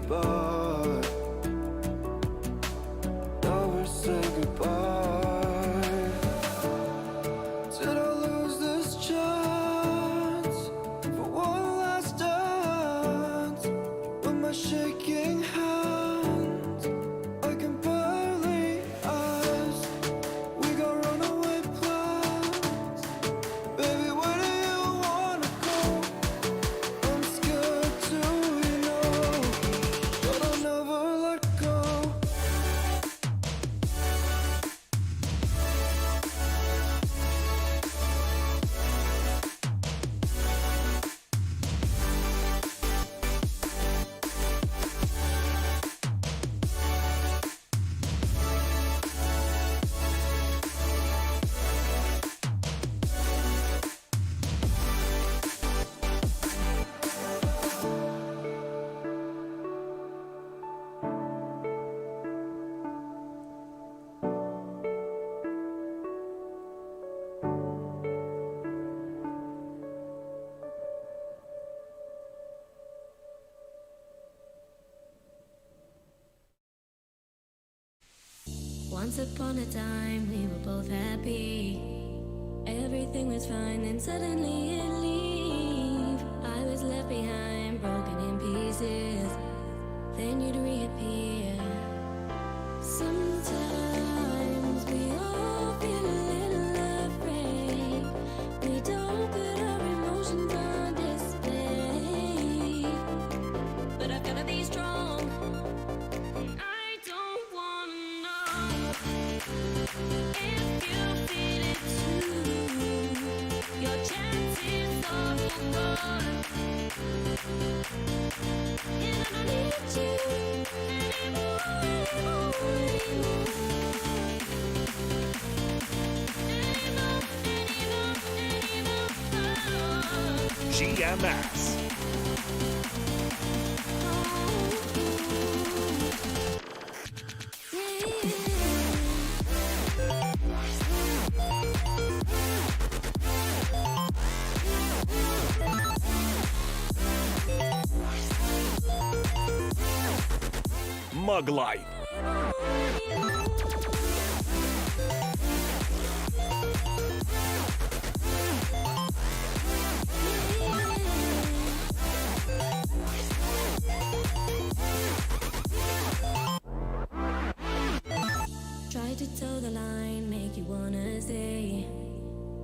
goodbye. Never say goodbye. Did I lose this chance for one last dance? With my shaking hands, I can barely ask. We got runaway plans. Baby, where do you wanna go? I'm scared too, you know, but I'll never let go. Once upon a time, we were both happy. Everything was fine, then suddenly it leave. I was left behind, broken in pieces. Then you'd reappear. Sometimes we all feel a little afraid. We don't put our emotions on display. But I've gotta be strong. I don't wanna know if you feel it too. Your chances are gone, and I don't need you anymore, GMS. Mug Life. Try to toe the line, make you wanna stay.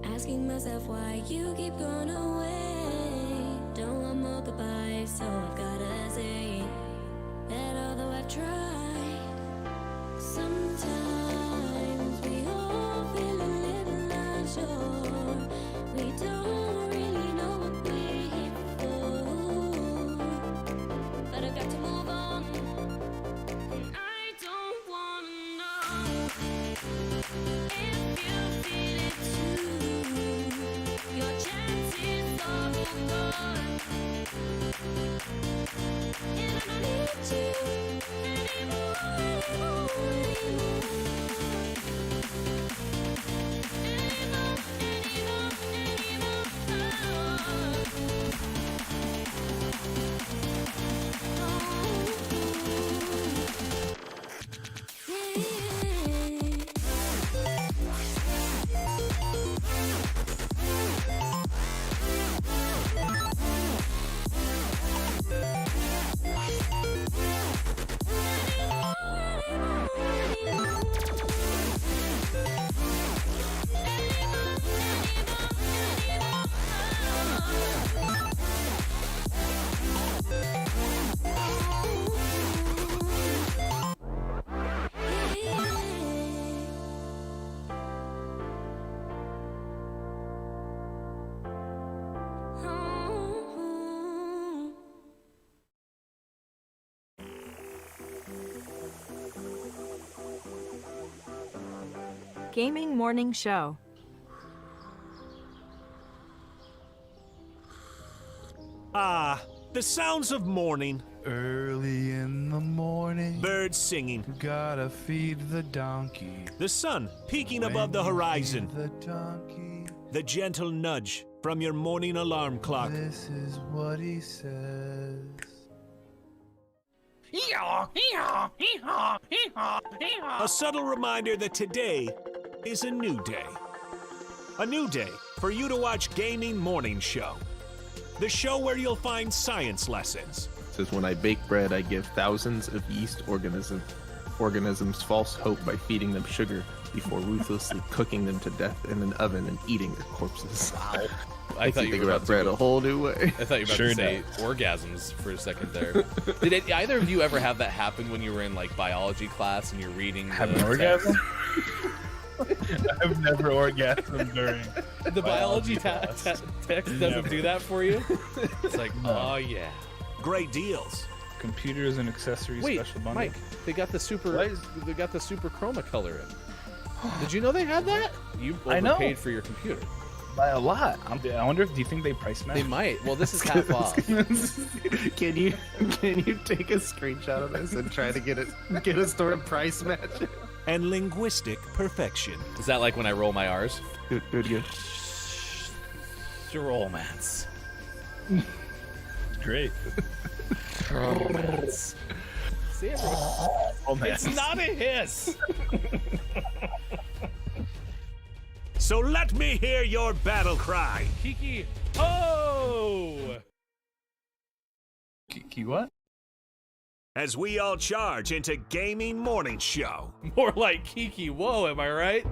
Asking myself why you keep going away. Don't want more goodbyes, so I've gotta say that although I've tried, sometimes we all feel a little unsure. We don't really know what we're here for, but I've got to move on. I don't wanna know if you feel it too. Your chances are gone, and I don't need you anymore, Gaming Morning Show. Ah, the sounds of morning. Early in the morning, Birds singing. gotta feed the donkey. The sun peeking above the When you horizon. feed the donkey, The gentle nudge from your morning alarm clock. this is what he says. A subtle reminder that today is a new day. A new day for you to watch Gaming Morning Show. The show where you'll find science lessons. Says when I bake bread, I give thousands of yeast organisms false hope by feeding them sugar before ruthlessly cooking them to death in an oven and eating their corpses. Wow. I thought you think about bread a whole new way. I thought you were about to say orgasms for a second there. Did either of you ever have that happen when you were in like biology class and you're reading? Have an orgasm? I've never orgasmed during The biology text doesn't do that for you? It's like, oh yeah. Great deals. computers and accessories special bundle. Mike, they got the super chroma color in. Did you know they had that? You overpaid for your computer. By a lot. I wonder do you think they price match? They might. Well, this is half off. Can you take a screenshot of this and try to get a sort of price match? And linguistic perfection. Is that like when I roll my R's? Good. Romance. Great. Romance. See, it's not a hiss. So let me hear your battle cry. Kiki. Oh! Kiki what? As we all charge into Gaming Morning Show. More like Kiki. Whoa, am I right?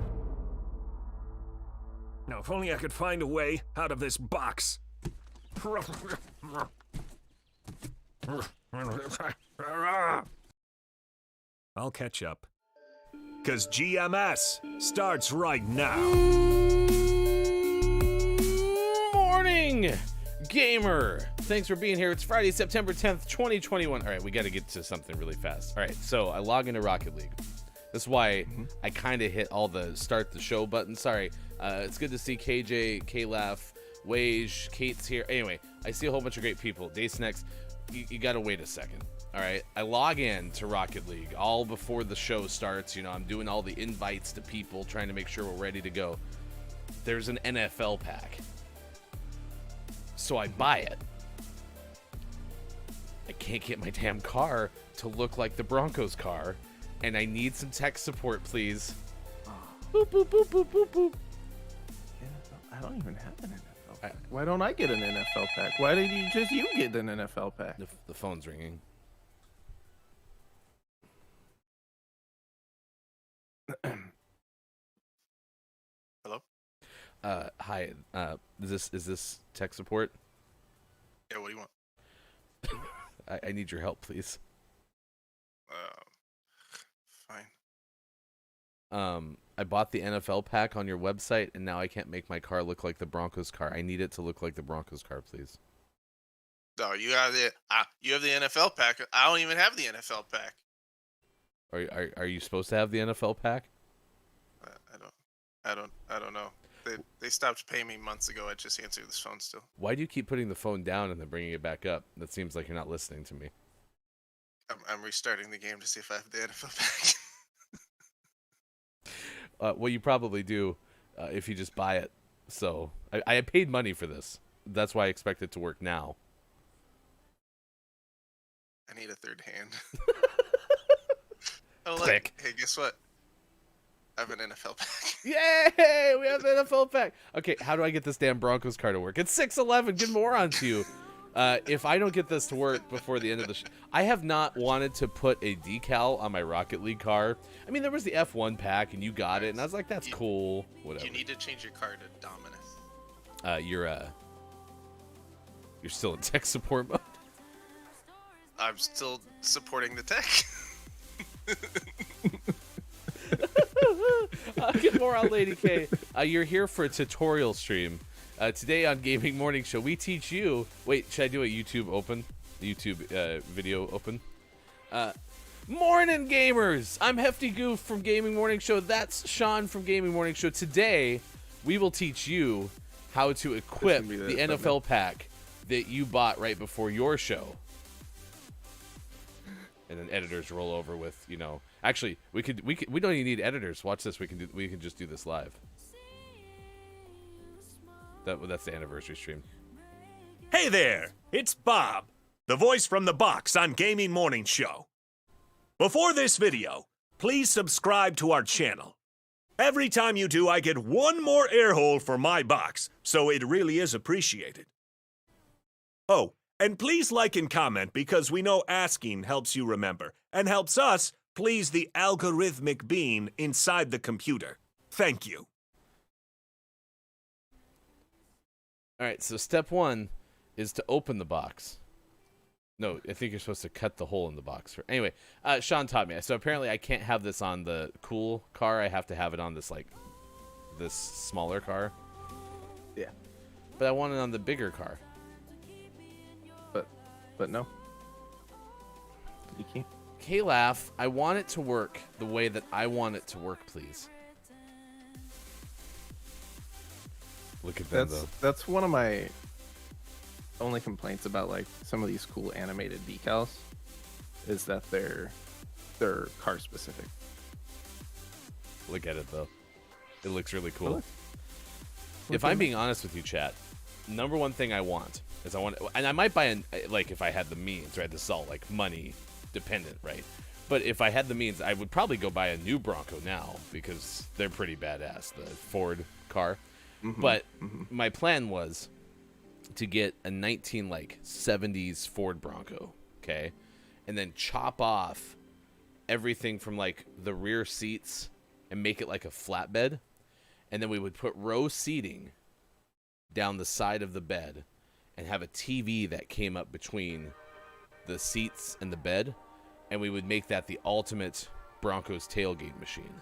Now, if only I could find a way out of this box. I'll catch up. 'Cause GMS starts right now. Morning, gamer. Thanks for being here. It's Friday, September 10th, 2021. All right, we got to get to something really fast. All right, so I log into Rocket League. That's why I kind of hit all the start the show buttons. Sorry. It's good to see KJ, K-Laugh, Wage, Kate's here. Anyway, I see a whole bunch of great people. Daysnex, you got to wait a second. All right, I log in to Rocket League all before the show starts. You know, I'm doing all the invites to people, trying to make sure we're ready to go. There's an NFL pack. So I buy it. I can't get my damn car to look like the Broncos car, and I need some tech support, please. Boop, boop, boop, boop, boop, boop. I don't even have an NFL pack. Why don't I get an NFL pack? Why did you get an NFL pack? The phone's ringing. Hello? Hi. Is this tech support? Yeah, what do you want? I need your help, please. Fine. I bought the NFL pack on your website, and now I can't make my car look like the Broncos car. I need it to look like the Broncos car, please. No, you have the NFL pack. I don't even have the NFL pack. Are you supposed to have the NFL pack? I don't know. They stopped paying me months ago. I just answer this phone still. Why do you keep putting the phone down and then bringing it back up? That seems like you're not listening to me. I'm restarting the game to see if I have the NFL pack. Well, you probably do if you just buy it. So I paid money for this. That's why I expect it to work now. I need a third hand. Oh, Click. Hey, guess what? I have an NFL pack. Yay! We have the NFL pack. Okay, how do I get this damn Broncos car to work? It's 6:11. Good morning to you. If I don't get this to work before the end of the show, I have not wanted to put a decal on my Rocket League car. I mean, there was the F1 pack, and you got it, and I was like, that's cool. Whatever. You need to change your car to Dominus. You're still in tech support mode. I'm still supporting the tech. Good morning, Lady K. You're here for a tutorial stream. Today on Gaming Morning Show, we teach you... Wait, should I do a YouTube open? YouTube video open? Morning, gamers! I'm Hefty Goof from Gaming Morning Show. That's Sean from Gaming Morning Show. Today, we will teach you how to equip the NFL pack that you bought right before your show. And then editors roll over with, you know... Actually, we don't even need editors. Watch this. We can just do this live. That's the anniversary stream. Hey there, it's Bob, the voice from the box on Gaming Morning Show. Before this video, please subscribe to our channel. Every time you do, I get one more air hole for my box, so it really is appreciated. Oh, and please like and comment because we know asking helps you remember and helps us please the algorithmic being inside the computer. Thank you. All right, so step 1 is to open the box. No, I think you're supposed to cut the hole in the box. Anyway, Sean taught me. So apparently I can't have this on the cool car. I have to have it on this, like, this smaller car. Yeah. But I want it on the bigger car. But no. You can't. K-Laugh, I want it to work the way that I want it to work, please. Look at that, though. That's one of my only complaints about like some of these cool animated decals is that they're car specific. Look at it, though. It looks really cool. Look If at I'm it. being honest with you, chat, number one thing I want is and I might buy like if I had the means, right? This is all like money dependent, right? But if I had the means, I would probably go buy a new Bronco now because they're pretty badass, the Ford car. But my plan was to get a 70s Ford Bronco, okay? And then chop off everything from like the rear seats and make it like a flatbed. And then we would put row seating down the side of the bed and have a TV that came up between the seats and the bed. And we would make that the ultimate Broncos tailgate machine.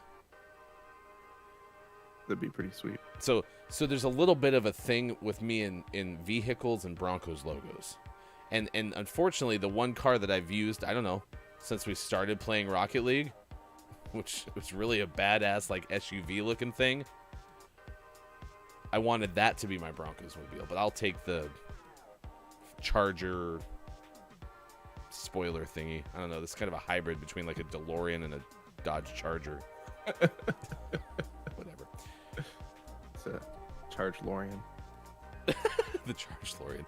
That'd be pretty sweet. So there's a little bit of a thing with me in vehicles and Broncos logos. And unfortunately, the one car that I've used, I don't know, since we started playing Rocket League, which was really a badass like SUV looking thing, I wanted that to be my Broncos mobile, but I'll take the Charger spoiler thingy. I don't know, this is kind of a hybrid between like a DeLorean and a Dodge Charger. Whatever. It's a Charge Lorian. The Charge Lorian.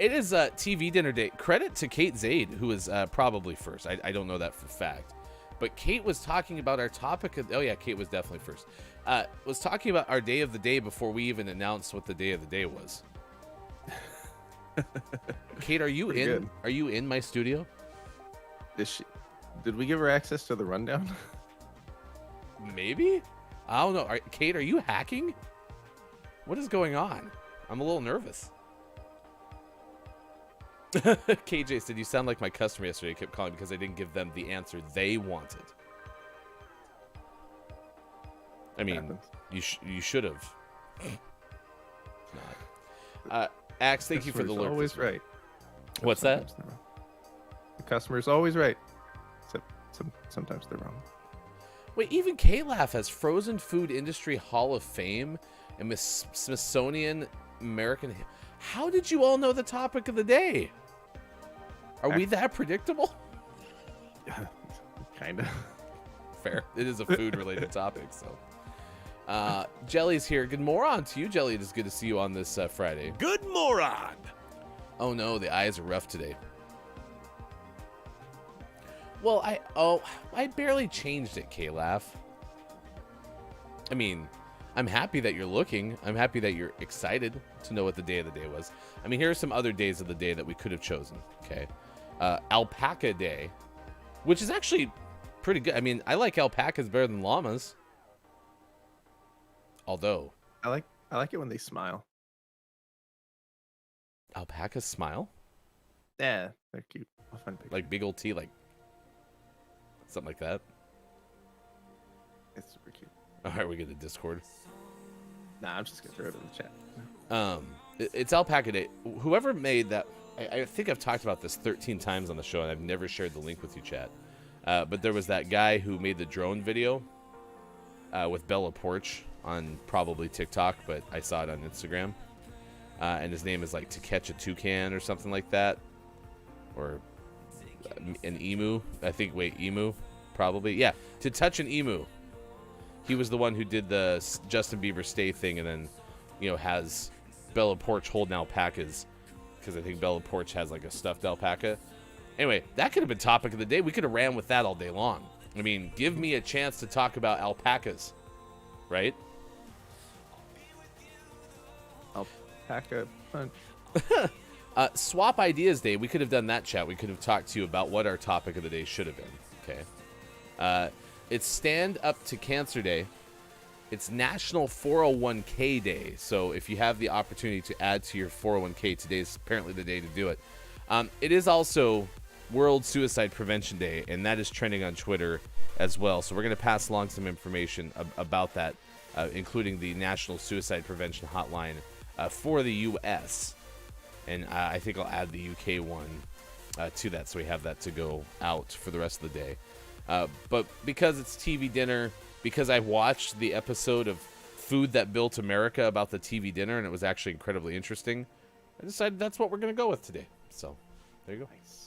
It is TV dinner date. Credit to Kate Zaid, who is probably first. I don't know that for fact. But Kate was talking about our topic. Oh, yeah, Kate was definitely first. Was talking about our day of the day before we even announced what the day of the day was. Kate, are you Pretty in? good. Are you in my studio? Did we give her access to the rundown? Maybe? I don't know. Kate, are you hacking? What is going on? I'm a little nervous. KJ said, you sound like my customer yesterday. I kept calling because I didn't give them the answer they wanted. I mean, Happens. you should have. Not. Axe, thank you for the Customer's lurk. always right. What's that? Sometimes they're wrong. The customer's always right. Except sometimes they're wrong. Wait, even K-Laugh has Frozen Food Industry Hall of Fame and Smithsonian American. How did you all know the topic of the day? Are we that predictable? Kind of. Fair. It is a food-related topic, so. Jelly's here. Good moron to you, Jelly. It is good to see you on this Friday. Good moron! Oh no, the eyes are rough today. Well, I barely changed it, K-Laugh. I mean, I'm happy that you're looking. I'm happy that you're excited to know what the day of the day was. I mean, here are some other days of the day that we could have chosen, okay? Alpaca Day, which is actually pretty good. I mean, I like alpacas better than llamas. Although... I like it when they smile. Alpacas smile? Yeah, they're cute. I'll find a picture. Like big old T, like... something like that? It's super cute. Alright, we get the Discord. Nah, I'm just gonna throw it in the chat. It's Alpaca Day. Whoever made that, I think I've talked about this 13 times on the show, and I've never shared the link with you, chat. But there was that guy who made the drone video with Bella Porch on probably TikTok, but I saw it on Instagram. And his name is like To Catch a Toucan or something like that, or an emu. I think. Wait, emu, probably. Yeah, To Touch an Emu. He was the one who did the Justin Bieber Stay thing, and then, you know, has Bella Porch holding alpacas, because I think Bella Porch has like a stuffed alpaca, Anyway, that could have been topic of the day. We could have ran with that all day long. I mean, give me a chance to talk about alpacas, right? Alpaca punch. Swap Ideas Day. We could have done that chat. We could have talked to you about what our topic of the day should have been. Okay. It's Stand Up to Cancer Day. It's National 401k Day. So if you have the opportunity to add to your 401k, today is apparently the day to do it. It is also World Suicide Prevention Day, and that is trending on Twitter as well. So we're going to pass along some information about that, including the National Suicide Prevention Hotline for the U.S. And I think I'll add the UK one to that, so we have that to go out for the rest of the day. But because it's TV dinner, because I watched the episode of Food That Built America about the TV dinner, and it was actually incredibly interesting, I decided that's what we're going to go with today. So there you go. Nice.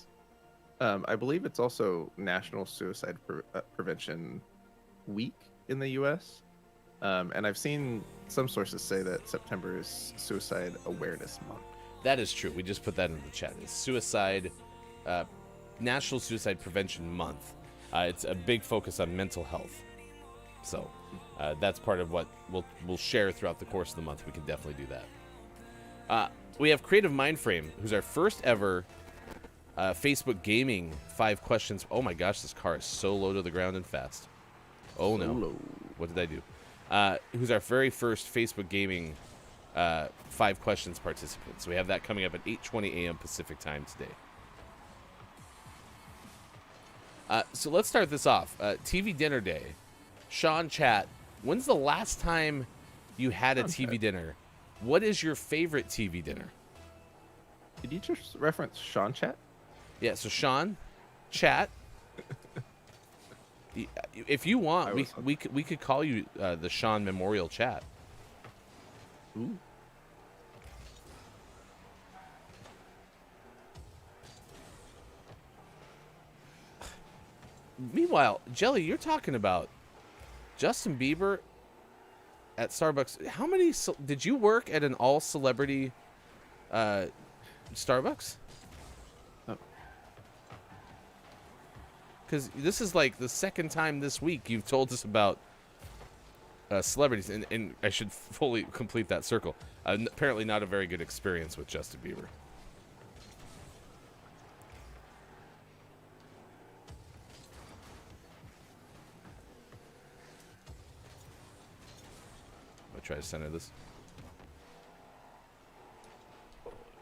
I believe it's also National Suicide Prevention Week in the U.S. And I've seen some sources say that September is Suicide Awareness Month. That is true. We just put that in the chat. It's National Suicide Prevention Month. It's a big focus on mental health. So that's part of what we'll share throughout the course of the month. We can definitely do that. We have Creative Mindframe, who's our first ever Facebook Gaming 5 questions. Oh my gosh, this car is so low to the ground and fast. Oh no. Low. What did I do? Who's our very first Facebook Gaming 5 questions participant. So we have that coming up at 8:20 a.m. Pacific time today. So let's start this off. TV dinner day. Sean Chat, when's the last time you had a TV dinner? What is your favorite TV dinner? Did you just reference Sean Chat? Yeah, so Sean Chat. If you want, we could call you the Sean Memorial Chat. Ooh. Meanwhile, Jelly, you're talking about Justin Bieber at Starbucks. How many did you work at an all celebrity Starbucks? Oh. Because this is like the second time this week you've told us about celebrities, and I should fully complete that circle. Apparently not a very good experience with Justin Bieber. I'll try to center this.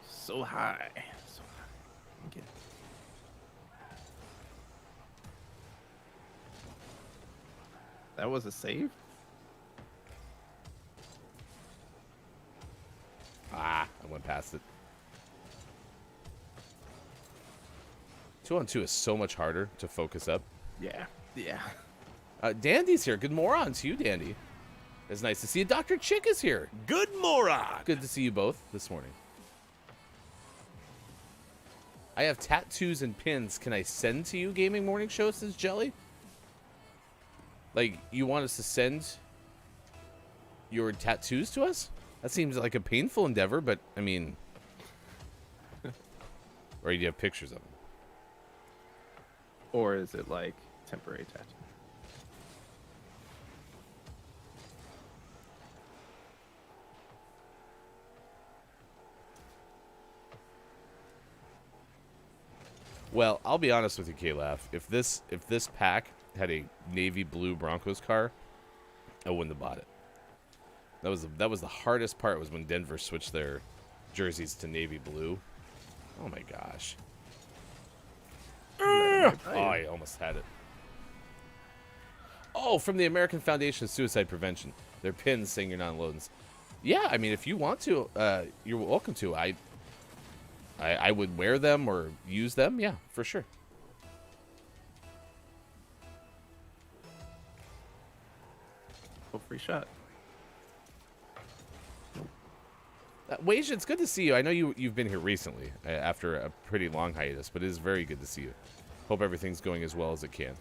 So high. So high. Okay. That was a save? I went past it. 2-on-2 is so much harder to focus up. Yeah. Yeah. Dandy's here. Good moron to you, Dandy. It's nice to see you. Dr. Chick is here. Good moron. Good to see you both this morning. I have tattoos and pins. Can I send to you, Gaming Morning Show, says Jelly? Like, you want us to send your tattoos to us? That seems like a painful endeavor, but, I mean... Or do you have pictures of them? Or is it like temporary tattoo? Well, I'll be honest with you, K-Laugh. If this pack had a navy blue Broncos car, I wouldn't have bought it. That was the hardest part, was when Denver switched their jerseys to navy blue. Oh my gosh. Oh, I almost had it. Oh, from the American Foundation of Suicide Prevention. Their pins saying you're non-loadings. Yeah, I mean, if you want to, you're welcome to. I would wear them or use them. Yeah, for sure. Oh, free shot. Wage, it's good to see you. I know you've been here recently after a pretty long hiatus, but it is very good to see you. Hope everything's going as well as it can.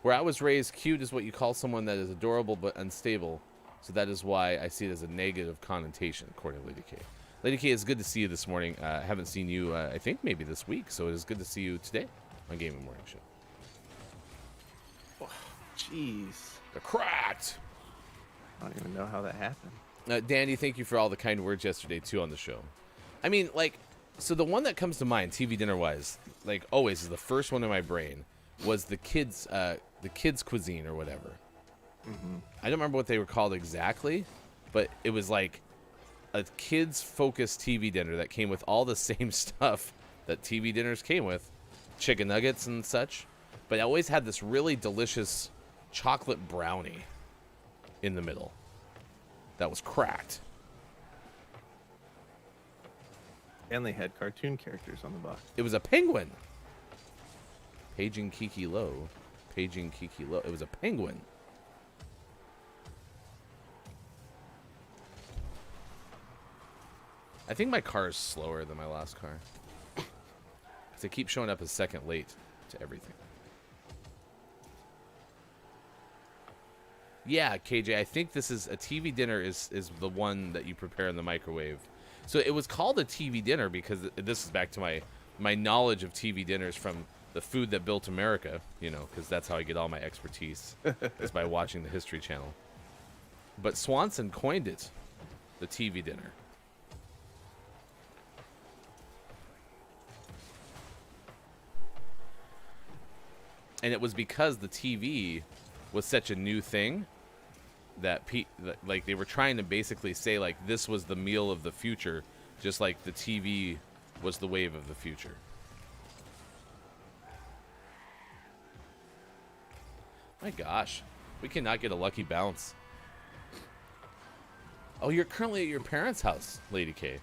Where I was raised, cute is what you call someone that is adorable but unstable. So that is why I see it as a negative connotation, according to Lady K. Lady K, it's good to see you this morning. I haven't seen you, I think, maybe this week, so it is good to see you today on Gaming Morning Show. Jeez. The cracked! I don't even know how that happened. Danny, thank you for all the kind words yesterday, too, on the show. I mean, like, so the one that comes to mind, TV dinner-wise, like, always is the first one in my brain, was the kids' cuisine or whatever. Mm-hmm. I don't remember what they were called exactly, but it was like a kids-focused TV dinner that came with all the same stuff that TV dinners came with, chicken nuggets and such, but it always had this really delicious chocolate brownie in the middle that was cracked. And they had cartoon characters on the box. It was a penguin. Paging Kiki Low. Paging Kiki Low. It was a penguin. I think my car is slower than my last car. Because they keep showing up as second late to everything. Yeah, KJ, I think this is a TV dinner is the one that you prepare in the microwave. So it was called a TV dinner because this is back to my knowledge of TV dinners from the Food That Built America, you know, because that's how I get all my expertise, is by watching the History Channel. But Swanson coined it, the TV dinner. And it was because the TV was such a new thing that like they were trying to basically say like this was the meal of the future, just like the TV was the wave of the future. My gosh, we cannot get a lucky bounce. Oh, you're currently at your parents' house, Lady K.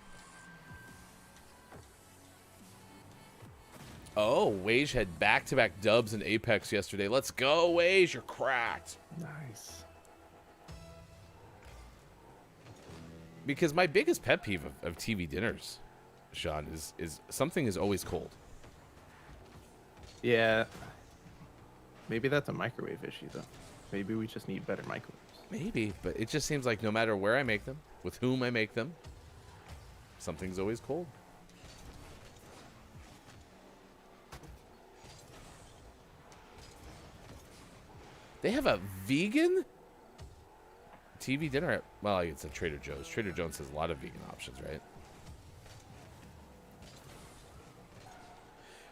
Oh, Wage had back-to-back dubs in Apex yesterday. Let's go, Wage. You're cracked. Nice. Because my biggest pet peeve of TV dinners, Sean, is something is always cold. Yeah. Maybe that's a microwave issue, though. Maybe we just need better microwaves. Maybe, but it just seems like no matter where I make them, with whom I make them, something's always cold. They have a vegan TV dinner at, well, it's at Trader Joe's. Trader Joe's has a lot of vegan options, right?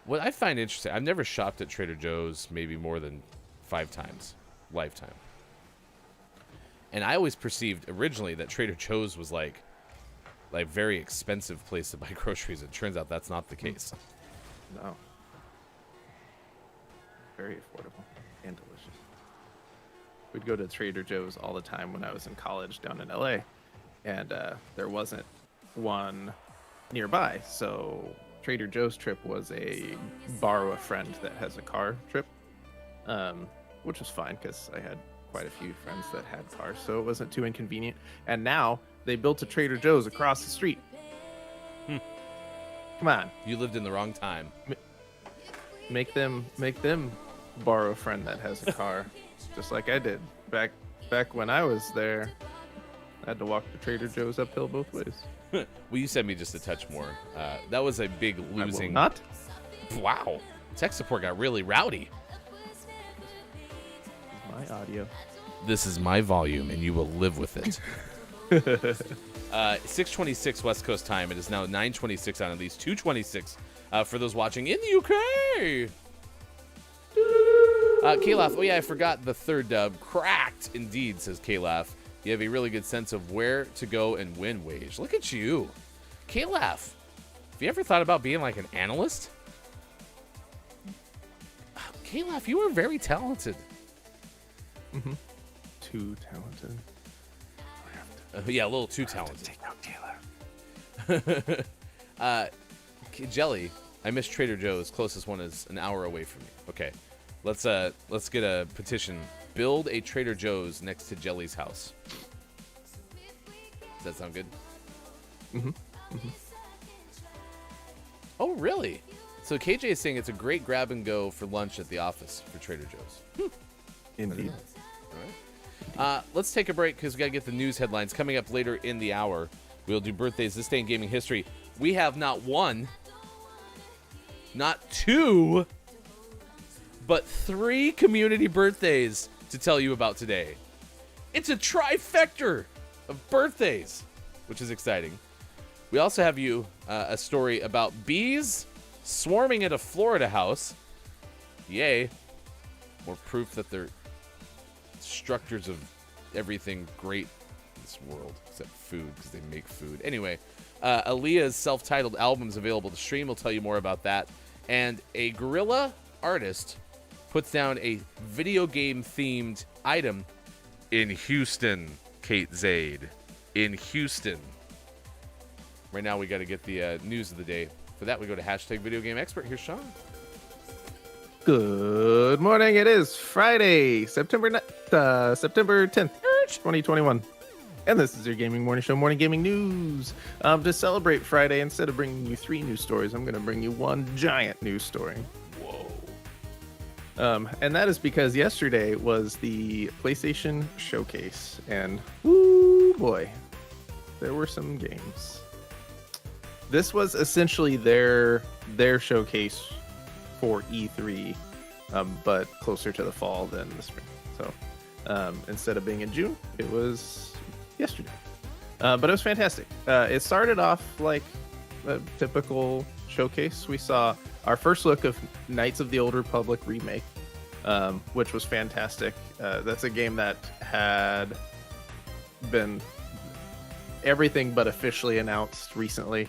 What I find interesting, I've never shopped at Trader Joe's maybe more than 5 times, lifetime. And I always perceived originally that Trader Joe's was like very expensive place to buy groceries. It turns out that's not the case. No. Very affordable and delicious. We'd go to Trader Joe's all the time when I was in college down in LA, and there wasn't one nearby. So Trader Joe's trip was a borrow a friend that has a car trip, which was fine because I had quite a few friends that had cars, so it wasn't too inconvenient. And now they built a Trader Joe's across the street. Come on, You lived in the wrong time. make them borrow a friend that has a car, just like I did back when I was there. I had to walk the Trader Joe's uphill both ways. Will you send me just a touch more? That was a big losing. I will not. Wow. Tech support got really rowdy. My audio. This is my volume, and you will live with it. 6:26 West Coast time. It is now 9:26 on at least 2:26 for those watching in the UK. K-Laugh, oh yeah, I forgot the third dub. Cracked, indeed, says K-Laugh. You have a really good sense of where to go and win, Wage. Look at you. K-Laugh, have you ever thought about being like an analyst? K-Laugh, you are very talented. Mm-hmm. Too talented. Yeah, a little too talented. Take out Taylor. Jelly, I miss Trader Joe's. Closest one is an hour away from me. Okay, let's get a petition. Build a Trader Joe's next to Jelly's house. Does that sound good? Mm-hmm. Mm-hmm. Oh, really? So KJ is saying it's a great grab and go for lunch at the office for Trader Joe's. Indeed. All right. Let's take a break because we got to get the news headlines coming up later in the hour. We'll do birthdays this day in gaming history. We have not one, not two, but 3 community birthdays to tell you about today. It's a trifecta of birthdays, which is exciting. We also have you a story about bees swarming at a Florida house. Yay. More proof that they're structures of everything great in this world, except food, because they make food. Anyway, Aaliyah's self-titled album is available to stream. We'll tell you more about that. And a guerrilla artist puts down a video game-themed item in Houston, Kate Zaid. In Houston. Right now, we got to get the news of the day. For that, we go to hashtag Video Game Expert. Here's Sean. Good morning. It is Friday, September 10th, 2021. And this is your Gaming Morning Show, Morning Gaming News. To celebrate Friday, instead of bringing you 3 news stories, I'm going to bring you one giant news story. Whoa. And that is because yesterday was the PlayStation Showcase. And, woo boy, there were some games. This was essentially their showcase for E3, but closer to the fall than the spring. So instead of being in June, it was yesterday. But it was fantastic. It started off like a typical showcase. We saw our first look of Knights of the Old Republic Remake, which was fantastic. That's a game that had been everything but officially announced recently.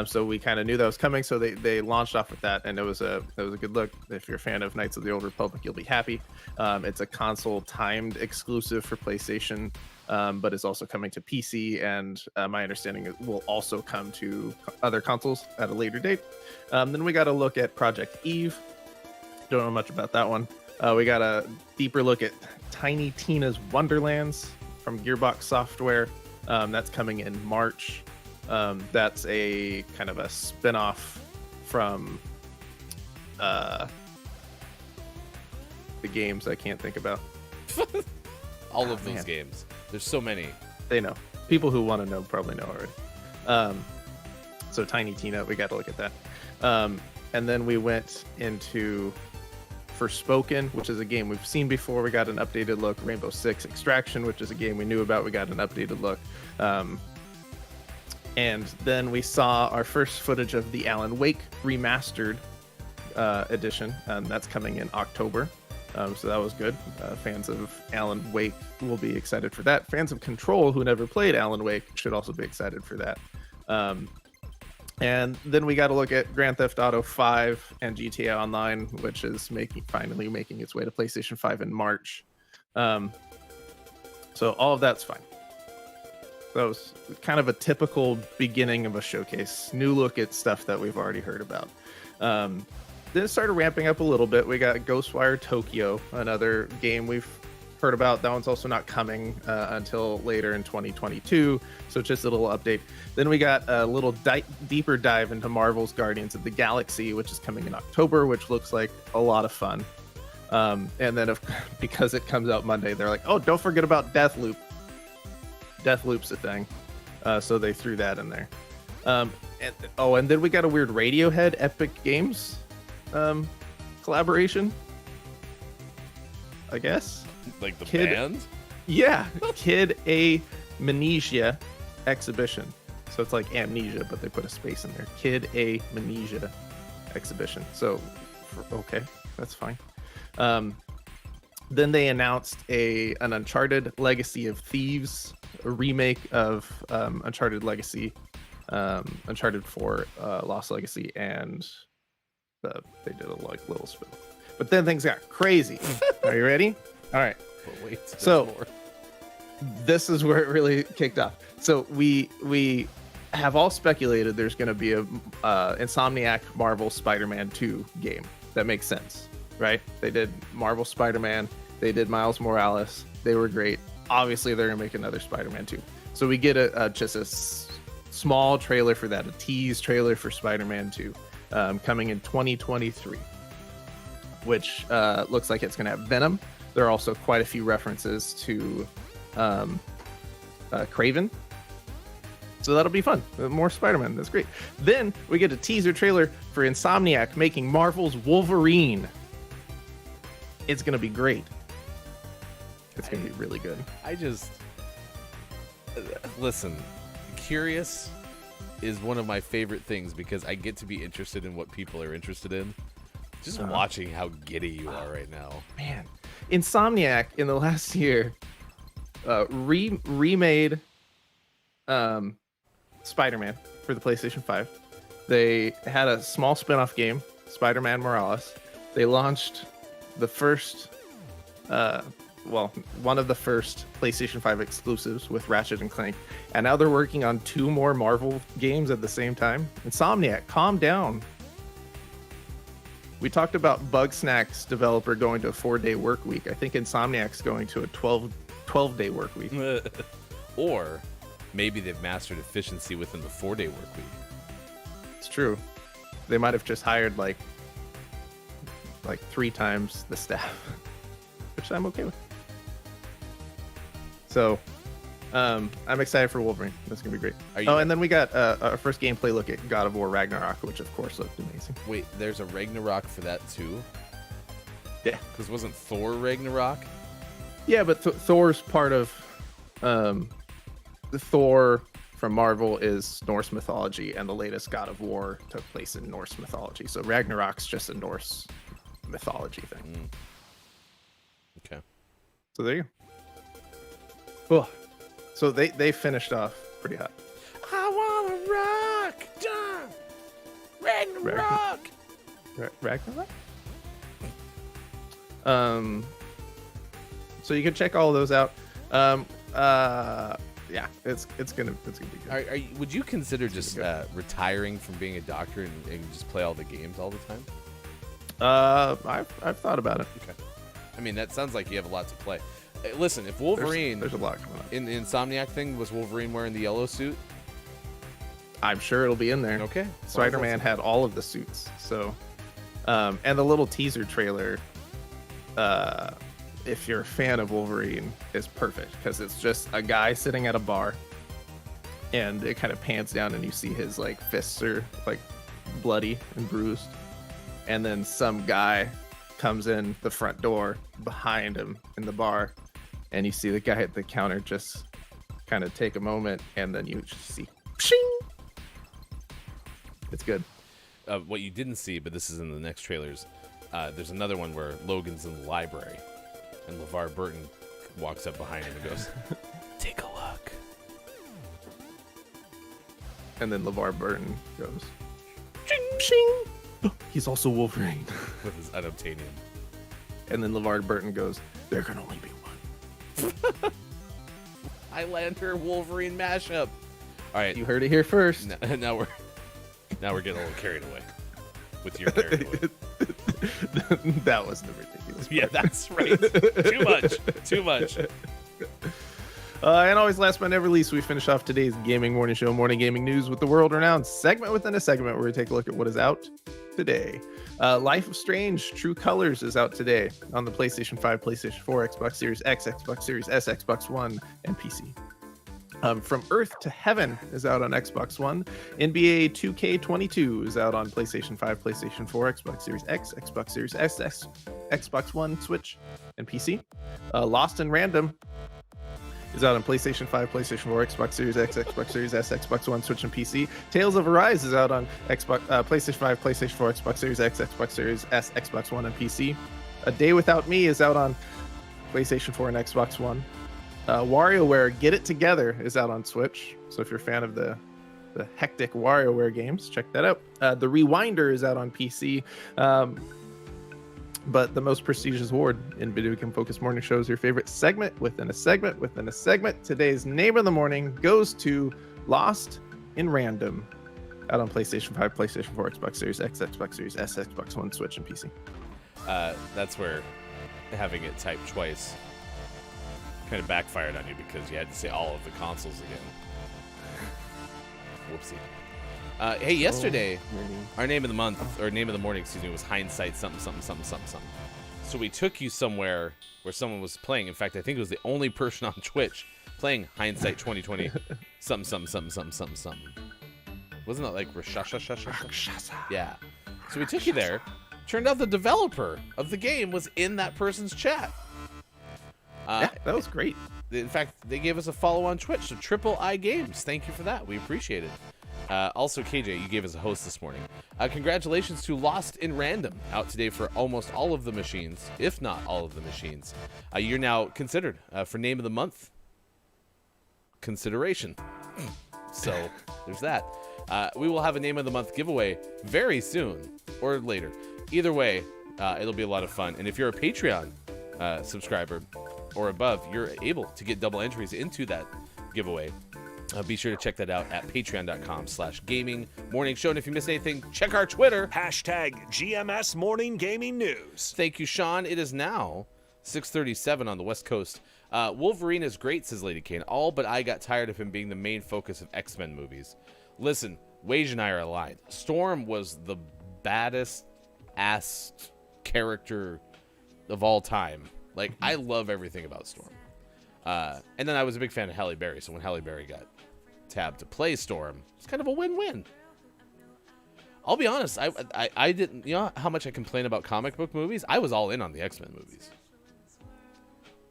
So we kind of knew that was coming, so they launched off with that, and it was a good look. If you're a fan of Knights of the Old Republic, you'll be happy. It's a console timed exclusive for PlayStation, but it's also coming to PC, and my understanding it will also come to other consoles at a later date. Then we got a look at Project Eve. Don't know much about that one. We got a deeper look at Tiny Tina's Wonderlands from Gearbox Software. That's coming in March. That's a kind of a spin-off from the games I can't think about. All of those games. There's so many. They know. People who want to know probably know already. So Tiny Tina, we got to look at that. And then we went into Forspoken, which is a game we've seen before. We got an updated look. Rainbow Six Extraction, which is a game we knew about. We got an updated look. And then we saw our first footage of the Alan Wake remastered edition. That's coming in October. So that was good. Fans of Alan Wake will be excited for that. Fans of Control, who never played Alan Wake, should also be excited for that. And then we got to look at Grand Theft Auto 5 and GTA Online, which is finally making its way to PlayStation 5 in March. So all of that's fine. That was kind of a typical beginning of a showcase. New look at stuff that we've already heard about. Then it started ramping up a little bit. We got Ghostwire Tokyo, another game we've heard about. That one's also not coming until later in 2022. So just a little update. Then we got a little deeper dive into Marvel's Guardians of the Galaxy, which is coming in October, which looks like a lot of fun. And then because it comes out Monday, they're like, oh, don't forget about Deathloop. Deathloop's a thing. So they threw that in there. And then we got a weird Radiohead Epic Games collaboration, I guess. Like the Kid, band? Yeah, Kid Amnesia exhibition. So it's like amnesia, but they put a space in there. Kid Amnesia exhibition. So, okay, that's fine. Then they announced an Uncharted Legacy of Thieves, a remake of Uncharted Legacy, Uncharted 4 Lost Legacy, and they did a little spin. But then things got crazy. Are you ready? All right. But wait, so more. This is where it really kicked off. So we have all speculated there's going to be a Insomniac Marvel Spider-Man 2 game. That makes sense, right? They did Marvel Spider-Man. They did Miles Morales. They were great. Obviously, they're going to make another Spider-Man 2. So we get just a small trailer for that, a tease trailer for Spider-Man 2 coming in 2023, which looks like it's going to have Venom. There are also quite a few references to Kraven So that'll be fun. More Spider-Man. That's great. Then we get a teaser trailer for Insomniac making Marvel's Wolverine. It's going to be great. It's going to be really good. I just listen. Curious is one of my favorite things because I get to be interested in what people are interested in. Just watching how giddy you are right now. Man, Insomniac in the last year remade Spider-Man for the PlayStation 5. They had a small spin-off game, Spider-Man Morales. They launched the first one of the first PlayStation 5 exclusives with Ratchet and Clank, and now they're working on 2 more Marvel games at the same time. Insomniac, calm down. We talked about Bugsnax developer going to a 4-day work week. I think Insomniac's going to a 12-day work week. Or maybe they've mastered efficiency within the 4-day work week. It's true. They might have just hired like 3 times the staff, which I'm okay with. So, I'm excited for Wolverine. That's gonna be great. And then we got our first gameplay look at God of War Ragnarok, which of course looked amazing. Wait, there's a Ragnarok for that too? Yeah. Because wasn't Thor Ragnarok? Yeah, but Thor's part of the Thor from Marvel is Norse mythology, and the latest God of War took place in Norse mythology. So Ragnarok's just a Norse mythology thing. Okay. So there you go. Cool. So they finished off pretty hot. I wanna rock, John. Ragnarok. Ragnarok. So you can check all of those out. Yeah, it's gonna be good. Would you consider just retiring from being a doctor and just play all the games all the time? I've thought about it. Okay. I mean, that sounds like you have a lot to play. Listen, if Wolverine, there's a lot coming up. In the Insomniac thing, was Wolverine wearing the yellow suit? I'm sure it'll be in there. Okay. Spider-Man had all of the suits. So, and the little teaser trailer, if you're a fan of Wolverine, is perfect because it's just a guy sitting at a bar, and it kind of pans down and you see his like fists are like bloody and bruised, and then some guy comes in the front door behind him in the bar, and you see the guy at the counter just kind of take a moment, and then you just see pshing. It's good. What you didn't see, but this is in the next trailers, there's another one where Logan's in the library and LeVar Burton walks up behind him and goes, "Take a look." And then LeVar Burton goes, "Ching, ching." He's also Wolverine. With his unobtainium. And then LeVar Burton goes, "There can only be one." Highlander Wolverine mashup. All right, You heard it here first. now we're getting a little carried away with your carried away. That was the ridiculous part. Yeah, that's right. Too much. And always last but never least, we finish off today's Gaming Morning Show, morning gaming news with the world-renowned segment within a segment where we take a look at what is out today. Life of Strange True Colors is out today on the PlayStation 5, PlayStation 4, Xbox Series X, Xbox Series S, Xbox One, and PC. From Earth to Heaven is out on Xbox One. NBA 2K22 is out on PlayStation 5, PlayStation 4, Xbox Series X, Xbox Series S, Xbox One, Switch, and PC. Lost in Random is out on PlayStation 5, PlayStation 4, Xbox Series X, Xbox Series S, Xbox One, Switch, and PC. Tales of Arise is out on PlayStation 5, PlayStation 4, Xbox Series X, Xbox Series S, Xbox One, and PC. A Day Without Me is out on PlayStation 4 and Xbox One. WarioWare Get It Together is out on Switch. So if you're a fan of the hectic WarioWare games, check that out. The Rewinder is out on PC. But the most prestigious award in Video Game Focus Morning Show is your favorite segment within a segment within a segment. Today's name of the morning goes to Lost in Random, out on PlayStation 5, PlayStation 4, Xbox Series X, Xbox Series S, Xbox One, Switch, and PC. That's where having it typed twice kind of backfired on you because you had to say all of the consoles again. Whoopsie. Hey, yesterday, our name of the month, or name of the morning, excuse me, was Hindsight something, something, something, something, something. So we took you somewhere where someone was playing. In fact, I think it was the only person on Twitch playing Hindsight 2020. Something. Wasn't it like Rakshasa? Yeah. So we took you there. Turned out the developer of the game was in that person's chat. Yeah, that was great. In fact, they gave us a follow on Twitch, so Triple I Games. Thank you for that. We appreciate it. Also, KJ, you gave us a host this morning. Congratulations to Lost in Random, out today for almost all of the machines, if not all of the machines. You're now considered for Name of the Month consideration. So there's that. We will have a Name of the Month giveaway very soon or later. Either way, it'll be a lot of fun. And if you're a Patreon subscriber or above, you're able to get double entries into that giveaway. Be sure to check that out at patreon.com/gaming morning show. And if you missed anything, check our Twitter. #GMS Morning Gaming News. Thank you, Sean. It is now 6:37 on the West Coast. Wolverine is great, says Lady Kane. All but I got tired of him being the main focus of X-Men movies. Listen, Wage and I are aligned. Storm was the baddest ass character of all time. Like, I love everything about Storm. And then I was a big fan of Halle Berry, so when Halle Berry got tabbed to play Storm, it's kind of a win-win. I'll be honest, I didn't, you know how much I complain about comic book movies? I was all in on the X-Men movies.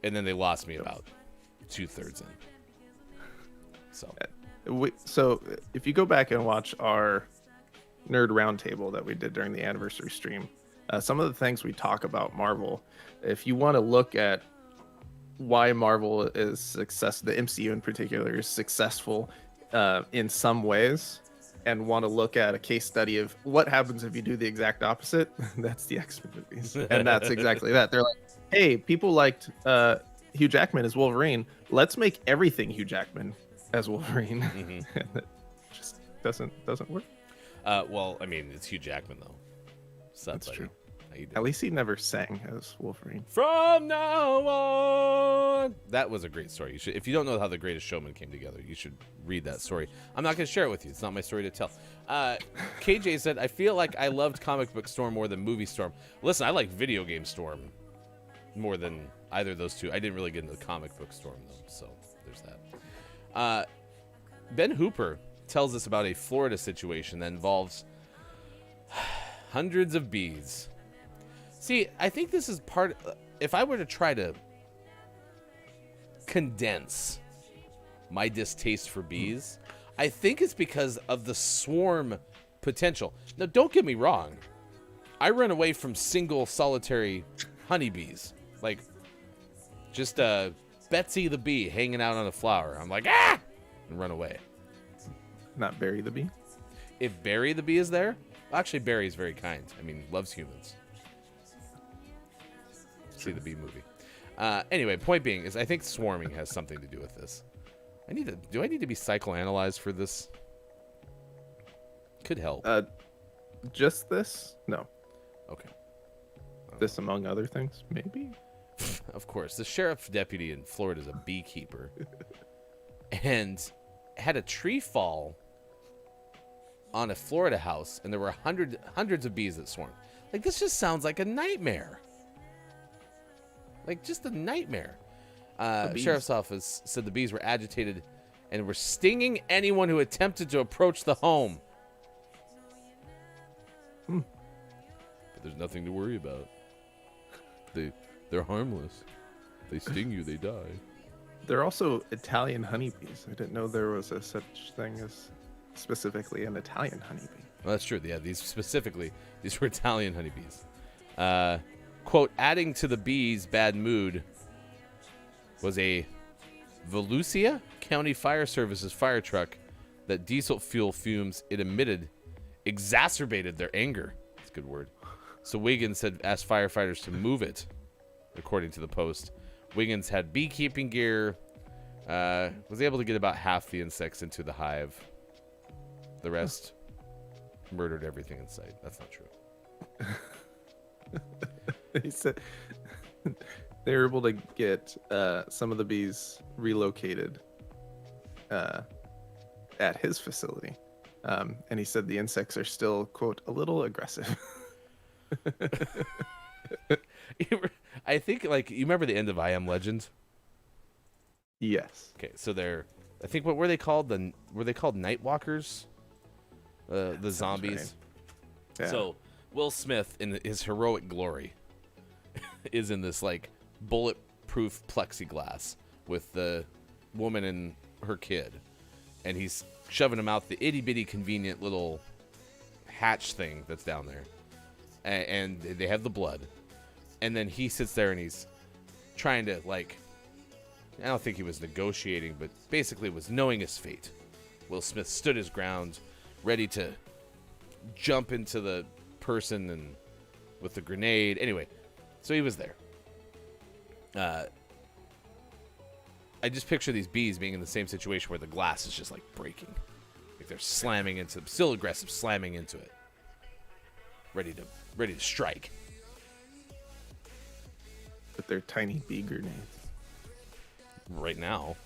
And then they lost me about 2/3 in. So if you go back and watch our nerd roundtable that we did during the anniversary stream, some of the things we talk about Marvel, if you want to look at why Marvel is the MCU in particular is successful in some ways, and want to look at a case study of what happens if you do the exact opposite, that's the X-Men movies. And that's exactly that. They're like, hey, people liked Hugh Jackman as Wolverine. Let's make everything Hugh Jackman as Wolverine. Mm-hmm. And it just doesn't work. Well, I mean, it's Hugh Jackman, though. What's up, That's buddy? true. How you doing? At least he never sang as Wolverine. From now on. That was a great story. You should, if you don't know how The Greatest Showman came together, you should read that story. I'm not going to share it with you. It's not my story to tell. KJ said, I feel like I loved comic book Storm more than movie Storm. Listen, I like video game Storm more than either of those two. I didn't really get into the comic book Storm, though, so there's that. Ben Hooper tells us about a Florida situation that involves hundreds of bees. See, I think this is part. If I were to try to condense my distaste for bees, I think it's because of the swarm potential. Now, don't get me wrong. I run away from single solitary honeybees. Like, just Betsy the bee hanging out on a flower. I'm like, ah! And run away. Not Barry the Bee? If Barry the bee is there, actually, Barry's very kind. I mean, loves humans. See the bee movie. Anyway, point being is I think swarming has something to do with this. Do I need to be psychoanalyzed for this? Could help. Just this? No. Okay. This among other things? Maybe? Of course. The sheriff deputy in Florida is a beekeeper. And had a tree fall on a Florida house, and there were hundreds of bees that swarmed. Like, this just sounds like a nightmare. Like, just a nightmare. Sheriff's office said the bees were agitated and were stinging anyone who attempted to approach the home. But there's nothing to worry about. They're harmless. They sting you, they die. They're also Italian honeybees. I didn't know there was a such thing as specifically an Italian honeybee. Well, that's true. Yeah, these were Italian honeybees. Quote, adding to the bees' bad mood was a Volusia County Fire Service's fire truck that diesel fuel fumes it emitted exacerbated their anger. That's a good word. So Wiggins had asked firefighters to move it, according to the Post. Wiggins had beekeeping gear, was able to get about half the insects into the hive. The rest murdered everything in sight. That's not true. He said they were able to get some of the bees relocated at his facility. And he said the insects are still, quote, a little aggressive. I think, like, you remember the end of I Am Legend? Yes. Okay, so they're, I think, what were they called? Were they called Night Walkers? The sounds zombies. right. Yeah. So Will Smith, in his heroic glory, is in this like bulletproof plexiglass with the woman and her kid, and he's shoving them out the itty bitty convenient little hatch thing that's down there, and they have the blood, and then he sits there and he's trying to, like, I don't think he was negotiating, but basically was knowing his fate. Will Smith stood his ground, ready to jump into the person and with the grenade. Anyway, so he was there. I just picture these bees being in the same situation where the glass is just like breaking, like they're slamming into, still aggressive, slamming into it, ready to strike. With their tiny bee grenades. Right now.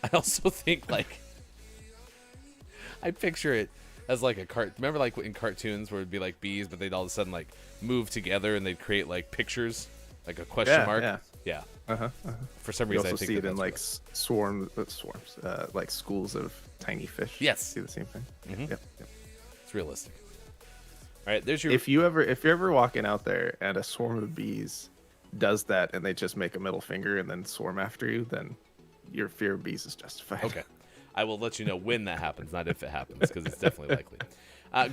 I also think, like, I picture it as like a remember like in cartoons where it'd be like bees, but they'd all of a sudden like move together and they'd create like pictures, like a question mark. Yeah. For some You reason, also I think see it that's in what like swarms, like schools of tiny fish. Yes. See the same thing. Mhm. Yep. it's realistic. All right, there's your. If you're ever walking out there and a swarm of bees does that and they just make a middle finger and then swarm after you, then your fear of bees is justified. Okay. I will let you know when that happens, not if it happens, because it's definitely likely.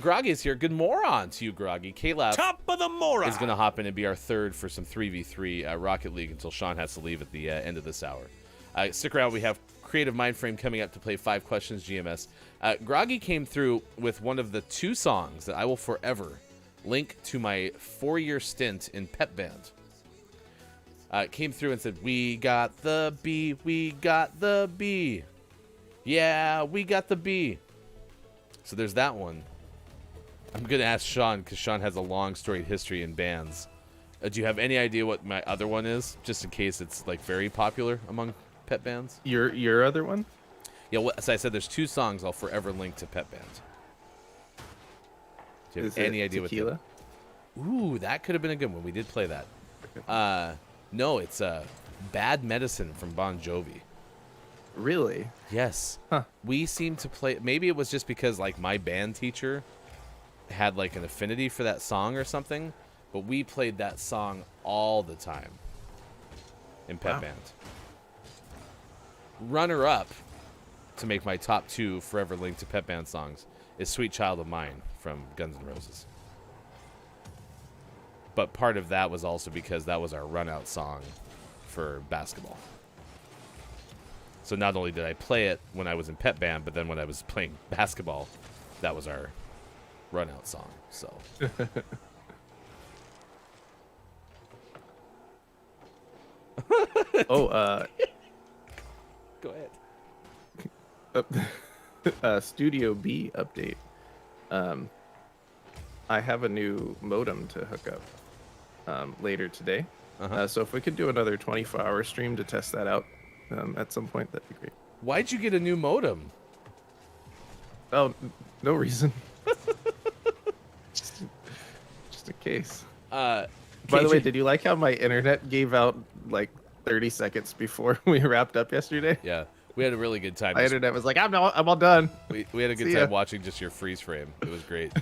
Groggy is here. Good moron to you, Groggy. Caleb Top of the moron. is going to hop in and be our third for some 3v3 Rocket League until Sean has to leave at the end of this hour. Stick around. We have Creative Mindframe coming up to play 5 Questions GMS. Groggy came through with one of the 2 songs that I will forever link to my 4-year stint in Pep Band. Came through and said, "We got the bee, we got the bee. Yeah, we got the bee." So there's that one. I'm going to ask Sean, because Sean has a long storied history in bands. Do you have any idea what my other one is, just in case it's like very popular among pet bands? Your other one? Yeah, well, so I said there's 2 songs I'll forever link to pet bands. Do you have Is any it idea Tequila? what? Ooh, that could have been a good one. We did play that. No, it's Bad Medicine from Bon Jovi. Really? Yes. Huh. We seem to play. Maybe it was just because like my band teacher had like an affinity for that song or something, but we played that song all the time in Pep Wow. Band. Runner up to make my top 2 forever linked to Pep Band songs is Sweet Child of Mine from Guns N' Roses. But part of that was also because that was our run out song for basketball. So not only did I play it when I was in Pep Band, but then when I was playing basketball, that was our run out song. So Oh, go ahead. Studio B update. I have a new modem to hook up later today. So if we could do another 24-hour stream to test that out at some point, that'd be great. Why'd you get a new modem? Oh, no reason. just in case. By the way, did you like how my internet gave out like 30 seconds before we wrapped up yesterday? Yeah, we had a really good time. My internet was like, I'm all done. We had a good See time ya. watching just your freeze frame. It was great.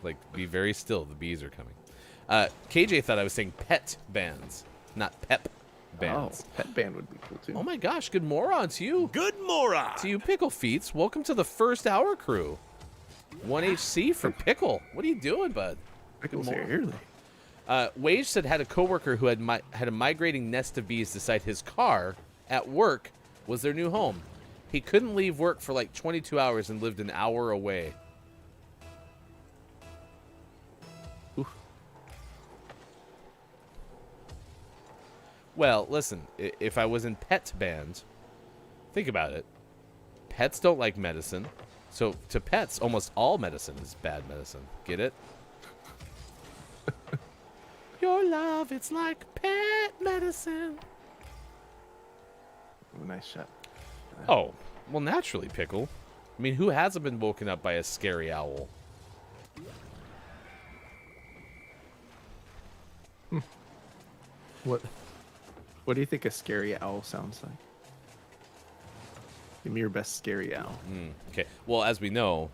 Like, be very still. The bees are coming. KJ thought I was saying pet bands, not pep bands. Oh, pet band would be cool too. Oh my gosh, good moron to you. Good moron. To you, Pickle Feets. Welcome to the first hour crew. 1HC for Pickle. What are you doing, bud? Pickles Good here early. Wage said had a coworker who had a migrating nest of bees decide his car at work was their new home. He couldn't leave work for like 22 hours and lived an hour away. Oof. Well, listen, if I was in pet band, think about it. Pets don't like medicine. So to pets, almost all medicine is bad medicine. Get it? Your love, it's like pet medicine. Oh, nice shot. Oh, well, naturally, Pickle. I mean, who hasn't been woken up by a scary owl? What do you think a scary owl sounds like? Give me your best scary owl. Okay. Well, as we know,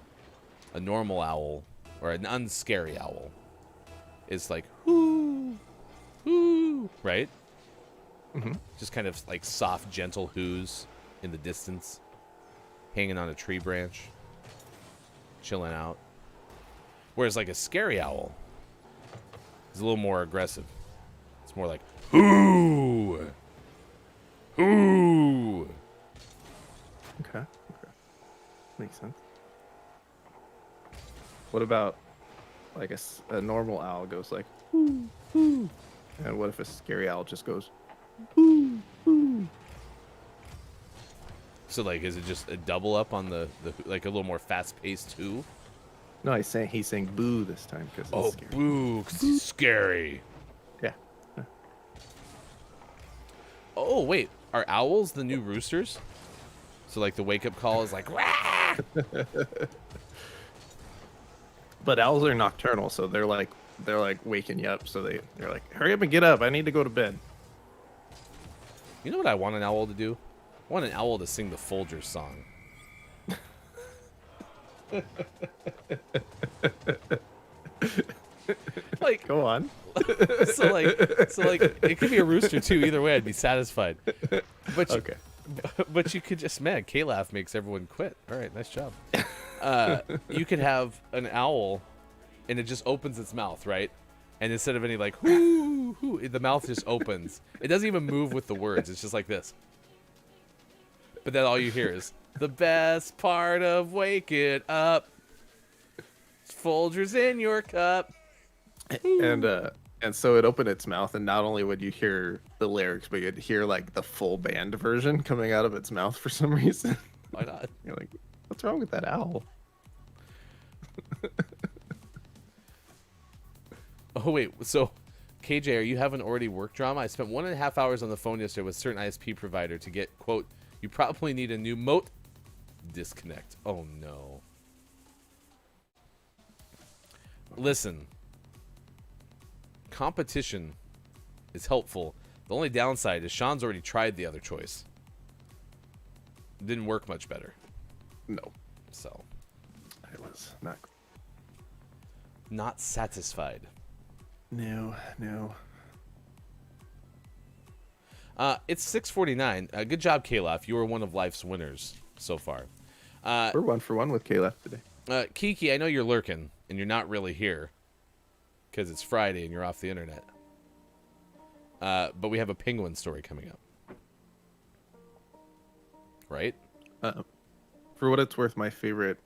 a normal owl or an unscary owl is like whoo, whoo, right? Mm-hmm. Just kind of like soft, gentle whoos in the distance, hanging on a tree branch, chilling out. Whereas like a scary owl is a little more aggressive. It's more like whoo, whoo. Okay. Makes sense. What about like a normal owl goes like whoo, whoo. And what if a scary owl just goes whoo, whoo? So like, is it just a double up on the like a little more fast paced who? No, he's saying boo this time because it's scary. Boo, 'cause it's scary. Yeah. Oh wait, are owls the new roosters? So like the wake up call is like, Wah! But owls are nocturnal, so they're like waking you up. So they're like, hurry up and get up. I need to go to bed. You know what I want an owl to do? I want an owl to sing the Folgers song. Like, Go on. so like it could be a rooster too. Either way, I'd be satisfied. But Okay. But you could just, man, K-Laugh makes everyone quit. All right, nice job. You could have an owl, and it just opens its mouth, right? And instead of any like whoo, whoo, the mouth just opens. It doesn't even move with the words. It's just like this. But then all you hear is the best part of waking up. Folgers in your cup. And so it opened its mouth, and not only would you hear the lyrics, but you'd hear like the full band version coming out of its mouth for some reason. Why not? You're like, what's wrong with that owl? Oh wait, so KJ, are you having already work drama? I spent 1.5 hours on the phone yesterday with a certain ISP provider to get, quote, you probably need a new moat disconnect. Oh no. Listen, competition is helpful. The only downside is Sean's already tried the other choice. It didn't work much better. No, So, it was not. not satisfied. No. It's 6:49. Good job, K-Laugh. You are one of life's winners so far. We're 1 for 1 with Caleb today. Kiki, I know you're lurking, and you're not really here because it's Friday and you're off the internet. But we have a penguin story coming up. Right? For what it's worth, my favorite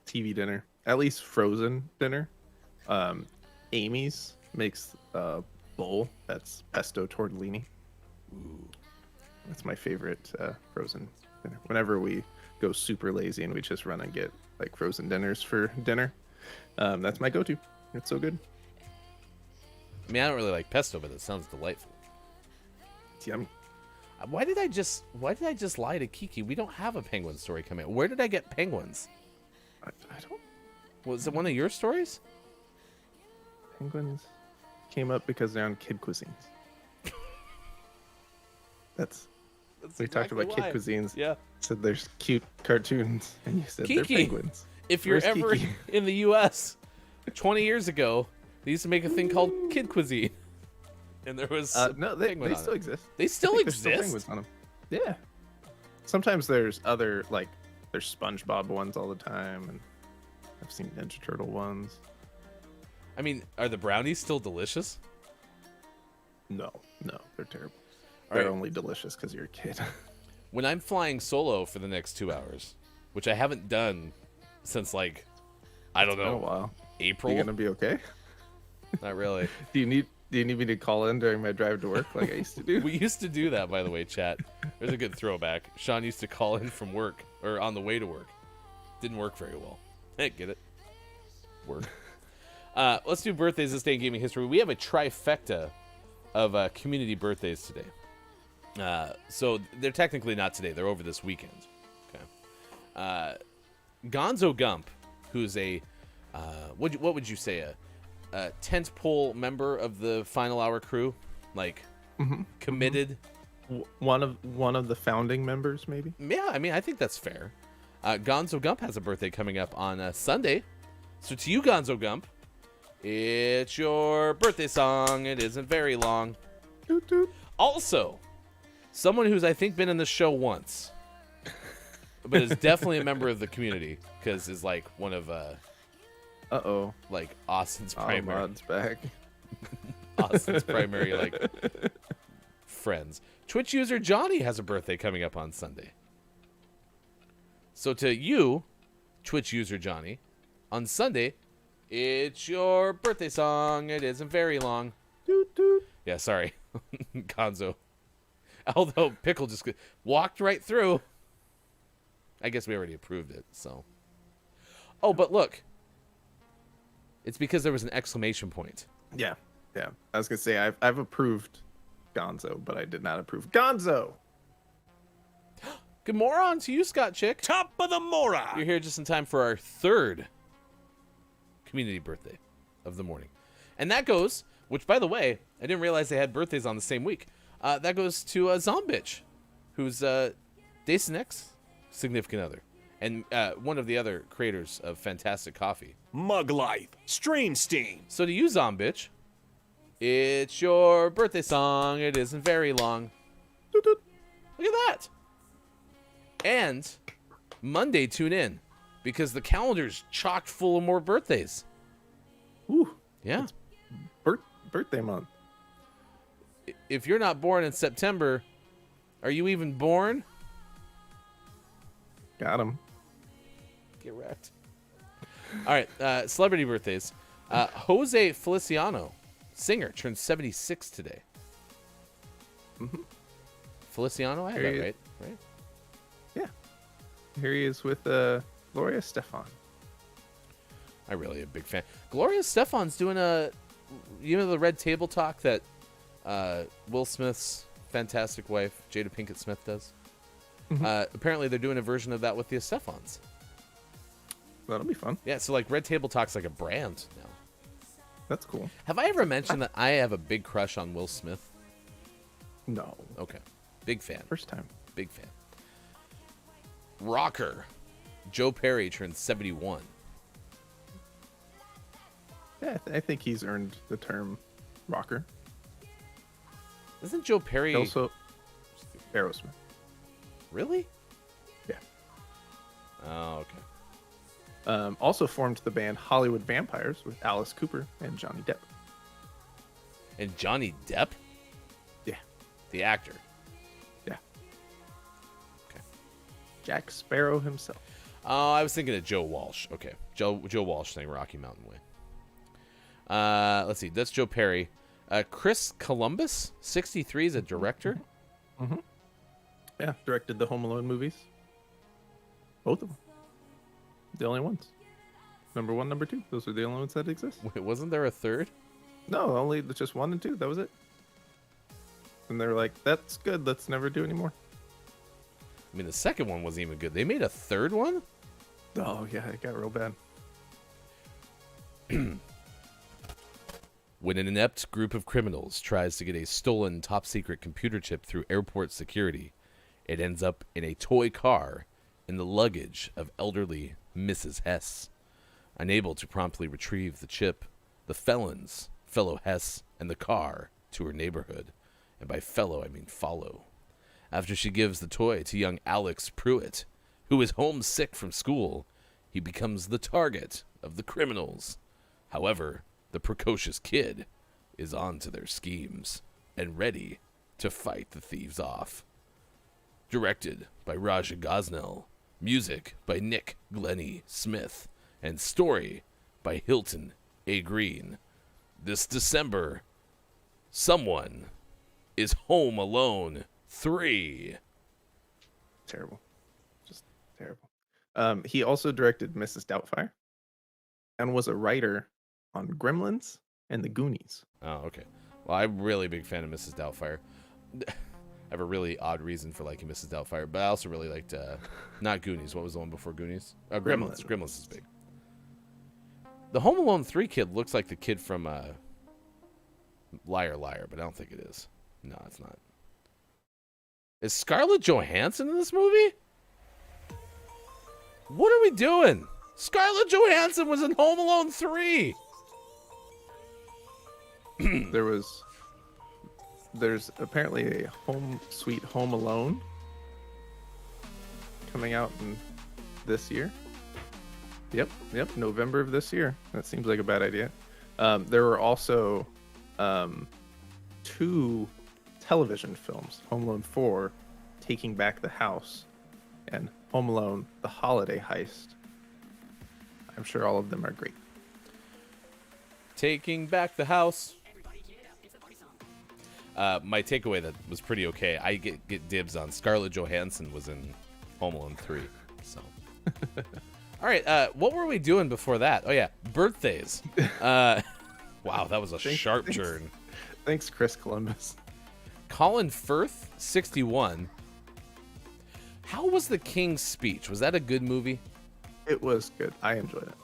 TV dinner, at least frozen dinner, Amy's makes a bowl that's pesto tortellini. Ooh. That's my favorite frozen dinner. Whenever we go super lazy and we just run and get like frozen dinners for dinner, that's my go-to. It's so good. I mean, I don't really like pesto, but it sounds delightful. It's yummy. Why did I just lie to Kiki? We don't have a penguin story coming out. Where did I get penguins? I don't. Was it one of your stories? Penguins came up because they're on kid cuisines. That's We talked exactly about why. kid cuisines. Yeah. Said there's cute cartoons, and you said they're Kiki. penguins. If you're Where's ever Kiki? in the U.S., 20 years ago, they used to make a thing called kid cuisine, and there was a No, they penguin on still it. exist. They still I think there's still exist. penguins on them. Yeah. Sometimes there's other there's SpongeBob ones all the time, and I've seen Ninja Turtle ones. I mean, are the brownies still delicious? No, they're terrible. All They're right. only delicious because you're a kid. When I'm flying solo for the next 2 hours, which I haven't done since like, I don't Oh know, wow. April. You gonna be okay? Not really. Do you need me to call in during my drive to work like I used to do? We used to do that, by the way, chat. There's a good throwback. Sean used to call in from work or on the way to work. Didn't work very well. Hey, get it? Work. Let's do birthdays this day in gaming history. We have a trifecta of community birthdays today. So they're technically not today. They're over this weekend. Okay. Gonzo Gump, who's a what would you say, a tent pole member of the Final Hour crew, like committed. One of the founding members, maybe. Yeah, I mean, I think that's fair. Gonzo Gump has a birthday coming up on Sunday. So to you, Gonzo Gump, it's your birthday song. It isn't very long. Toot toot. Also, someone who's, I think, been in the show once, but is definitely a member of the community because is like one of like Austin's primary. Ahmad's back. Austin's primary like friends. Twitch user Johnny has a birthday coming up on Sunday. So to you, Twitch user Johnny, on Sunday, it's your birthday song. It isn't very long. Toot toot. Yeah, sorry. Gonzo. Although Pickle just walked right through. I guess we already approved it, so. Oh, but look. It's because there was an exclamation point. Yeah. I was gonna say I've approved Gonzo, but I did not approve Gonzo. Good moron to you, Scott Chick. Top of the moron. You're here just in time for our third community birthday of the morning. And that goes, which, by the way, I didn't realize they had birthdays on the same week. That goes to Zombitch, who's Dason X significant other, and one of the other creators of Fantastic Coffee. Mug Life. Stream Steam. So to you, Zombitch, it's your birthday song. It isn't very long. Toot toot. Look at that. And Monday, tune in, because the calendar's chock full of more birthdays. Ooh, Yeah. birthday month. If you're not born in September, are you even born? Got him. Get wrecked. All right, celebrity birthdays. Jose Feliciano, singer, turned 76 today. Mhm. Feliciano, I have Here that he- right? Yeah. Here he is with Gloria Stefan. I'm really a big fan. Gloria Stefan's doing the Red Table Talk that Will Smith's fantastic wife, Jada Pinkett Smith, does. Apparently, they're doing a version of that with the Stefans. That'll be fun. Yeah, so like Red Table Talk's like a brand now. That's cool. Have I ever mentioned that I have a big crush on Will Smith? No. Okay. Big fan. First time. Big fan. Rocker. Joe Perry turned 71. Yeah, I think he's earned the term rocker. Isn't Joe Perry... Also, Aerosmith. Really? Yeah. Oh, okay. Also formed the band Hollywood Vampires with Alice Cooper and Johnny Depp. And Johnny Depp? Yeah. The actor. Yeah. Okay. Jack Sparrow himself. Oh, I was thinking of Joe Walsh. Okay. Joe Walsh sang Rocky Mountain Way. Let's see. That's Joe Perry. Chris Columbus, 63, is a director. Yeah, directed the Home Alone movies. Both of them. The only ones. Number 1, number 2. Those are the only ones that exist. Wait, wasn't there a third? No, only just 1 and 2. That was it. And they were like, that's good. Let's never do anymore. I mean, the second one wasn't even good. They made a third one? Oh, yeah, it got real bad. When an inept group of criminals tries to get a stolen top-secret computer chip through airport security, it ends up in a toy car in the luggage of elderly Mrs. Hess. Unable to promptly retrieve the chip, the felons follow Hess and the car to her neighborhood. And by fellow, I mean follow. After she gives the toy to young Alex Pruitt, who is homesick from school, he becomes the target of the criminals. However, the precocious kid is on to their schemes and ready to fight the thieves off. Directed by Raja Gosnell, music by Nick Glennie Smith, and story by Hilton A. Green. This December, someone is Home Alone 3. Terrible. Just terrible. He also directed Mrs. Doubtfire and was a writer on Gremlins and The Goonies. Oh, okay. Well, I'm really a big fan of Mrs. Doubtfire. I have a really odd reason for liking Mrs. Doubtfire, but I also really liked, not Goonies. What was the one before Goonies? Gremlins. Gremlins is big. The Home Alone 3 kid looks like the kid from Liar Liar, but I don't think it is. No, it's not. Is Scarlett Johansson in this movie? What are we doing? Scarlett Johansson was in Home Alone 3. There's apparently a Home Sweet Home Alone coming out in this year. Yep, November of this year. That seems like a bad idea. There were also 2 television films, Home Alone 4, Taking Back the House, and Home Alone, The Holiday Heist. I'm sure all of them are great. Taking Back the House. My takeaway that was pretty okay. I get dibs on Scarlett Johansson was in Home Alone 3. So, all right. What were we doing before that? Oh yeah, birthdays. Wow, that was a sharp turn. Thanks, Chris Columbus. Colin Firth, 61. How was The King's Speech? Was that a good movie? It was good. I enjoyed it.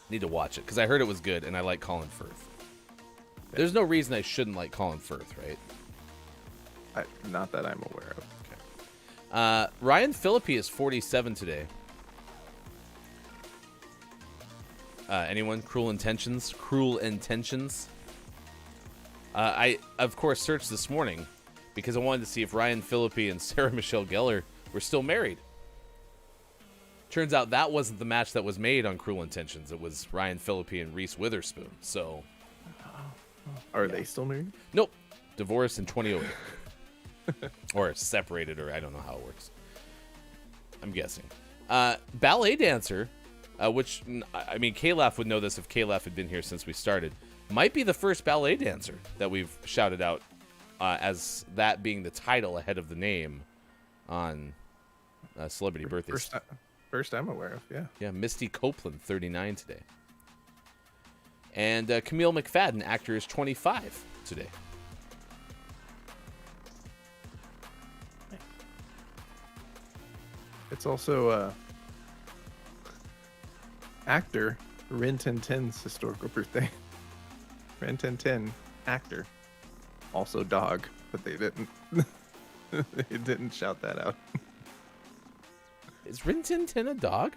Need to watch it because I heard it was good and I like Colin Firth. There's no reason I shouldn't like Colin Firth, right? Not that I'm aware of. Okay. Ryan Phillippe is 47 today. Anyone? Cruel Intentions? Cruel Intentions? I, of course, searched this morning because I wanted to see if Ryan Phillippe and Sarah Michelle Gellar were still married. Turns out that wasn't the match that was made on Cruel Intentions. It was Ryan Phillippe and Reese Witherspoon. So, are they still married? Nope. Divorced in 2008. Or separated, or I don't know how it works. I'm guessing. Ballet dancer, which, I mean, Calaf would know this if Calaf had been here since we started, might be the first ballet dancer that we've shouted out as that being the title ahead of the name on Celebrity Birthdays. First I'm aware of, yeah. Yeah, Misty Copeland, 39 today. And Camille McFadden, actor, is 25 today. It's also actor Rin Tin Tin's historical birthday. Rin Tin Tin, actor, also dog, but they didn't. They didn't shout that out. Is Rin Tin Tin a dog?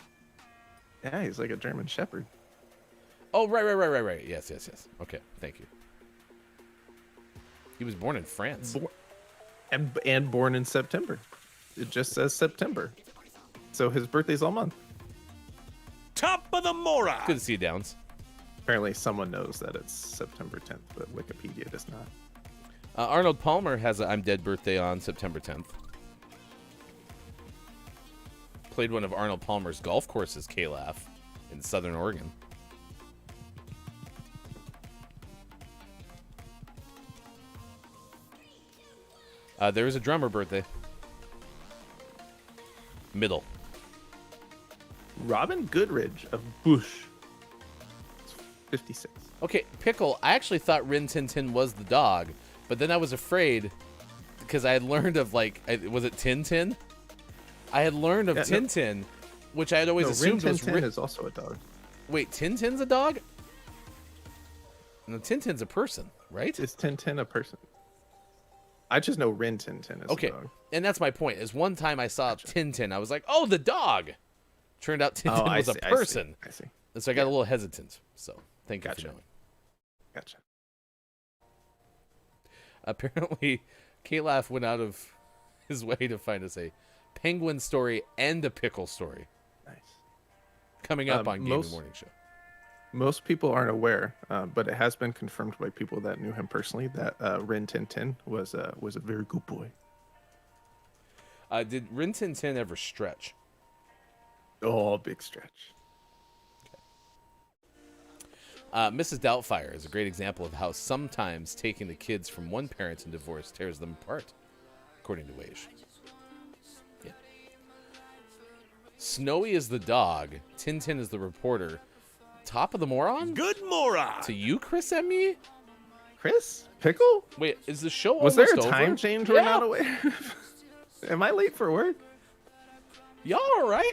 Yeah, he's like a German Shepherd. Oh, right. Yes. Okay, thank you. He was born in France. And born in September. It just says September. So his birthday's all month. Top of the Mora. Good to see you, Downs. Apparently someone knows that it's September 10th, but Wikipedia does not. Arnold Palmer has a I'm Dead birthday on September 10th. Played one of Arnold Palmer's golf courses, Calaf, in Southern Oregon. There is a drummer birthday. Middle. Robin Goodridge of Bush. 56. Okay, Pickle, I actually thought Rin Tin Tin was the dog, but then I was afraid because I had learned of, like, was it Tintin? I had learned of Tintin, which I had always assumed Rin was Tin Tin is also a dog. Wait, Tintin's a dog? No, Tintin's a person, right? Is Tintin a person? I just know Rin Tin Tin is a dog. And that's my point. Is one time I saw Tintin, I was like, "Oh, the dog." Turned out Tintin was a person. I see. And so I got a little hesitant. So thank you for knowing. Gotcha. Apparently, Calaf went out of his way to find us a penguin story and a pickle story. Nice. Coming up on Gaming Morning Show. Most people aren't aware, but it has been confirmed by people that knew him personally that Rin Tin Tin was a very good boy. Did Rin Tin Tin ever stretch? Oh, big stretch. Mrs. Doubtfire is a great example of how sometimes taking the kids from one parent in divorce tears them apart, according to Wage. Yeah. Snowy is the dog. Tintin is the reporter. Top of the moron? Good moron. To you, Chris Emmy? Chris? Pickle? Wait, is the show Was almost there a over? time change we're not aware of? Am I late for work? Y'all all right?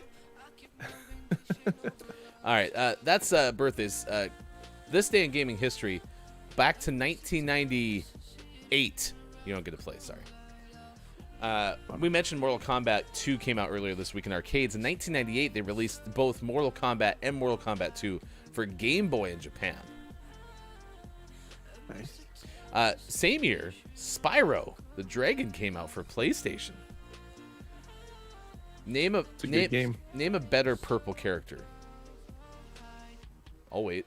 All right, that's birthdays. This day in gaming history, back to 1990. 8. You don't get to play, sorry. We mentioned Mortal Kombat 2 came out earlier this week in arcades. In 1998, they released both Mortal Kombat and Mortal Kombat 2 for Game Boy in Japan. Nice. Same year, Spyro the Dragon came out for PlayStation. Name a good game. Name a better purple character. I'll wait.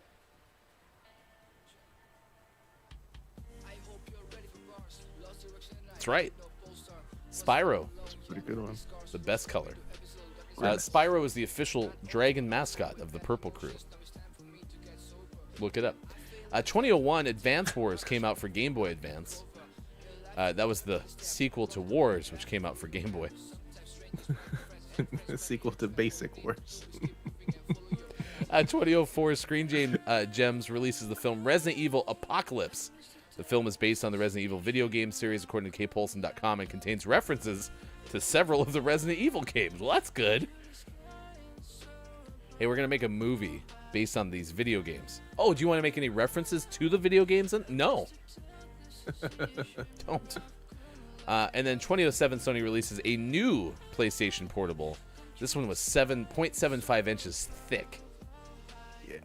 That's right. Spyro. That's a pretty good one. The best color. Really? Spyro is the official dragon mascot of the Purple Crew. Look it up. 2001, Advance Wars came out for Game Boy Advance. That was the sequel to Wars, which came out for Game Boy. The sequel to Basic Wars. 2004, Screen Gems releases the film Resident Evil Apocalypse. The film is based on the Resident Evil video game series, according to kpolson.com, and contains references to several of the Resident Evil games. Well, that's good. Hey, we're going to make a movie based on these video games. Oh, do you want to make any references to the video games? No. Don't. And then 2007, Sony releases a new PlayStation Portable. This one was 7.75 inches thick. Yeah.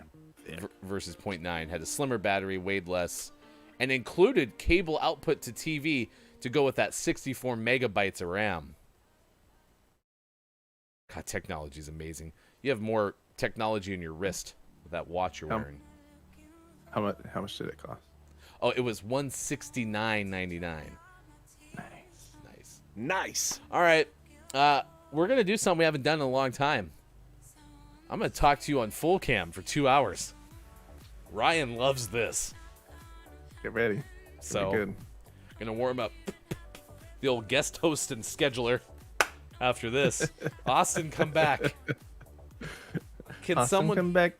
Versus 0.9. Had a slimmer battery, weighed less, and included cable output to TV to go with that 64 megabytes of RAM. God, technology is amazing. You have more technology in your wrist with that watch you're wearing. How much did it cost? Oh, it was $169.99. Nice. All right. We're going to do something we haven't done in a long time. I'm going to talk to you on full cam for 2 hours. Ryan loves this. Get ready. So, good. Going to warm up the old guest host and scheduler after this. Austin, come back. Can someone come back?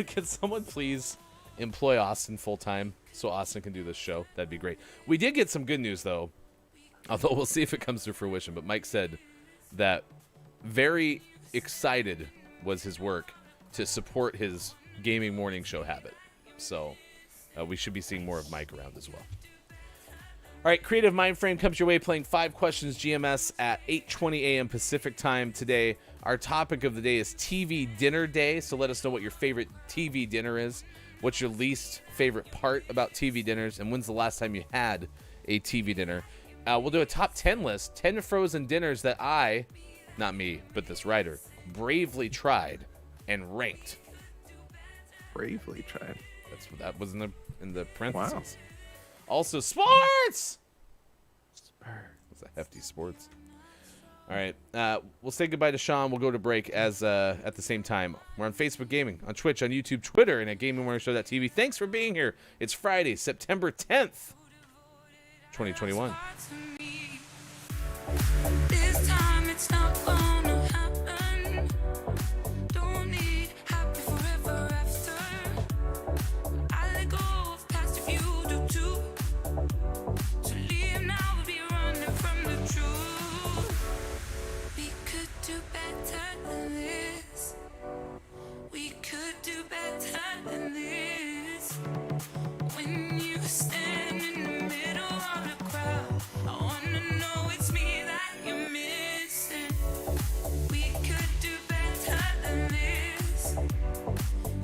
Can someone please employ Austin full time so Austin can do this show? That'd be great. We did get some good news though. Although we'll see if it comes to fruition. But Mike said that very excited was his work to support his gaming morning show habit. So we should be seeing more of Mike around as well. All right, Creative Mindframe comes your way playing 5 Questions GMS at 8:20 a.m. Pacific time today. Our topic of the day is TV dinner day. So let us know what your favorite TV dinner is. What's your least favorite part about TV dinners? And when's the last time you had a TV dinner? We'll do a top 10 list, 10 frozen dinners that I, not me, but this writer, bravely tried and ranked. Bravely tried. That was in the parentheses. Wow. Also, sports! That's a hefty sports. All right. We'll say goodbye to Sean. We'll go to break as at the same time. We're on Facebook Gaming, on Twitch, on YouTube, Twitter, and at GamingMorningShow.tv. Thanks for being here. It's Friday, September 10th. 2021. This time it's not gonna happen. Don't need happy forever after. I let go of past if you do too. To leave now would be running from the truth. We could do better than this. We could do better than this. When you stand in the middle of the crowd, I wanna know it's me that you're missing. We could do better than this.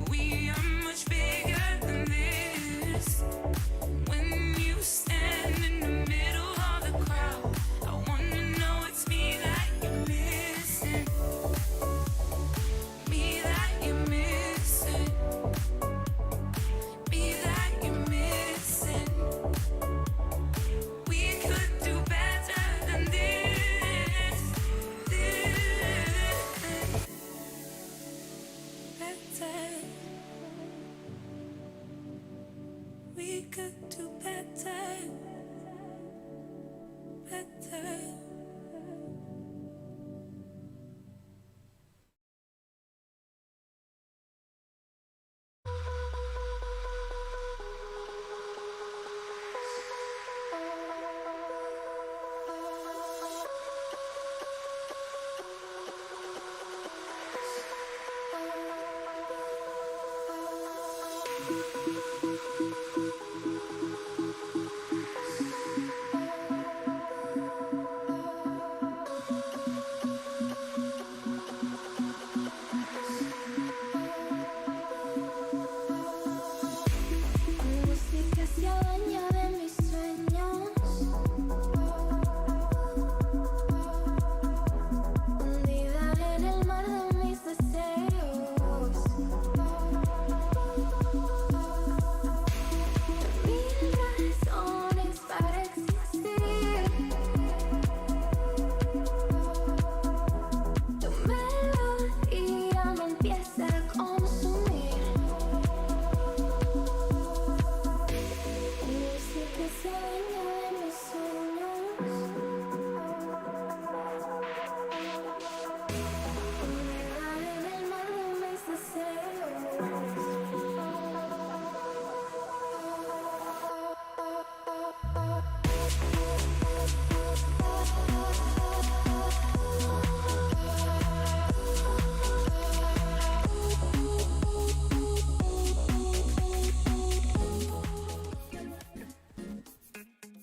We are much bigger than this. When you stand in the middle of the crowd, I wanna know it's me that you're missing. Me that you're missing. Me that you're missing. We could do better than this. Better. We could do better. Better.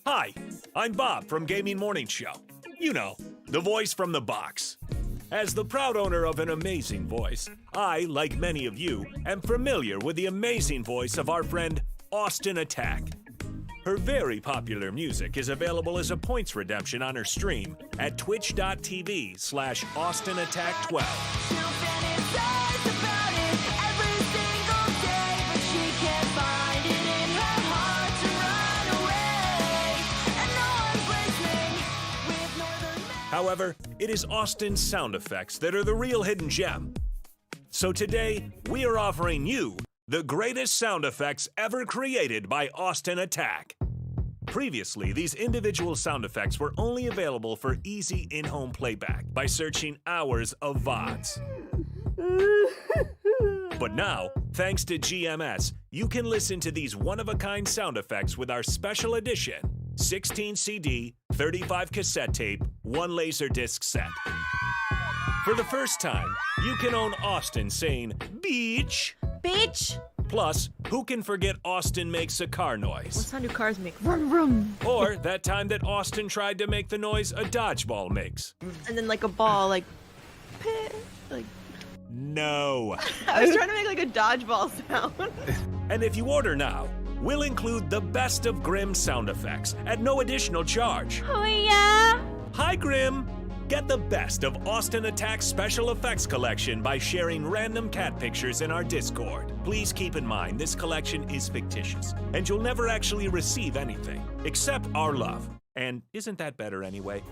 Hi, I'm Bob from Gaming Morning Show. You know, the voice from the box. As the proud owner of an amazing voice, I, like many of you, am familiar with the amazing voice of our friend Austin Attack. Her very popular music is available as a points redemption on her stream at twitch.tv/AustinAttack12. However, it is Austin's sound effects that are the real hidden gem. So today, we are offering you the greatest sound effects ever created by Austin Attack. Previously, these individual sound effects were only available for easy in-home playback by searching hours of VODs. But now, thanks to GMS, you can listen to these one-of-a-kind sound effects with our special edition 16 CD, 35 cassette tape, 1 Laserdisc set. For the first time, you can own Austin saying, "Beach." Beach. Plus, who can forget Austin makes a car What noise? sound do cars make? Vroom, vroom. Or that time that Austin tried to make the noise a dodgeball makes. And then like a ball, like, like. No. I was trying to make like a dodgeball sound. And if you order now, we'll include the best of Grimm sound effects at no additional charge. Oh yeah. Hi, Grimm! Get the best of Austin Attack's special effects collection by sharing random cat pictures in our Discord. Please keep in mind this collection is fictitious, and you'll never actually receive anything, except our love. And isn't that better anyway?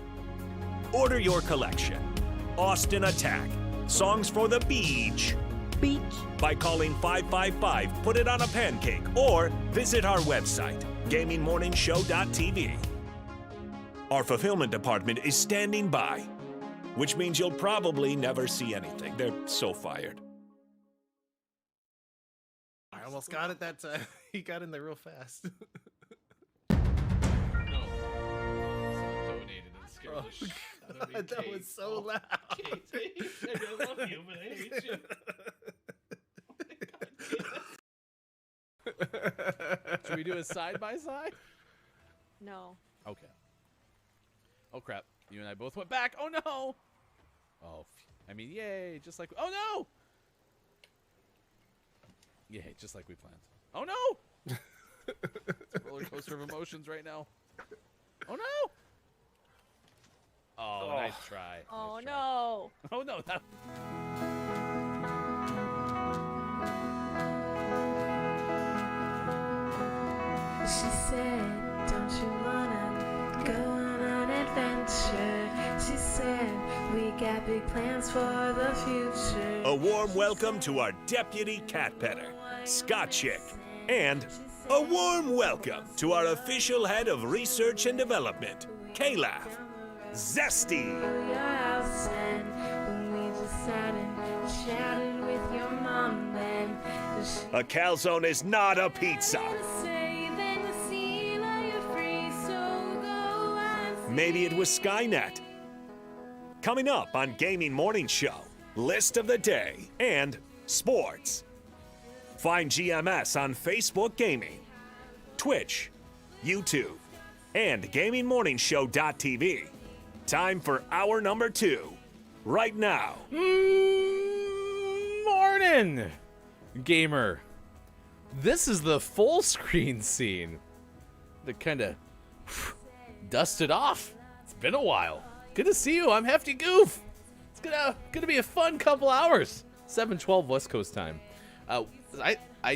Order your collection. Austin Attack. Songs for the beach. Beach. By calling 555, put it on a pancake, or visit our website, gamingmorningshow.tv. Our fulfillment department is standing by, which means you'll probably never see anything. They're so fired. I almost got it that time. He got in there real fast. No. Someone donated and scared the shit out of me. God, that Kate. was so loud. Kate, I love you, but I hate you. Oh my God, Kate. Should we do a side by side? No. Okay. Oh crap! You and I both went back. Oh no! Oh, I mean, yay! Just like no! Yay! Just like we planned. Oh no! It's a roller coaster of emotions right now. Oh no! Oh, nice try. Oh Nice try. no. Oh no! That... She said, don't you wanna go on an adventure? She said, we got big plans for the future. A warm welcome to our deputy cat petter, Scott Chick, and a warm welcome to our official head of research and development, K-Laugh, Zesty. Your house and when we just sat and chatted with your mom then. A calzone is not a pizza. Maybe it was Skynet. Coming up on Gaming Morning Show, List of the Day and Sports. Find GMS on Facebook Gaming, Twitch, YouTube, and GamingMorningshow.tv. Time for hour number 2, right now. Morning, gamer. This is the full screen scene. The kind of dusted off. It's been a while. Good to see you. I'm Hefty Goof. It's gonna be a fun couple hours. 7:12 West Coast time. I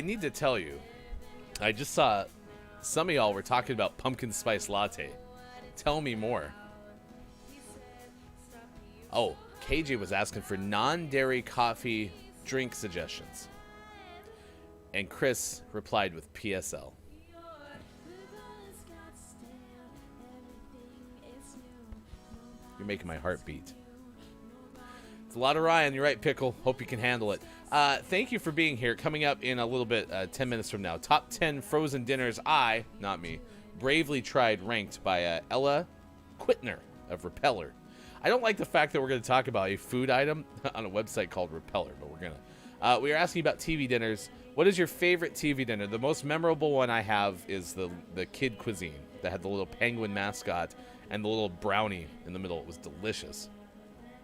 need to tell you, I just saw some of y'all were talking about pumpkin spice latte. Tell me more. Oh, KJ was asking for non-dairy coffee drink suggestions. And Chris replied with PSL. You're making my heart beat. It's a lot of Ryan. You're right, Pickle. Hope you can handle it. Thank you for being here. Coming up in a little bit, 10 minutes from now. Top 10 frozen dinners I, not me, bravely tried, ranked by Ella Quitner of Repeller. I don't like the fact that we're going to talk about a food item on a website called Repeller, but we're going to. We are asking about TV dinners. What is your favorite TV dinner? The most memorable one I have is the kid cuisine that had the little penguin mascot and the little brownie in the middle. It was delicious.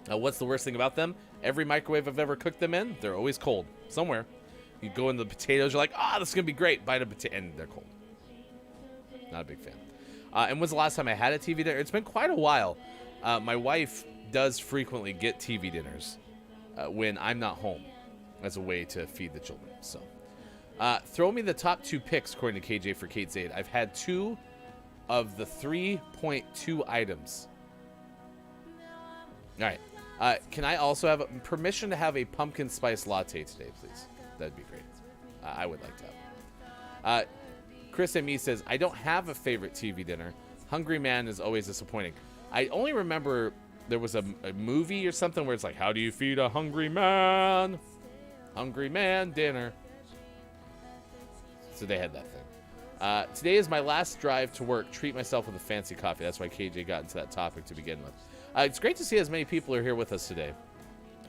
What's the worst thing about them? Every microwave I've ever cooked them in, they're always cold. Somewhere. You go into the potatoes, you're like, this is going to be great. Bite a potato, and they're cold. Not a big fan. And when's the last time I had a TV dinner? It's been quite a while. My wife does frequently get TV dinners when I'm not home as a way to feed the children. So, throw me the top 2 picks, according to KJ for Kate Zaid. I've had 2 of the 3.2 items. All right. Can I also have permission to have a pumpkin spice latte today, please? That'd be great. I would like to have. Chris M.E. says, I don't have a favorite TV dinner. Hungry Man is always disappointing. I only remember there was a movie or something where it's like, how do you feed a hungry man? Hungry man dinner. So they had that thing. Today is my last drive to work. Treat myself with a fancy coffee. That's why KJ got into that topic to begin with. It's great to see as many people are here with us today.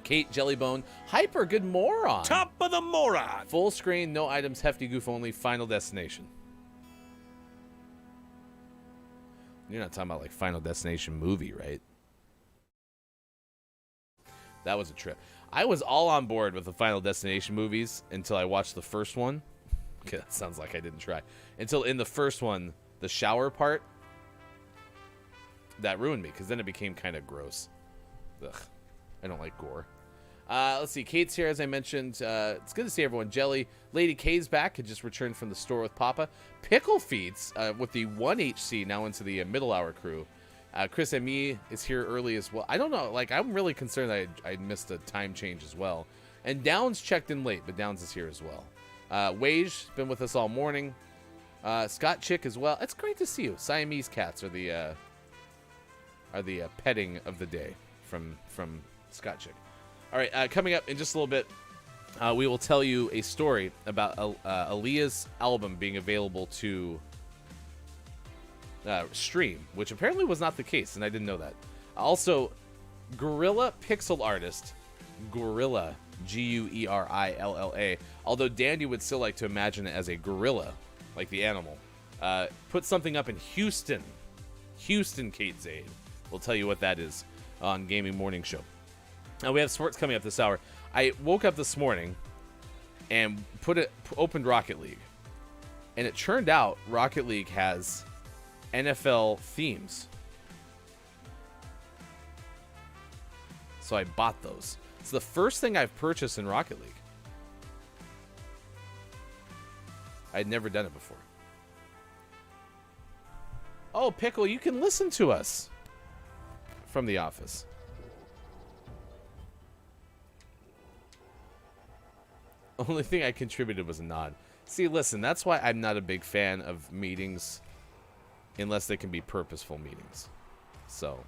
Kate, Jellybone, Hyper, good moron. Top of the moron. Full screen, no items, hefty goof only, Final Destination. You're not talking about like Final Destination movie, right? That was a trip. I was all on board with the Final Destination movies until I watched the first one. Okay, that sounds like I didn't try. Until in the first one, the shower part, that ruined me because then it became kind of gross. Ugh, I don't like gore. Let's see. Kate's here, as I mentioned. It's good to see everyone. Jelly. Lady K's back. Had just returned from the store with Papa. Pickle Feeds with the 1HC now into the middle hour crew. Chris M.E. is here early as well. I don't know. Like, I'm really concerned that I missed a time change as well. And Downs checked in late, but Downs is here as well. Wage been with us all morning. Scott Chick as well. It's great to see you. Siamese cats are the petting of the day from Scott Chick. All right, coming up in just a little bit, we will tell you a story about Aaliyah's album being available to stream, which apparently was not the case, and I didn't know that. Also, Gorilla Pixel Artist, Gorilla, Guerilla, although Dandy would still like to imagine it as a gorilla, like the animal, put something up in Houston, Kate Zaid. We'll tell you what that is on Gaming Morning Show. Now, we have sports coming up this hour. I woke up this morning and opened Rocket League. And it turned out Rocket League has NFL themes. So I bought those. It's the first thing I've purchased in Rocket League. I'd never done it before. Oh, Pickle, you can listen to us from the office. Only thing I contributed was a nod. See, listen, that's why I'm not a big fan of meetings unless they can be purposeful meetings. So,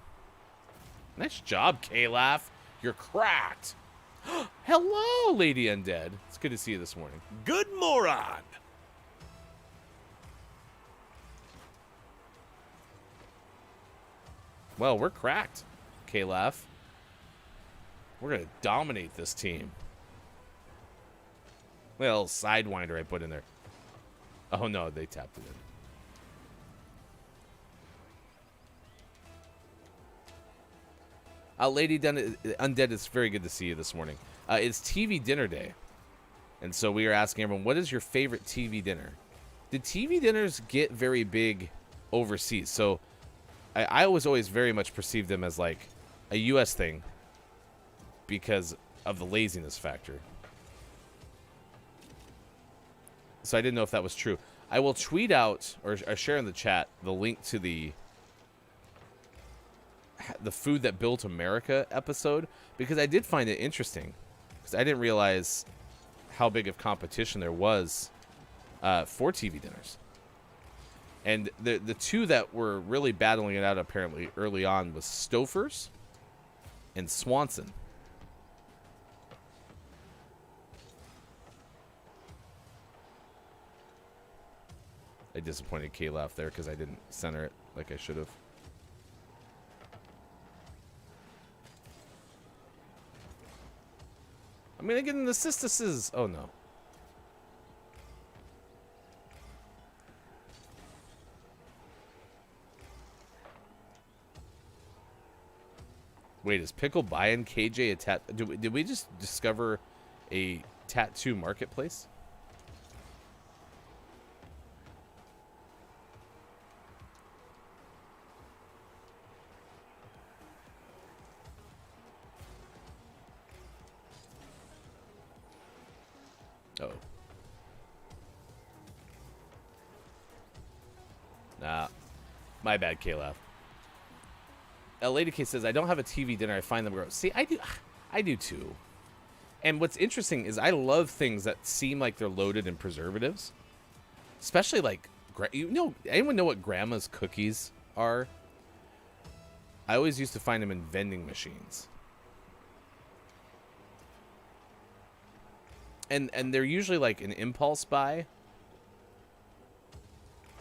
nice job, K-Laugh. You're cracked. Hello, Lady Undead. It's good to see you this morning. Good moron. Well, we're cracked, K-Laugh. We're going to dominate this team. Little Sidewinder I put in there. Oh, no, they tapped it in. Lady Undead, it's very good to see you this morning. It's TV dinner day. And so we are asking everyone, what is your favorite TV dinner? Did TV dinners get very big overseas? So I was always very much perceived them as like a U.S. thing because of the laziness factor. So I didn't know if that was true. I will tweet out or share in the chat the link to the Food That Built America episode because I did find it interesting because I didn't realize how big of competition there was for TV dinners. And the two that were really battling it out apparently early on was Stouffer's and Swanson. I disappointed K-Laugh there because I didn't center it like I should have. I'm going to get in the sistuses. Oh, no. Wait, is Pickle buying KJ a tattoo? Did we just discover a tattoo marketplace? Oh. Nah. My bad, K-Laugh. Lady K says, I don't have a TV dinner. I find them gross. See, I do too. And what's interesting is I love things that seem like they're loaded in preservatives. Especially like, anyone know what grandma's cookies are? I always used to find them in vending machines. And they're usually like an impulse buy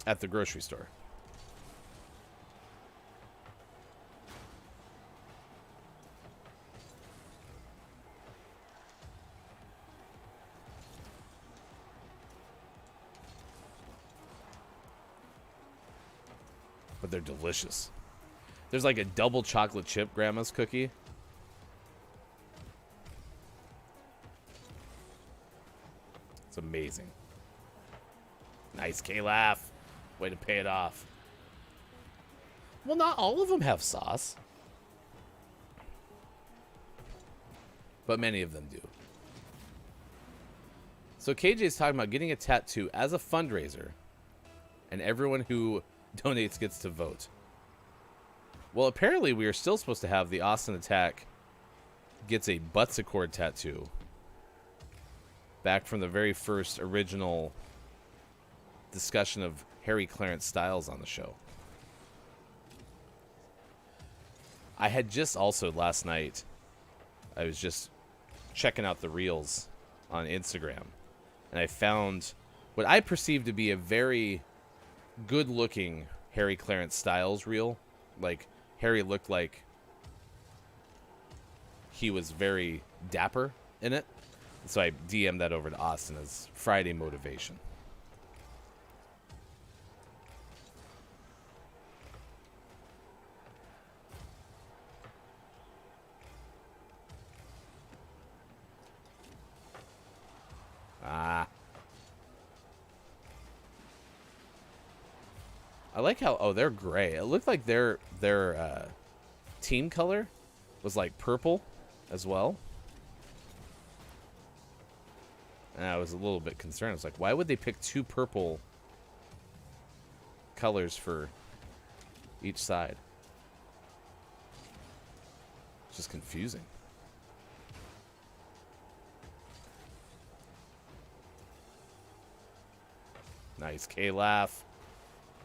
at the grocery store. But they're delicious. There's like a double chocolate chip grandma's cookie. It's amazing. Nice, K-Laugh. Way to pay it off. Well, not all of them have sauce. But many of them do. So KJ is talking about getting a tattoo as a fundraiser. And everyone who donates gets to vote. Well, apparently we are still supposed to have the Austin Attack gets a Butts Accord tattoo. Back from the very first original discussion of Harry Clarence Styles on the show. I had just also last night, I was just checking out the reels on Instagram. And I found what I perceived to be a very good-looking Harry Clarence Styles reel. Like, Harry looked like he was very dapper in it. So I DM'd that over to Austin as Friday motivation. I like how, oh, they're gray. It looked like their team color was like purple as well. And I was a little bit concerned. I was like, why would they pick two purple colors for each side? It's just confusing. Nice, K-Laugh.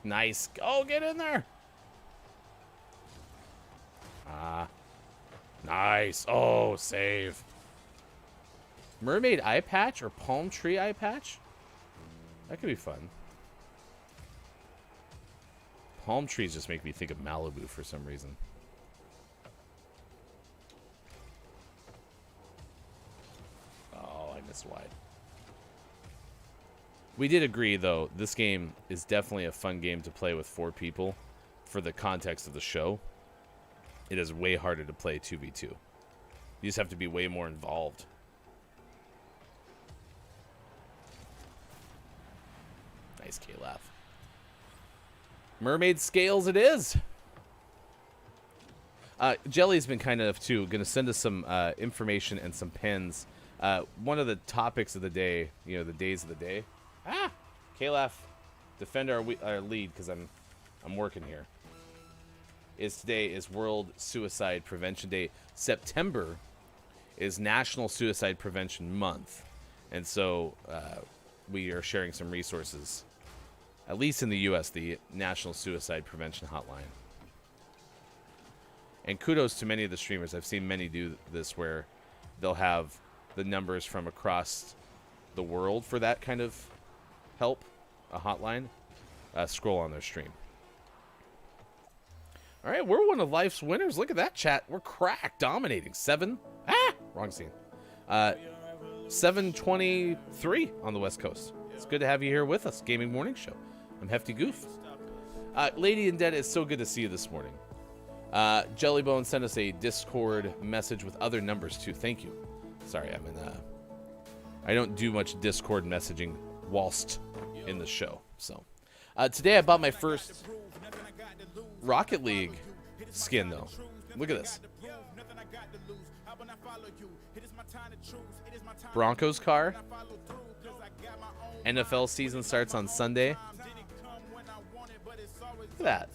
Nice. Oh, get in there. Nice. Oh, save. Mermaid eye patch or palm tree eye patch? That could be fun. Palm trees just make me think of Malibu for some reason. Oh, I missed wide. We did agree, though, this game is definitely a fun game to play with 4 people for the context of the show. It is way harder to play 2v2. You just have to be way more involved. Nice, K-Laugh. Mermaid scales it is. Jelly's been kind enough, too, going to send us some information and some pins. One of the topics of the day, you know, the days of the day. K-Laugh, defend our lead because I'm working here. Today is World Suicide Prevention Day. September is National Suicide Prevention Month, and so we are sharing some resources, at least in the U.S., the National Suicide Prevention Hotline. And kudos to many of the streamers. I've seen many do this where they'll have the numbers from across the world for that kind of help, a hotline, scroll on their stream. All right, we're one of life's winners. Look at that chat. We're cracked, dominating. Wrong scene. 7:23 on the West Coast. It's good to have you here with us. Gaming Morning Show. I'm Hefty Goof. Lady in Dead, it's so good to see you this morning. Jellybone sent us a Discord message with other numbers too. Thank you. Sorry, I'm in. I don't do much Discord messaging whilst in the show. So today I bought my first Rocket League skin though. Look at this. Broncos car. NFL season starts on Sunday. Look at that.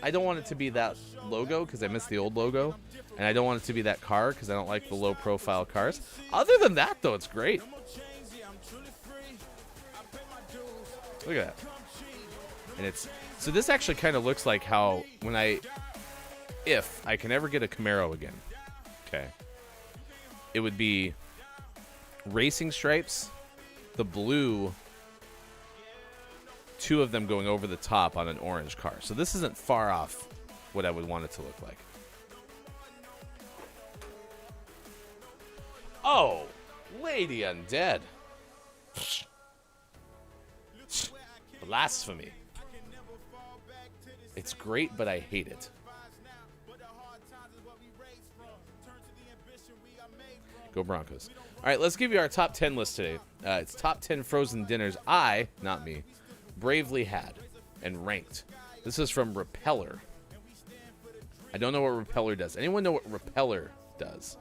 I don't want it to be that logo because I miss the old logo, and I don't want it to be that car because I don't like the low profile cars. Other than that though, it's great. Look at that. And so this actually kind of looks like how if I can ever get a Camaro again, okay, it would be racing stripes, the blue, two of them going over the top on an orange car. So this isn't far off what I would want it to look like. Oh, Lady Undead. Blasphemy. It's great, but I hate it. Go Broncos. All right, let's give you our top 10 list today. It's top 10 frozen dinners not me, bravely had and ranked. This is from Repeller. I don't know what Repeller does. Anyone know what Repeller does?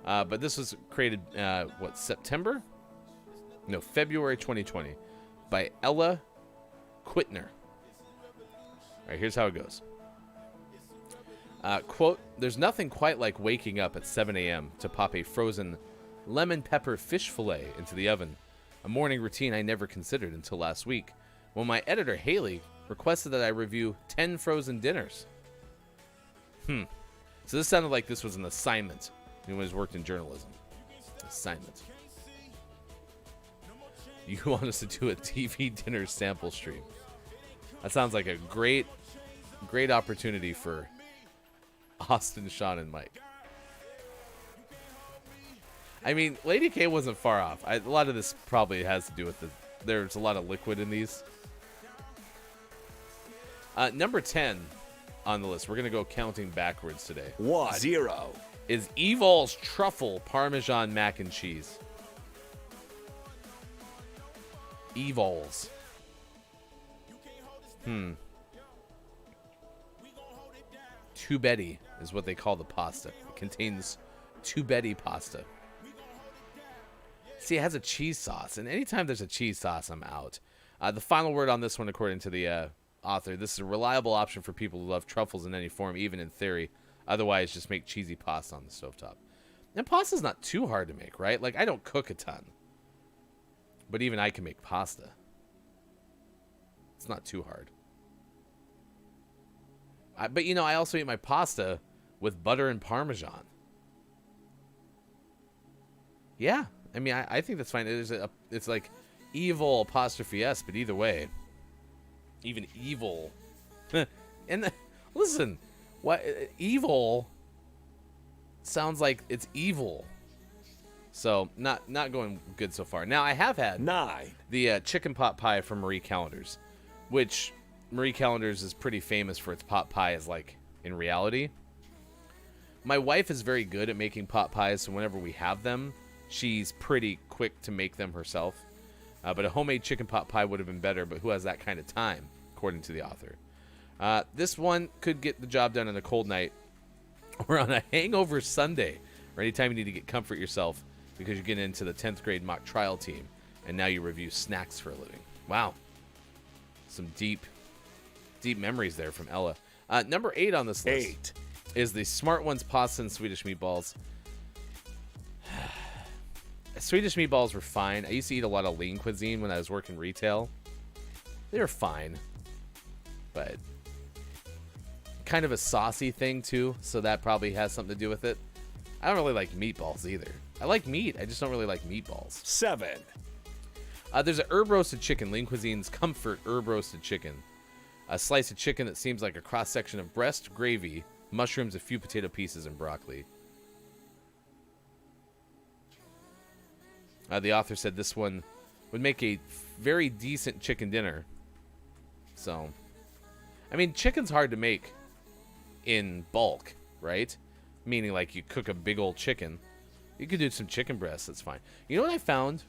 But this was created, September? No, February 2020 by Ella Quittner. All right, here's how it goes. Quote, there's nothing quite like waking up at 7 a.m. to pop a frozen lemon pepper fish fillet into the oven, a morning routine I never considered until last week, when my editor, Haley, requested that I review 10 frozen dinners. So this sounded like this was an assignment. Anyone who's worked in journalism. Assignment. You want us to do a TV dinner sample stream. That sounds like a great opportunity for Austin, Sean, and Mike. I mean, Lady K wasn't far off. A lot of this probably has to do with there's a lot of liquid in these. Number 10 on the list, we're going to go counting backwards today. 0 is Evol's Truffle Parmesan Mac and Cheese. Evol's. Tubetti is what they call the pasta. It contains tubetti pasta. See, it has a cheese sauce, and anytime there's a cheese sauce, I'm out. The final word on this one, according to the author, this is a reliable option for people who love truffles in any form, even in theory. Otherwise, just make cheesy pasta on the stovetop. And pasta's not too hard to make, right? Like, I don't cook a ton. But even I can make pasta. It's not too hard. But, I also eat my pasta with butter and Parmesan. Yeah. I mean, I think that's fine. It's like evil apostrophe S, but either way. Even evil. Listen. What evil sounds like it's evil. So, not going good so far. Now, I have had 9 the chicken pot pie from Marie Callender's, which Marie Callender's is pretty famous for its pot pie as like in reality. My wife is very good at making pot pies, so whenever we have them, she's pretty quick to make them herself. But a homemade chicken pot pie would have been better, but who has that kind of time, according to the author? This one could get the job done on a cold night or on a hangover Sunday, or anytime you need to get comfort yourself because you get into the 10th grade mock trial team, and now you review snacks for a living. Wow. Some deep memories there from Ella. Number 8 on this list is the Smart Ones pasta and Swedish meatballs. Swedish meatballs were fine. I used to eat a lot of lean cuisine when I was working retail. They were fine, but kind of a saucy thing too, so that probably has something to do with it. I don't really like meatballs either. I like meat. I just don't really like meatballs. 7 There's a herb roasted chicken, Lean Cuisine's Comfort herb roasted chicken. A slice of chicken that seems like a cross-section of breast, gravy, mushrooms, a few potato pieces, and broccoli. The author said this one would make a very decent chicken dinner. So, I mean, chicken's hard to make in bulk, right? Meaning, like, you cook a big old chicken. You could do some chicken breasts. That's fine. You know what I found?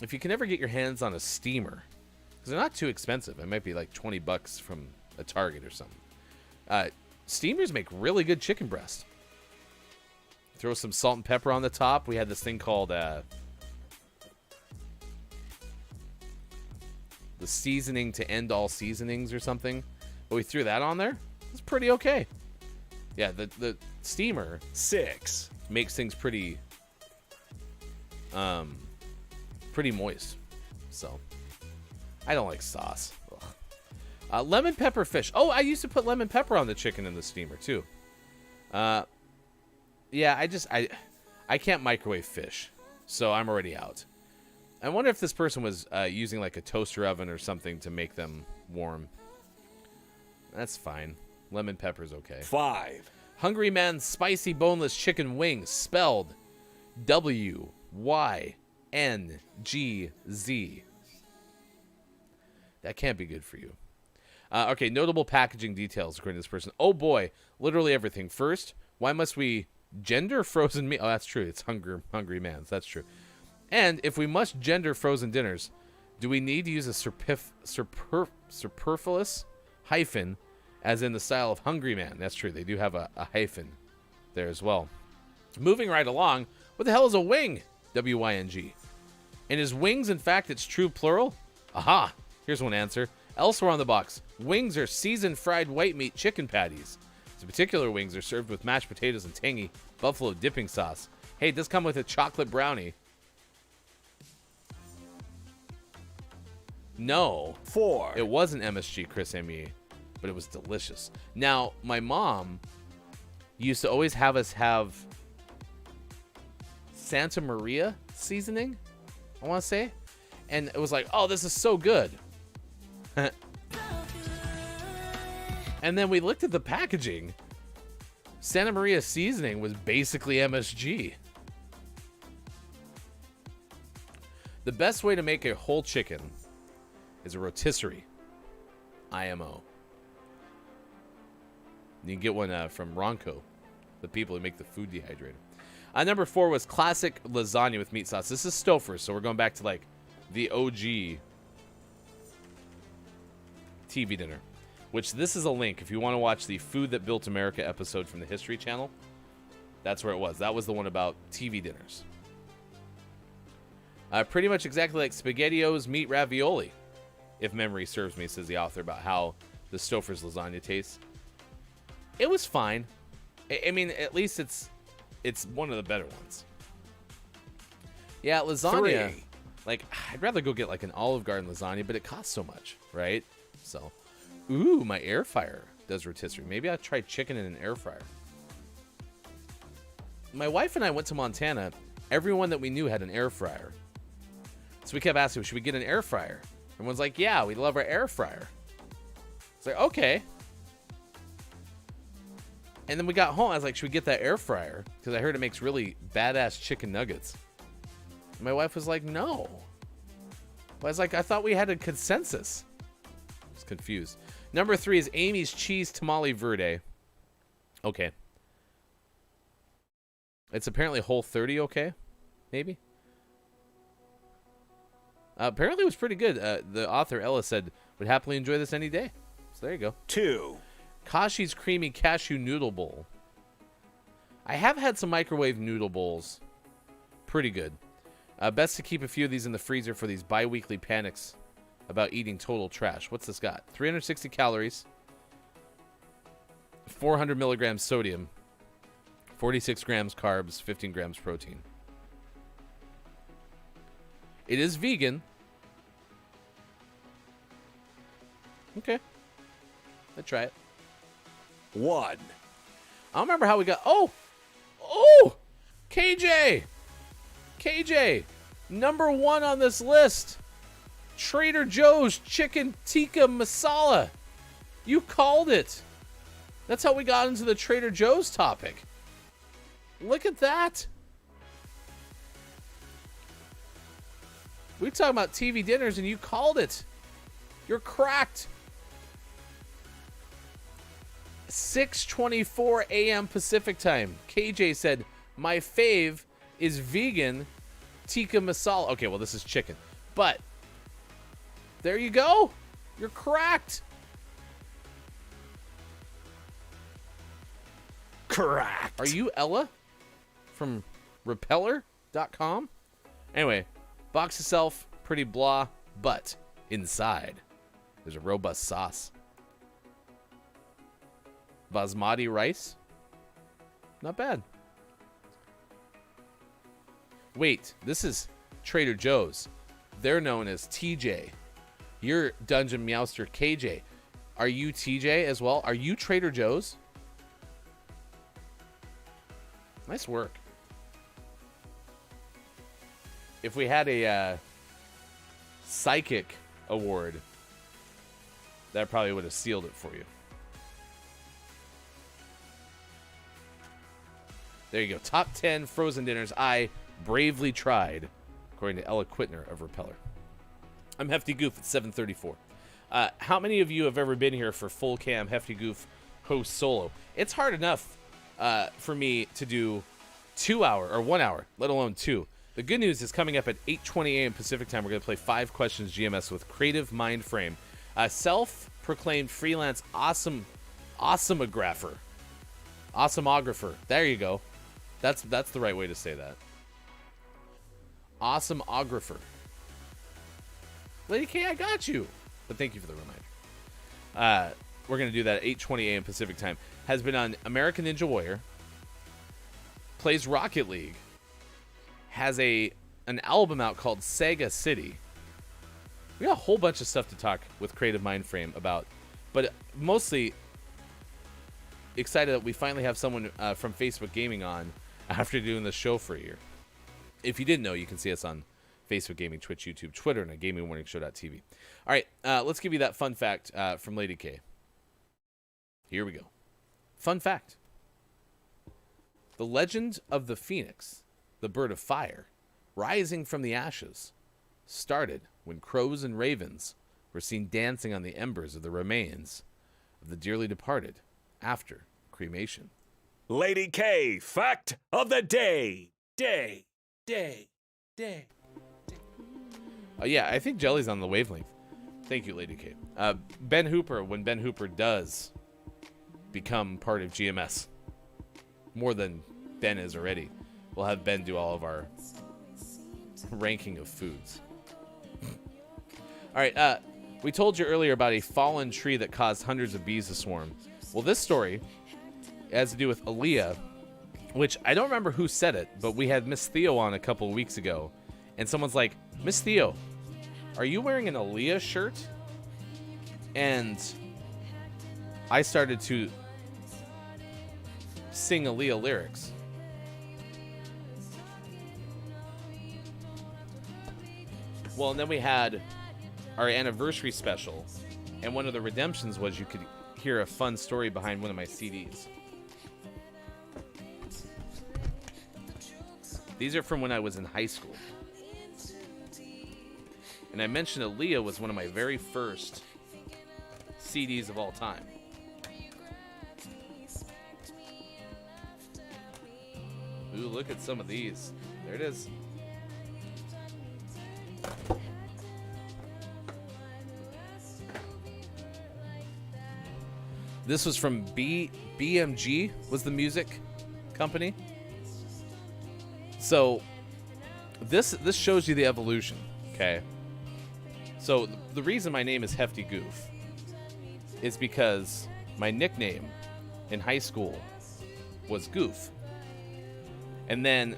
If you can ever get your hands on a steamer, because they're not too expensive. It might be like $20 from a Target or something. Steamers make really good chicken breast. Throw some salt and pepper on the top. We had this thing called the seasoning to end all seasonings or something. But we threw that on there. It's pretty okay. Yeah, the steamer 6, makes things pretty moist. So I don't like sauce. Lemon pepper fish. Oh, I used to put lemon pepper on the chicken in the steamer too. Yeah, I can't microwave fish, so I'm already out. I wonder if this person was using like a toaster oven or something to make them warm. That's fine. Lemon pepper's okay. 5, Hungry Man's spicy boneless chicken wings, spelled WYNGZ. That can't be good for you. Okay, notable packaging details according to this person. Oh boy, literally everything. First, why must we gender frozen meat? Oh, that's true. It's Hungry Man's. That's true. And if we must gender frozen dinners, do we need to use a superfluous hyphen, as in the style of Hungry Man? That's true. They do have a hyphen there as well. Moving right along, what the hell is a wing? W-Y-N-G. And is wings, in fact, its true plural? Aha! Here's one answer. Elsewhere on the box, wings are seasoned fried white meat chicken patties. These particular wings are served with mashed potatoes and tangy buffalo dipping sauce. Hey, it does come with a chocolate brownie. No. 4, It wasn't MSG, Chris M.E., but it was delicious. Now, my mom used to always have us have Santa Maria seasoning, I want to say. And it was like, oh, this is so good. And then we looked at the packaging. Santa Maria seasoning was basically MSG. The best way to make a whole chicken is a rotisserie. IMO. You can get one from Ronco, the people who make the food dehydrator. Number 4 was classic lasagna with meat sauce. This is Stouffer's, so we're going back to like the OG TV dinner, which this is a link if you want to watch the Food That Built America episode from the History Channel. That's where it was. That was the one about TV dinners. Pretty much exactly like SpaghettiOs meat ravioli, if memory serves me, says the author, about how the Stouffer's lasagna tastes. It was fine. I mean, at least it's one of the better ones. Yeah, lasagna. 3, Like, I'd rather go get like an Olive Garden lasagna, but it costs so much, right? So, ooh, my air fryer does rotisserie. Maybe I'll try chicken in an air fryer. My wife and I went to Montana. Everyone that we knew had an air fryer. So we kept asking, should we get an air fryer? Everyone's like, yeah, we love our air fryer. It's like, okay. And then we got home. I was like, should we get that air fryer? Because I heard it makes really badass chicken nuggets. And my wife was like, no. I was like, I thought we had a consensus. I was confused. Number 3 is Amy's Cheese Tamale Verde. Okay. It's apparently Whole30, okay? Maybe? Apparently it was pretty good. The author, Ella, said, would happily enjoy this any day. So there you go. 2, Kashi's Creamy Cashew Noodle Bowl. I have had some microwave noodle bowls. Pretty good. Best to keep a few of these in the freezer for these bi-weekly panics about eating total trash. What's this got? 360 calories. 400 milligrams sodium. 46 grams carbs. 15 grams protein. It is vegan. Okay. Let's try it. 1, I don't remember how we got... Oh! KJ! Number 1 on this list. Trader Joe's Chicken Tikka Masala. You called it. That's how we got into the Trader Joe's topic. Look at that. We talking about TV dinners and you called it. You're cracked. 6:24 a.m. Pacific time. KJ said, my fave is vegan Tikka Masala. Okay, well, this is chicken. But there you go. You're cracked. Correct. Are you Ella from Repeller.com? Anyway, box itself, pretty blah, but inside there's a robust sauce. Basmati rice. Not bad. Wait, this is Trader Joe's. They're known as TJ. You're Dungeon Meowster KJ. Are you TJ as well? Are you Trader Joe's? Nice work. If we had a psychic award, that probably would have sealed it for you. There you go. Top 10 frozen dinners I bravely tried, according to Ella Quittner of Repeller. I'm Hefty Goof at 7:34. How many of you have ever been here for full cam Hefty Goof host solo? It's hard enough for me to do 2 hour or 1 hour, let alone 2. The good news is coming up at 8:20 a.m. Pacific time, we're going to play 5 questions GMS with Creative Mind Frame. Self-proclaimed freelance awesomographer. There you go. That's the right way to say that. Awesomographer. Lady K, I got you. But thank you for the reminder. We're going to do that at 8:20 a.m. Pacific time. Has been on American Ninja Warrior. Plays Rocket League. Has an album out called Sega City. We got a whole bunch of stuff to talk with Creative Mind Frame about. But mostly excited that we finally have someone from Facebook Gaming on after doing the show for a year. If you didn't know, you can see us on Facebook Gaming, Twitch, YouTube, Twitter, and at GamingMorningShow.tv. All right, let's give you that fun fact from Lady K. Here we go. Fun fact. The legend of the phoenix, the bird of fire, rising from the ashes, started when crows and ravens were seen dancing on the embers of the remains of the dearly departed after cremation. Lady K, fact of the day. Yeah, I think Jelly's on the wavelength. Thank you, Lady K. Ben Hooper, when Ben Hooper does become part of GMS, more than Ben is already, we'll have Ben do all of our ranking of foods. All right, we told you earlier about a fallen tree that caused hundreds of bees to swarm. Well, this story has to do with Aaliyah, which I don't remember who said it, but we had Miss Theo on a couple of weeks ago, and someone's like, Miss Theo, are you wearing an Aaliyah shirt? And I started to sing Aaliyah lyrics. Well, and then we had our anniversary special, and one of the redemptions was you could hear a fun story behind one of my CDs. These are from when I was in high school. And I mentioned Aaliyah was one of my very first CDs of all time. Ooh, look at some of these. There it is. This was from BMG, was the music company. So this shows you the evolution, okay? So the reason my name is Hefty Goof is because my nickname in high school was Goof. And then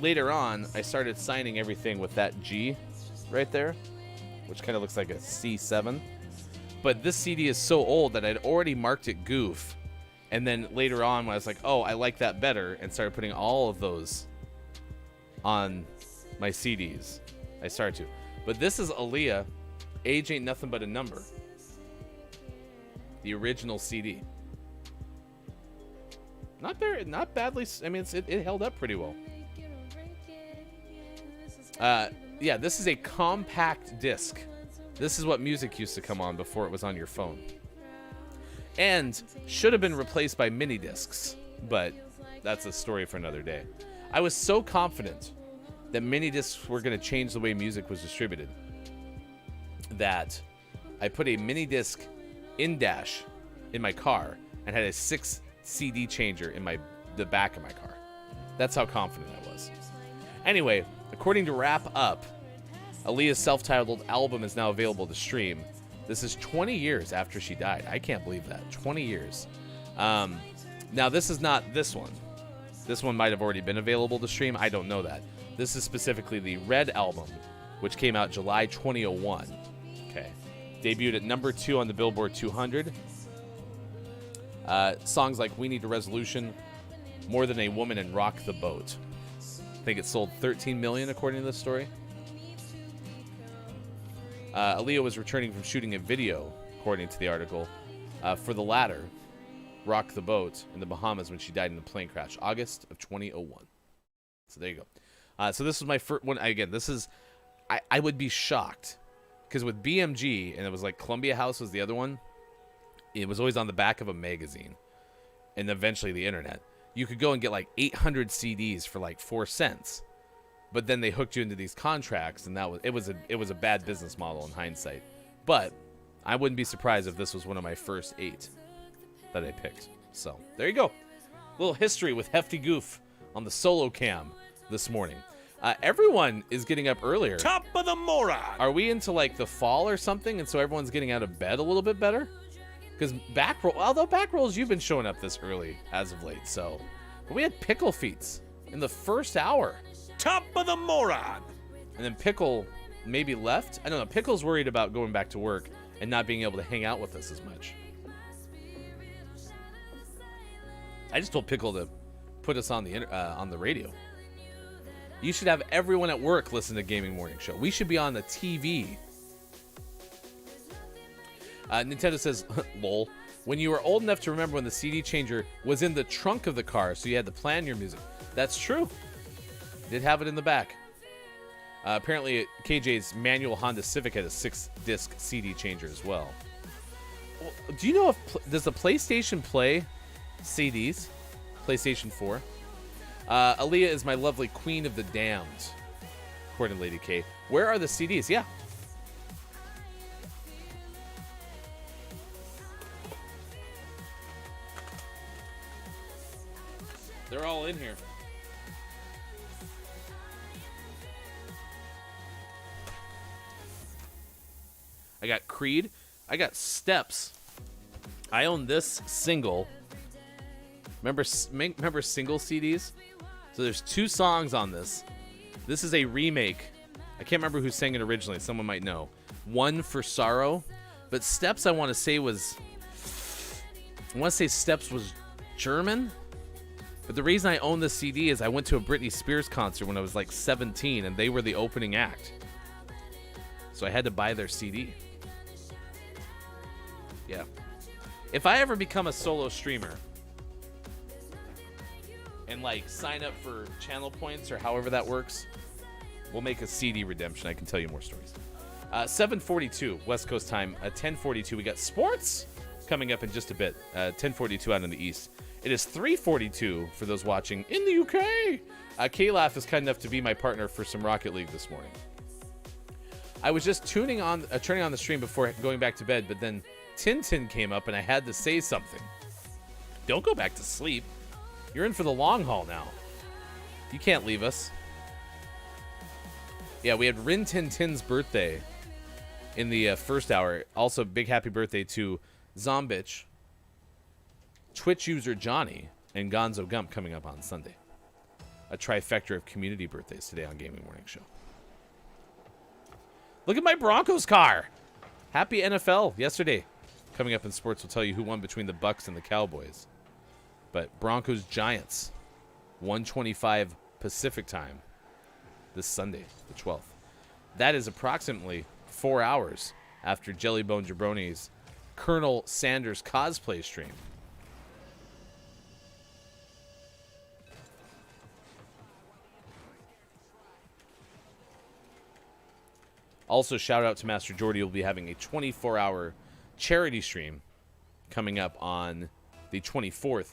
later on, I started signing everything with that G right there, which kind of looks like a C7. But this CD is so old that I'd already marked it Goof. And then later on, when I was like, oh, I like that better, and started putting all of those on my CDs, I started to. But this is Aaliyah, Age Ain't Nothing But a Number. The original CD. Not badly. I mean, it held up pretty well. Yeah, this is a compact disc. This is what music used to come on before it was on your phone. And should have been replaced by mini discs, but that's a story for another day. I was so confident that mini discs were going to change the way music was distributed that I put a mini disc in dash in my car and had a 6 CD changer in the back of my car. That's how confident I was. Anyway, according to Wrap Up, Aaliyah's self-titled album is now available to stream. This is 20 years after she died. I can't believe that. 20 years. Now, this is not this one. This one might have already been available to stream. I don't know that. This is specifically the Red album, which came out July 2001. Okay. Debuted at number 2 on the Billboard 200. Songs like We Need a Resolution, More Than a Woman, and Rock the Boat. I think it sold 13 million according to this story. Aaliyah was returning from shooting a video, according to the article, for the latter, Rock the Boat, in the Bahamas when she died in a plane crash, August of 2001. So there you go. So this was my first one. Again, this is, I would be shocked, because with BMG, and it was like Columbia House was the other one, it was always on the back of a magazine, and eventually the internet. You could go and get like 800 CDs for like 4 cents. But then they hooked you into these contracts, and it was a bad business model in hindsight. But I wouldn't be surprised if this was one of my first 8 that I picked. So there you go. A little history with Hefty Goof on the solo cam this morning. Everyone is getting up earlier. Top of the moron. Are we into like the fall or something, and so everyone's getting out of bed a little bit better? Because although back rolls, you've been showing up this early as of late. So, but we had Pickle Feats in the first hour. Top of the moron. And then Pickle maybe left. I don't know. Pickle's worried about going back to work and not being able to hang out with us as much. I just told Pickle to put us on the radio. You should have everyone at work listen to Gaming Morning Show. We should be on the TV. Nintendo says, lol, when you were old enough to remember when the CD changer was in the trunk of the car, so you had to plan your music. That's true. Did have it in the back. Apparently, KJ's manual Honda Civic had a 6-disc CD changer as well. Do you know does the PlayStation play CDs? PlayStation 4. Aaliyah is my lovely queen of the damned, according to Lady K. Where are the CDs? Yeah. They're all in here. I got Creed. I got Steps. I own this single. Remember single CDs? So there's 2 songs on this. This is a remake. I can't remember who sang it originally. Someone might know. One for Sorrow. But Steps, I want to say Steps was German. But the reason I own this CD is I went to a Britney Spears concert when I was like 17, and they were the opening act. So I had to buy their CD. Yeah. If I ever become a solo streamer and like sign up for channel points or however that works, we'll make a CD redemption. I can tell you more stories. 7:42 West Coast time. 10:42 we got sports coming up in just a bit. 10:42 out in the East. It is 3:42 for those watching in the UK. K-Laugh is kind enough to be my partner for some Rocket League this morning. I was just turning on the stream before going back to bed, but then Tintin came up and I had to say something. Don't go back to sleep. You're in for the long haul now. You can't leave us. Yeah, we had Rin Tin Tin's birthday in the first hour. Also, big happy birthday to Zombitch, Twitch user Johnny, and Gonzo Gump coming up on Sunday. A trifecta of community birthdays today on Gaming Morning Show. Look at my Broncos car. Happy NFL yesterday. Coming up in sports, we'll tell you who won between the Bucks and the Cowboys. But Broncos Giants, 1:25 Pacific time this Sunday, the 12th. That is approximately 4 hours after Jellybone Jabroni's Colonel Sanders cosplay stream. Also, shout out to Master Jordy. We'll be having a 24-hour charity stream coming up on the 24th.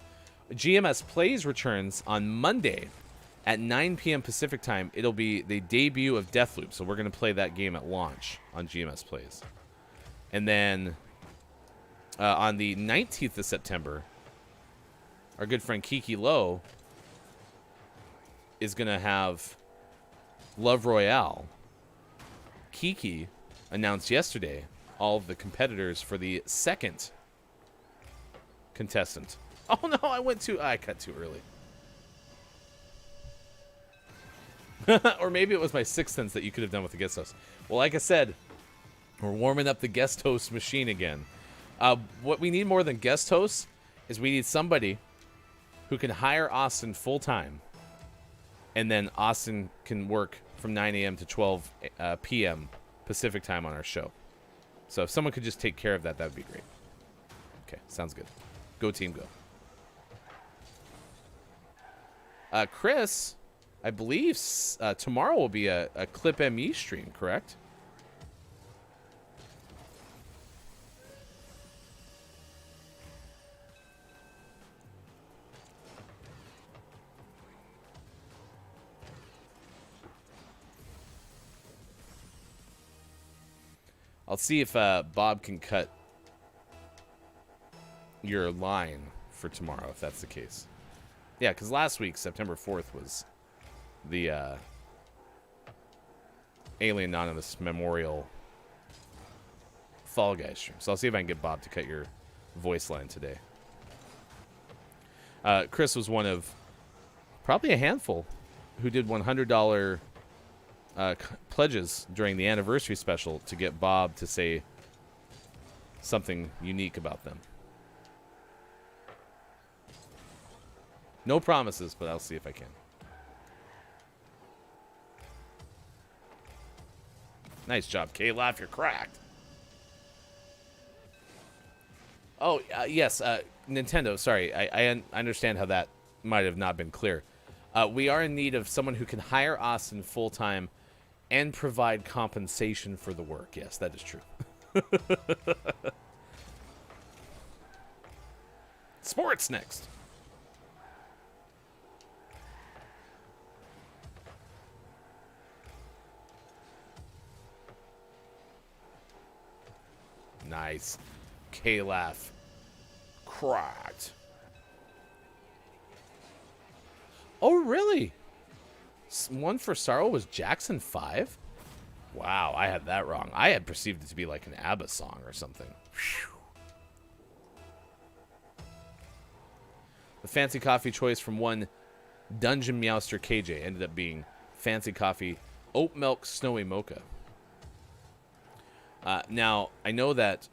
GMS Plays returns on Monday at 9 p.m. Pacific time. It'll be the debut of Deathloop, so we're going to play that game at launch on GMS Plays. And then on the 19th of September, our good friend Kiki Lowe is going to have Love Royale. Kiki announced yesterday all of the competitors for the second contestant. Oh no, I cut too early. Or maybe it was my sixth sense that you could have done with the guest host. Well, like I said, we're warming up the guest host machine again. What we need more than guest hosts is we need somebody who can hire Austin full time, and then Austin can work from 9 a.m. to 12 p.m. Pacific time on our show. So if someone could just take care of that, that would be great. Okay, sounds good. Go team, go. Chris, I believe tomorrow will be a Clip ME stream, correct? I'll see if Bob can cut your line for tomorrow, if that's the case. Yeah, because last week, September 4th, was the Alien Anonymous Memorial Fall Guys stream. So I'll see if I can get Bob to cut your voice line today. Chris was one of probably a handful who did $100 pledges during the anniversary special to get Bob to say something unique about them. No promises, but I'll see if I can. Nice job, K-Laugh. You're cracked. Oh, yes, Nintendo. Sorry, I understand how that might have not been clear. We are in need of someone who can hire Austin full-time and provide compensation for the work. Yes, that is true. Sports next. Nice. K-Laugh. Cracked. Oh, really? One for Sorrow was Jackson 5? Wow, I had that wrong. I had perceived it to be like an ABBA song or something. Whew. The fancy coffee choice from one Dungeon Meowster KJ ended up being Fancy Coffee Oat Milk Snowy Mocha. Now, I know that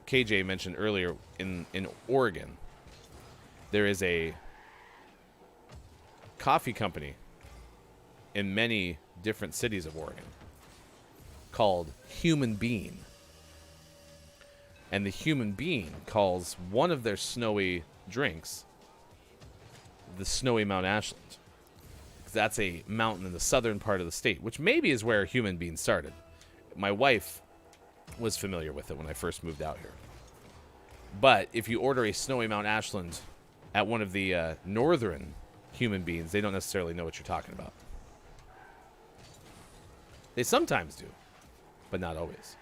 KJ mentioned earlier in Oregon, there is a coffee company in many different cities of Oregon called Human Bean. And the Human Bean calls one of their snowy drinks the Snowy Mount Ashland. That's a mountain in the southern part of the state, which maybe is where Human Bean started. My wife was familiar with it when I first moved out here. But if you order a Snowy Mount Ashland at one of the northern Human Beans, they don't necessarily know what you're talking about. They sometimes do, but not always.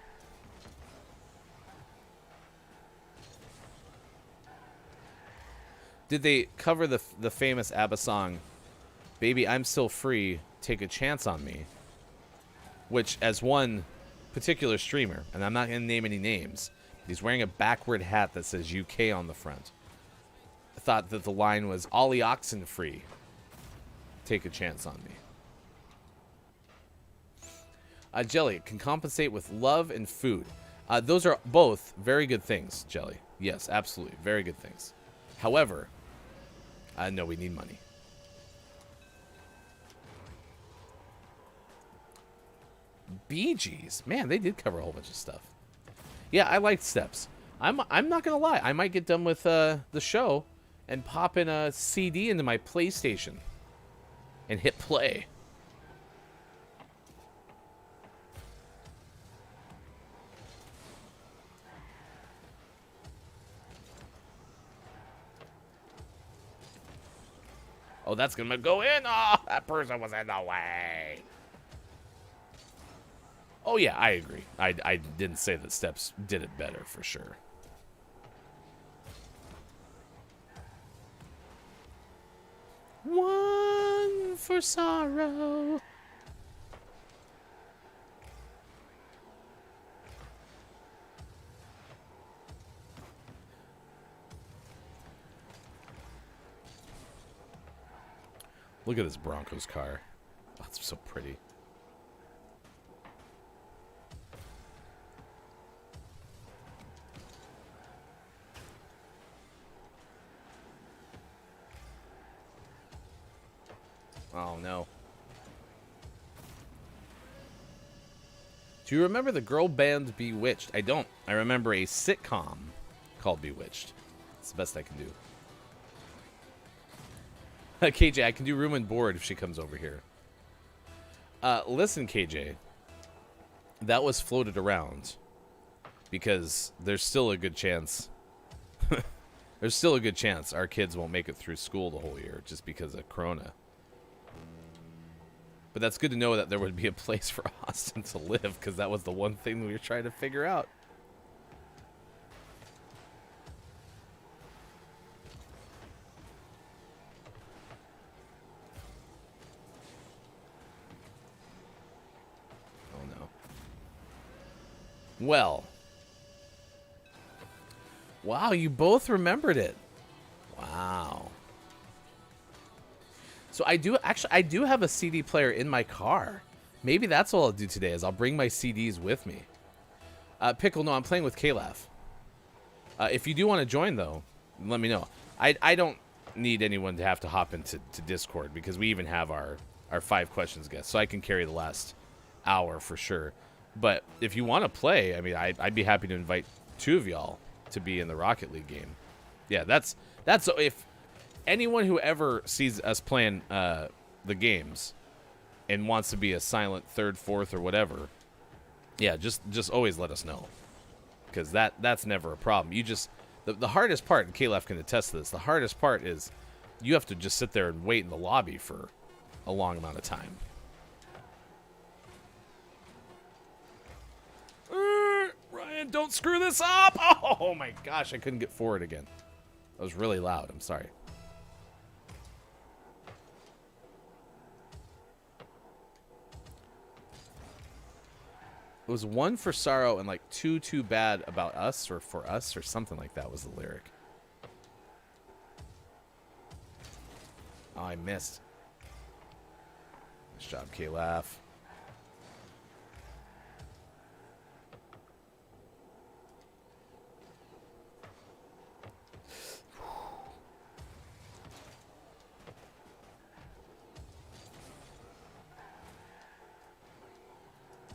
Did they cover the famous ABBA song, Baby, I'm Still Free, Take a Chance on Me? Which, as one particular streamer, and I'm not going to name any names, he's wearing a backward hat that says UK on the front. I thought that the line was, Ollie Oxenfree, take a chance on me. Jelly, can compensate with love and food. Those are both very good things, Jelly. Yes, absolutely. Very good things. However, no, we need money. Bee Gees. Man, they did cover a whole bunch of stuff. Yeah, I liked Steps. I'm not going to lie. I might get done with the show and pop in a CD into my PlayStation and hit play. Oh, that's going to go in. Oh, that person was in the way. Oh, yeah, I agree. I didn't say that Steps did it better, for sure. One for sorrow. Look at this Broncos car. Oh, it's so pretty. Oh, no. Do you remember the girl band Bewitched? I don't. I remember a sitcom called Bewitched. It's the best I can do. KJ, I can do room and board if she comes over here. Listen, KJ. That was floated around. Because there's still a good chance. There's still a good chance our kids won't make it through school the whole year just because of Corona. But that's good to know that there would be a place for Austin to live, because that was the one thing we were trying to figure out. Oh, no. Well. Wow, you both remembered it. Wow. So I do have a CD player in my car. Maybe that's what I'll do today, is I'll bring my CDs with me. Pickle, no, I'm playing with Kalaf. If you do want to join, though, let me know. I don't need anyone to have to hop into Discord, because we even have our 5 questions guest, so I can carry the last hour for sure. But if you want to play, I mean, I'd be happy to invite 2 of y'all to be in the Rocket League game. Yeah, that's if anyone who ever sees us playing the games and wants to be a silent third, fourth, or whatever, yeah, just always let us know, because that's never a problem. You just the hardest part, and Caleb can attest to this, the hardest part is you have to just sit there and wait in the lobby for a long amount of time. Ryan, don't screw this up! Oh my gosh, I couldn't get forward again. That was really loud. I'm sorry. It was 1 for sorrow and like 2 too bad about us, or for us, or something like that was the lyric. Oh, I missed. Nice job, Kalaf.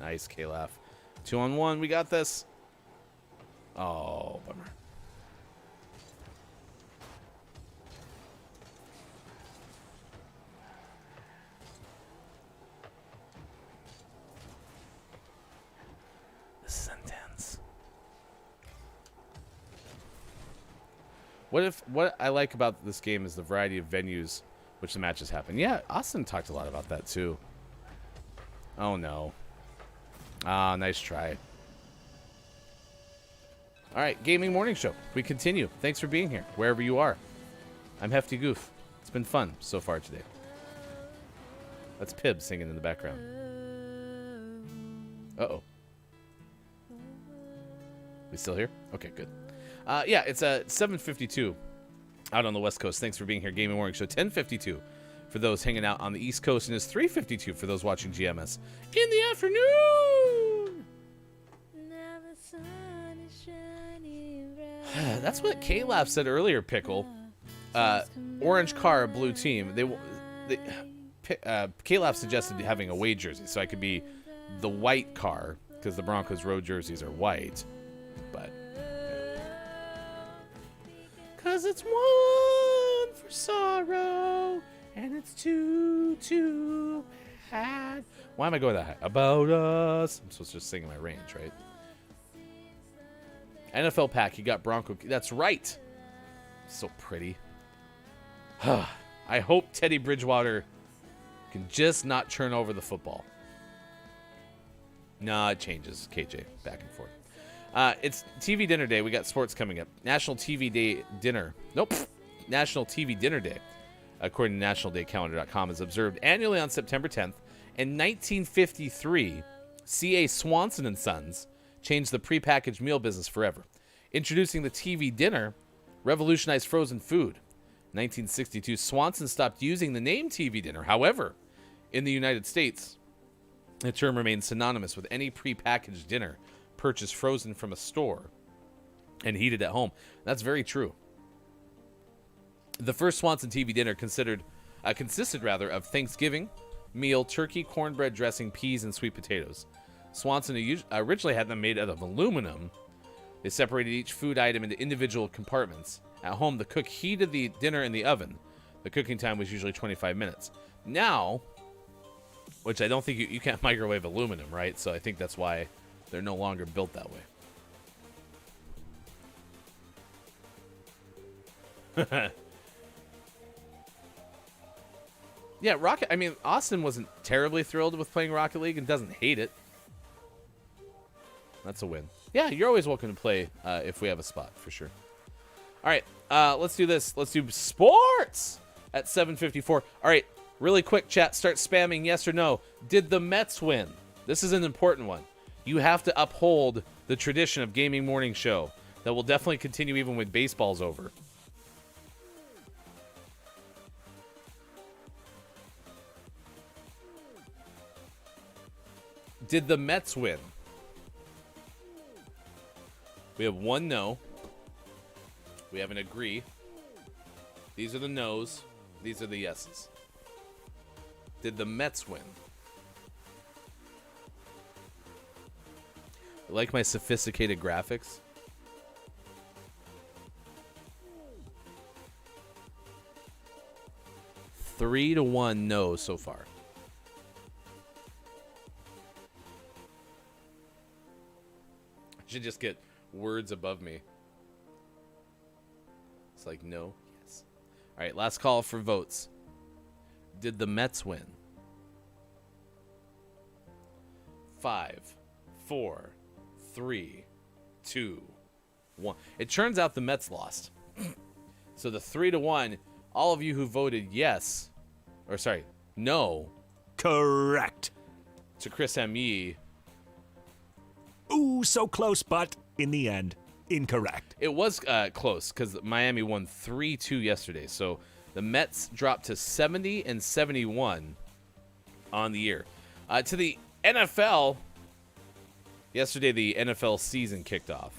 Nice, Kalaf. 2-on-1, we got this. Oh, bummer. This is intense. What I like about this game is the variety of venues which the matches happen. Yeah, Austin talked a lot about that too. Oh no. Ah, nice try. All right, Gaming Morning Show. We continue. Thanks for being here, wherever you are. I'm Hefty Goof. It's been fun so far today. That's Pib singing in the background. Uh-oh. We still here? Okay, good. Yeah, it's 7:52 out on the West Coast. Thanks for being here, Gaming Morning Show. 10:52 for those hanging out on the East Coast, and it's 3:52 for those watching GMS in the afternoon. That's what K-Lab said earlier, Pickle. Orange car, blue team. K-Lab suggested having a away jersey, so I could be the white car, because the Broncos road jerseys are white. But, because it's 1 for sorrow, and it's 2 too bad. Why am I going that high? About us. I'm supposed to just sing in my range, right? NFL pack, you got Bronco. That's right. So pretty. I I hope Teddy Bridgewater can just not turn over the football. Nah, it changes, KJ, back and forth. It's TV dinner day. We got sports coming up. National TV Day dinner. Nope. National TV Dinner Day, according to nationaldaycalendar.com, is observed annually on September 10th. In 1953, C.A. Swanson and Sons changed the prepackaged meal business forever. Introducing the TV dinner revolutionized frozen food. 1962, Swanson stopped using the name TV dinner. However, in the United States, the term remains synonymous with any prepackaged dinner purchased frozen from a store and heated at home. That's very true. The first Swanson TV dinner consisted of Thanksgiving meal, turkey, cornbread dressing, peas, and sweet potatoes. Swanson originally had them made out of aluminum. They separated each food item into individual compartments. At home, the cook heated the dinner in the oven. The cooking time was usually 25 minutes. Now, which I don't think you can't microwave aluminum, right? So I think that's why they're no longer built that way. Yeah, Austin wasn't terribly thrilled with playing Rocket League and doesn't hate it. That's a win. Yeah, you're always welcome to play if we have a spot, for sure. All right, let's do this. Let's do sports at 7:54. All right, really quick, chat. Start spamming yes or no. Did the Mets win? This is an important one. You have to uphold the tradition of Gaming Morning Show. That will definitely continue even when baseball's over. Did the Mets win? We have one no. We have an agree. These are the no's. These are the yeses. Did the Mets win? I like my sophisticated graphics. Three to one no so far. I should just get words above me. It's like no, yes. All right, last call for votes. Did the Mets win? 5, 4, 3, 2, 1. It turns out the Mets lost. So the 3 to 1, all of you who voted yes, or sorry, no. Correct. To Chris M.E. Ooh, so close, but in the end, incorrect. It was close because Miami won 3-2 yesterday. So the Mets dropped to 70 and 71 on the year. To the NFL, yesterday the NFL season kicked off.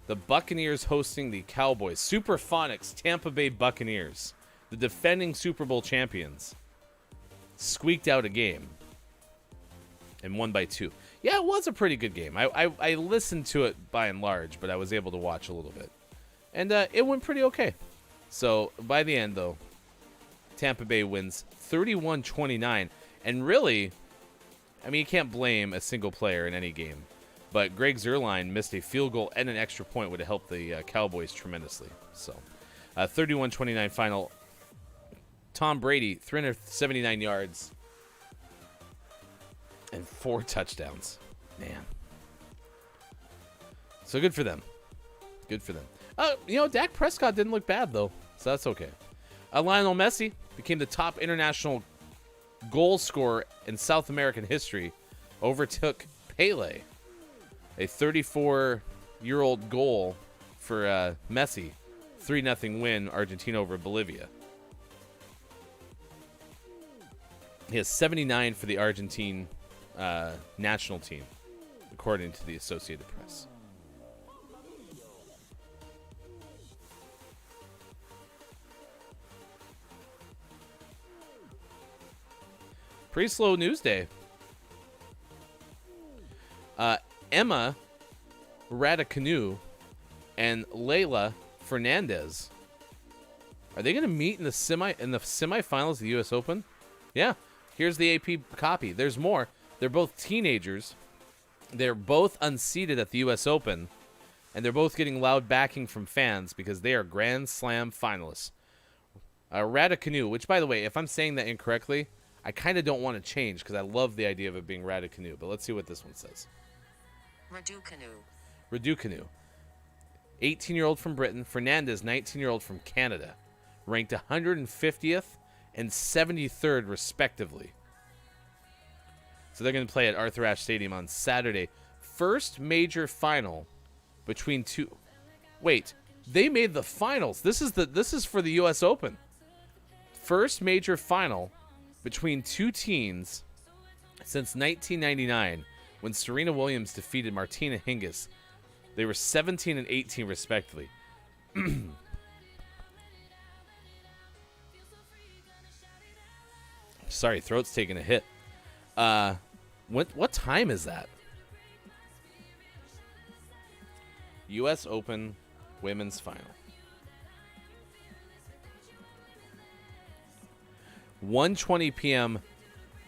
The Buccaneers hosting the Cowboys. Superphonics, Tampa Bay Buccaneers, the defending Super Bowl champions, squeaked out a game and won by 2. Yeah, it was a pretty good game. I listened to it by and large, but I was able to watch a little bit. And it went pretty okay. So, by the end, though, Tampa Bay wins 31-29. And really, I mean, you can't blame a single player in any game. But Greg Zuerlein missed a field goal and an extra point would have helped the Cowboys tremendously. So, 31-29 final. Tom Brady, 379 yards. And 4 touchdowns. Man. So good for them. Good for them. Dak Prescott didn't look bad, though. So that's okay. Lionel Messi became the top international goal scorer in South American history. Overtook Pele. A 34-year-old goal for Messi. 3-0 win, Argentina over Bolivia. He has 79 for the Argentine national team, according to the Associated Press. Pretty slow news day. Emma Raducanu and Leila Fernandez, are they going to meet in the semifinals of the U.S. Open? Yeah. Here's the AP copy. There's more. They're both teenagers. They're both unseeded at the U.S. Open, and they're both getting loud backing from fans because they are Grand Slam finalists. Raticanoe, which, by the way, if I'm saying that incorrectly, I kind of don't want to change because I love the idea of it being Raticanoe. But let's see what this one says. Raducanu. 18-year-old from Britain. Fernandez, 19-year-old from Canada. Ranked 150th and 73rd, respectively. So they're going to play at Arthur Ashe Stadium on Saturday. First major final between two... Wait, they made the finals. This is for the U.S. Open. First major final between two teens since 1999 when Serena Williams defeated Martina Hingis. They were 17 and 18 respectively. Sorry, throat's taking a hit. What time is that? U.S. Open Women's Final. 1:20 p.m.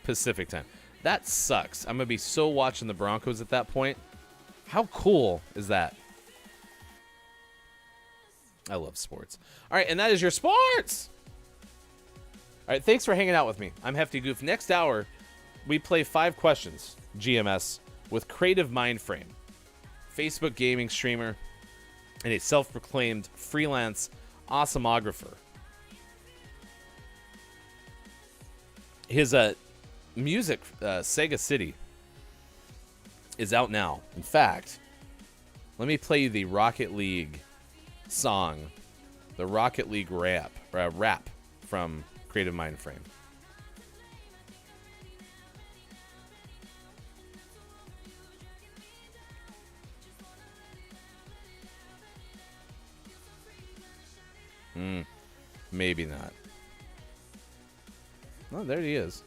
Pacific time. That sucks. I'm going to be so watching the Broncos at that point. How cool is that? I love sports. All right, and that is your sports. All right, thanks for hanging out with me. I'm Hefty Goof. Next hour, we play 5 questions, GMS, with Creative Mindframe, Facebook gaming streamer, and a self-proclaimed freelance awesomeographer. His music, Sega City, is out now. In fact, let me play you the Rocket League song, the Rocket League rap from Creative Mindframe. Maybe not. Oh, there he is.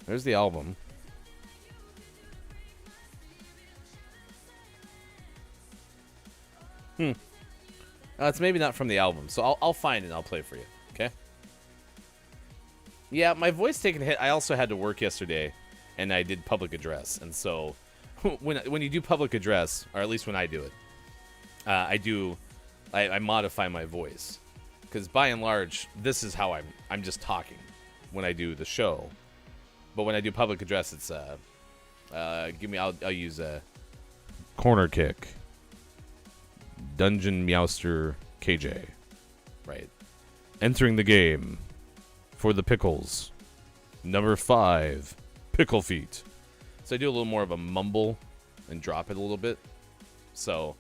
There's the album. It's maybe not from the album, so I'll find it and I'll play it for you, okay? Yeah, my voice taking a hit. I also had to work yesterday, and I did public address, and so when you do public address, or at least when I do it, I modify my voice, because by and large, this is how I'm just talking when I do the show. But when I do public address, it's I'll use a corner kick, Dungeon Meowster KJ, right? Entering the game for the pickles, number 5, Pickle Feet. So I do a little more of a mumble and drop it a little bit. So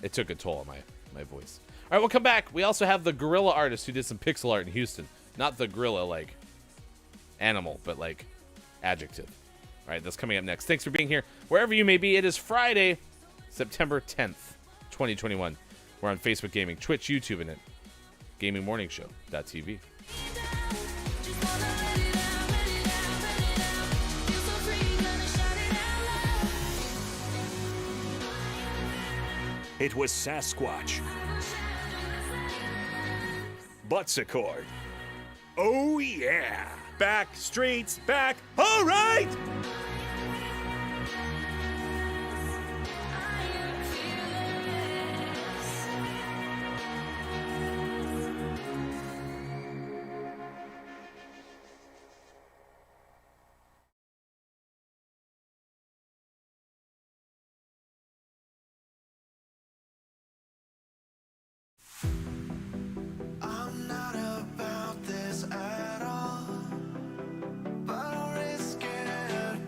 it took a toll on my voice. All right, we'll come back. We also have the gorilla artist who did some pixel art in Houston. Not the gorilla like animal, but like adjective. All right, that's coming up next. Thanks for being here. Wherever you may be, it is Friday, September 10th, 2021. We're on Facebook Gaming, Twitch, YouTube, and at GamingMorningshow.tv. It was Sasquatch. Buttsicord. Oh yeah. Back streets back. All right. I'm not about this at all, but I'll risk it.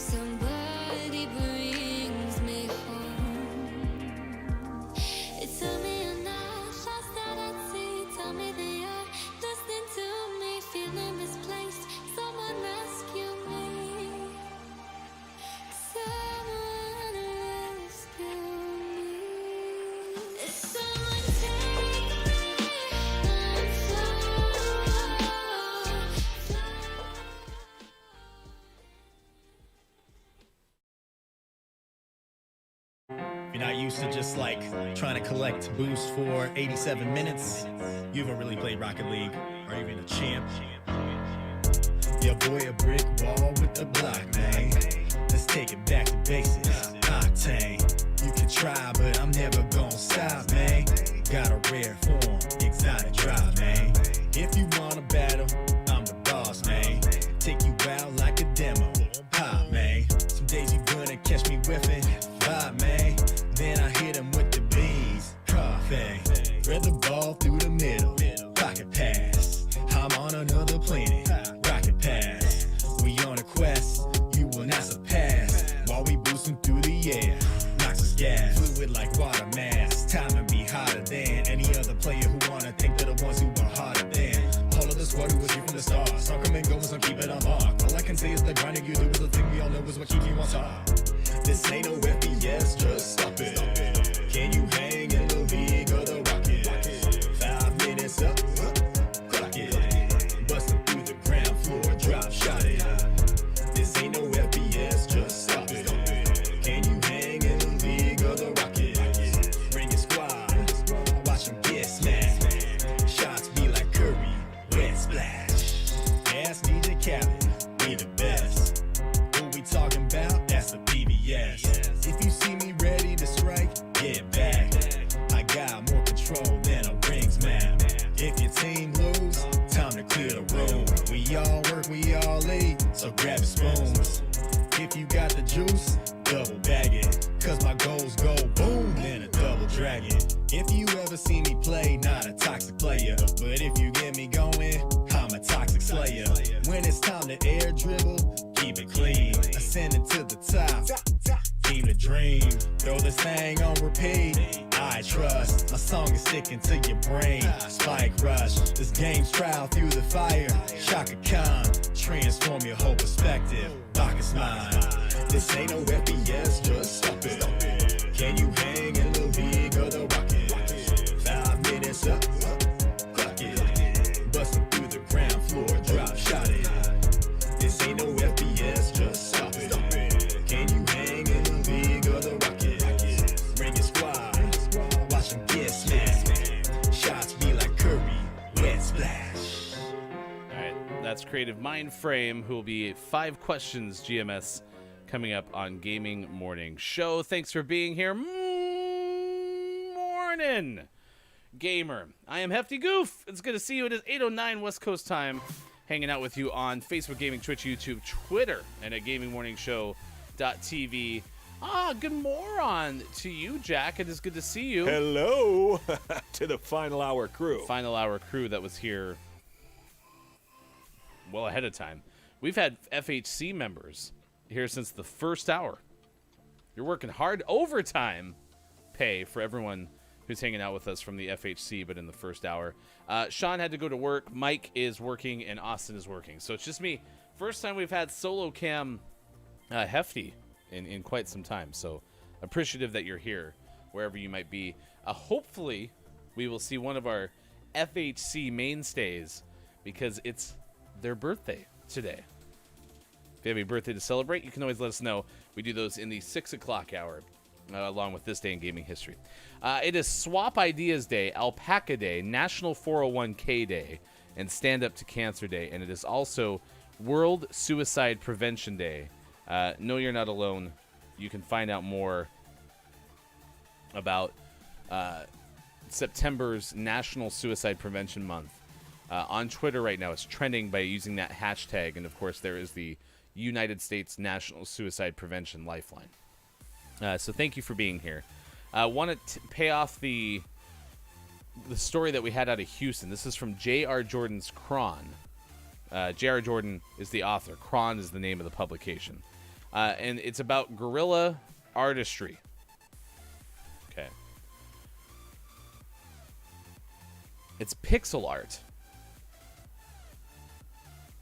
Somebody brings me home. Tell me you're not lost that at sea. Tell me that you're listening to me, feeling misplaced. Someone rescue me. Someone rescue me. Someone take me. I'm If you're not used to just like trying to collect boost for 87 minutes, you haven't really played Rocket League or even a champ. Your boy a brick wall with the block, man. Let's take it back to basics. Octane. You can try, but I'm never gonna stop, man. Got a rare form, exotic drive, man. If you wanna battle, I'm the boss, man. Take you out like a demo. Pop, man. Some days you gonna catch me whiffing. Vibe, man. Then I hit him with the beans. Coffee. Thread the ball through the middle. Pocket pass. I'm on another planet. Rocket pass. We on a quest. You will not surpass. While we boosting through the air. Knocks us gas. Fluid like water mass. Time to be hotter than any other player who wanna think they're the ones who are harder than all of the squad who was here from the start. Some come and go and some keep it on mark. All I can say is the grinding you do is the thing we all know is what keeps you on top. This ain't no FPS, just stop it. Can you hang in the league of the Rocket? 5 minutes up, clock it. Busting through the ground floor, drop shot it. This ain't no FPS, just stop it. Can you hang in the league of the Rocket? Bring your squad, watch them get smashed. Shots be like Curry, wet splash. Ask DJ Khaled, we the best. Who we talking about? That's the PBS. If you see me ready to strike, get back. I got more control than a rings map. If your team lose, time to clear the room. We all work, we all eat, so grab your spoons. If you got the juice, double bag it. Cause my goals go boom, then a double dragon. If you ever see me play, not a toxic player. But if you get me going, I'm a toxic slayer. When it's time to air dribble, keep it clean. Ascending to the top, team to dream. Throw this thing on repeat. I trust my song is sticking to your brain. Spike rush, this game's trial through the fire. Shaka Khan, transform your whole perspective. Bacchus mine. This ain't no FPS, just stop it. Can you hang in the league of the Rocket? 5 minutes up, clock it. Busting through the ground floor, drop shot it. This ain't no FPS, just stop it. Can you hang in the league of the Rocket? Bring your squad, watch them get smashed. Shots be like Curry, wet splash. All right, that's Creative Mind Frame, who will be 5 questions GMS coming up on Gaming Morning Show. Thanks for being here. Morning, gamer. I am Hefty Goof. It's good to see you. It is 8:09 West Coast time. Hanging out with you on Facebook Gaming, Twitch, YouTube, Twitter, and at gamingmorningshow.tv. Good moron to you, Jack. It is good to see you. Hello to the Final Hour crew. Final Hour crew that was here well ahead of time. We've had FHC members here since the first hour. You're working hard. Overtime pay for everyone who's hanging out with us from the FHC, but in the first hour. Sean had to go to work. Mike is working, and Austin is working. So it's just me. First time we've had solo cam Hefty in quite some time. So appreciative that you're here, wherever you might be. Hopefully, we will see one of our FHC mainstays, because it's their birthday today. If you have a birthday to celebrate, you can always let us know. We do those in the 6 o'clock hour, along with this day in gaming history. It is Swap Ideas Day, Alpaca Day, National 401k Day, and Stand Up to Cancer Day. And it is also World Suicide Prevention Day. No, you're not alone. You can find out more about September's National Suicide Prevention Month on Twitter right now. It's trending by using that hashtag. And, of course, there is the United States National Suicide Prevention Lifeline. So thank you for being here. I want to pay off the story that we had out of Houston. This is from J.R. Jordan's Cron. J.R. Jordan is the author. Cron is the name of the publication. And it's about guerrilla artistry. Okay. It's pixel art,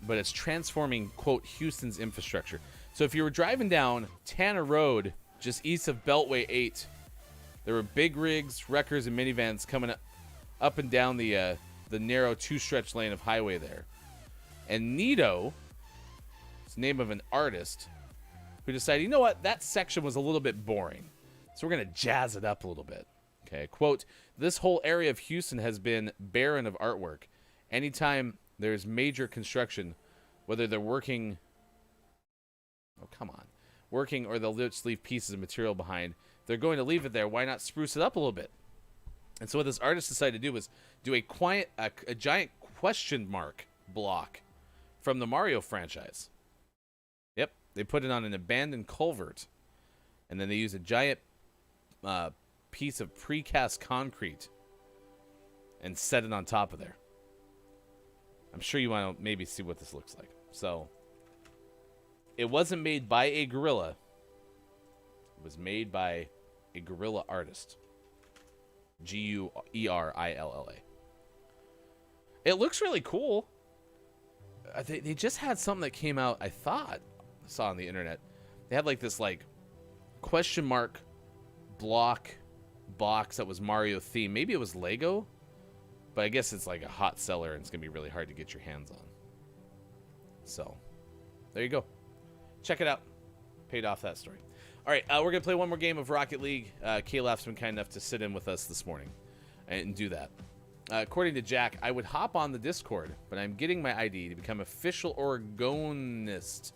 but it's transforming, quote, Houston's infrastructure. So if you were driving down Tanner Road, just east of Beltway 8, there were big rigs, wreckers, and minivans coming up and down the narrow two-stretch lane of highway there. And Nito, it's the name of an artist, who decided, you know what, that section was a little bit boring, so we're going to jazz it up a little bit. Okay, quote, this whole area of Houston has been barren of artwork. Anytime there's major construction, whether they're working, working or they'll just leave pieces of material behind, they're going to leave it there. Why not spruce it up a little bit? And so what this artist decided to do was do a giant question mark block from the Mario franchise. Yep, they put it on an abandoned culvert, and then they used a giant piece of precast concrete and set it on top of there. I'm sure you want to maybe see what this looks like. So, it wasn't made by a gorilla. It was made by a guerrilla artist. Guerilla. It looks really cool. They just had something that came out, I saw on the internet. They had like this question mark block box that was Mario themed. Maybe it was Lego, but I guess it's like a hot seller and it's gonna be really hard to get your hands on. So there you go, check it out. Paid off that story. All right, we're gonna play one more game of Rocket League. Calaf's been kind enough to sit in with us this morning and do that. According to Jack, I would hop on the Discord, but I'm getting my ID to become official Oregonist,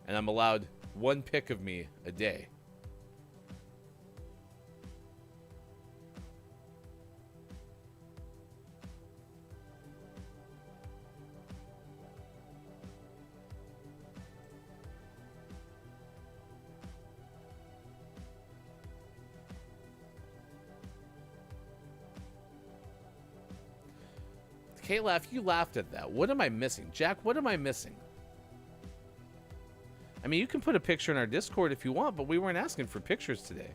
and I'm allowed one pic of me a day. Calaf, you laughed at that. What am I missing? Jack, what am I missing? I mean, you can put a picture in our Discord if you want, but we weren't asking for pictures today.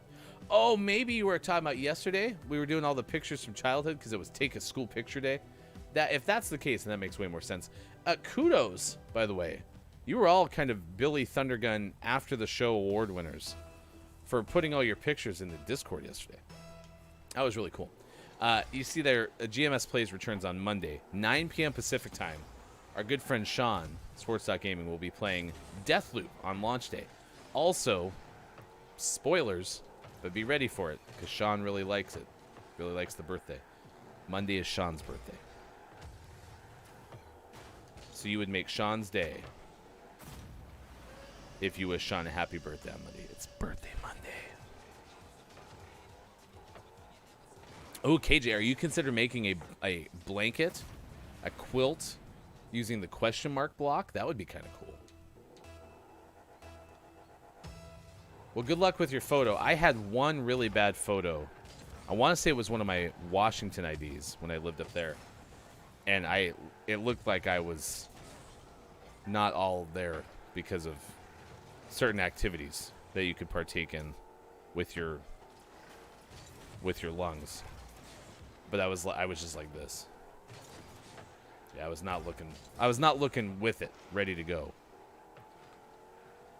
Oh, maybe you were talking about yesterday? We were doing all the pictures from childhood because it was Take a School Picture Day. If that's the case, then that makes way more sense. Kudos, by the way. You were all kind of Billy Thundergun after the show award winners for putting all your pictures in the Discord yesterday. That was really cool. You see there, GMS Plays returns on Monday, 9 p.m. Pacific time. Our good friend Sean, Sports.Gaming, will be playing Deathloop on launch day. Also, spoilers, but be ready for it, because Sean really likes it. Really likes the birthday. Monday is Sean's birthday. So you would make Sean's day if you wish Sean a happy birthday on Monday. It's birthday Monday. Oh, KJ, are you considering making a blanket, a quilt, using the question mark block? That would be kind of cool. Well, good luck with your photo. I had one really bad photo. I want to say it was one of my Washington IDs when I lived up there. And it looked like I was not all there because of certain activities that you could partake in with your lungs. But I was just like this. Yeah, I was not looking with it, ready to go.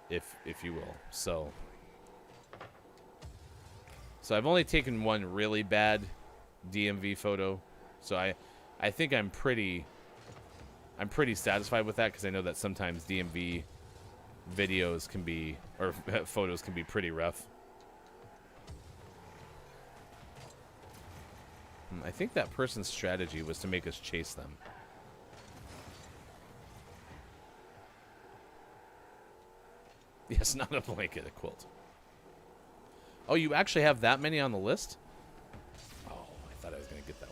If you will. So I've only taken one really bad DMV photo. So I think I'm pretty satisfied with that, because I know that sometimes DMV videos can be, or photos can be, pretty rough. I think that person's strategy was to make us chase them. Yes, not a blanket, a quilt. Oh, you actually have that many on the list? Oh, I thought I was going to get that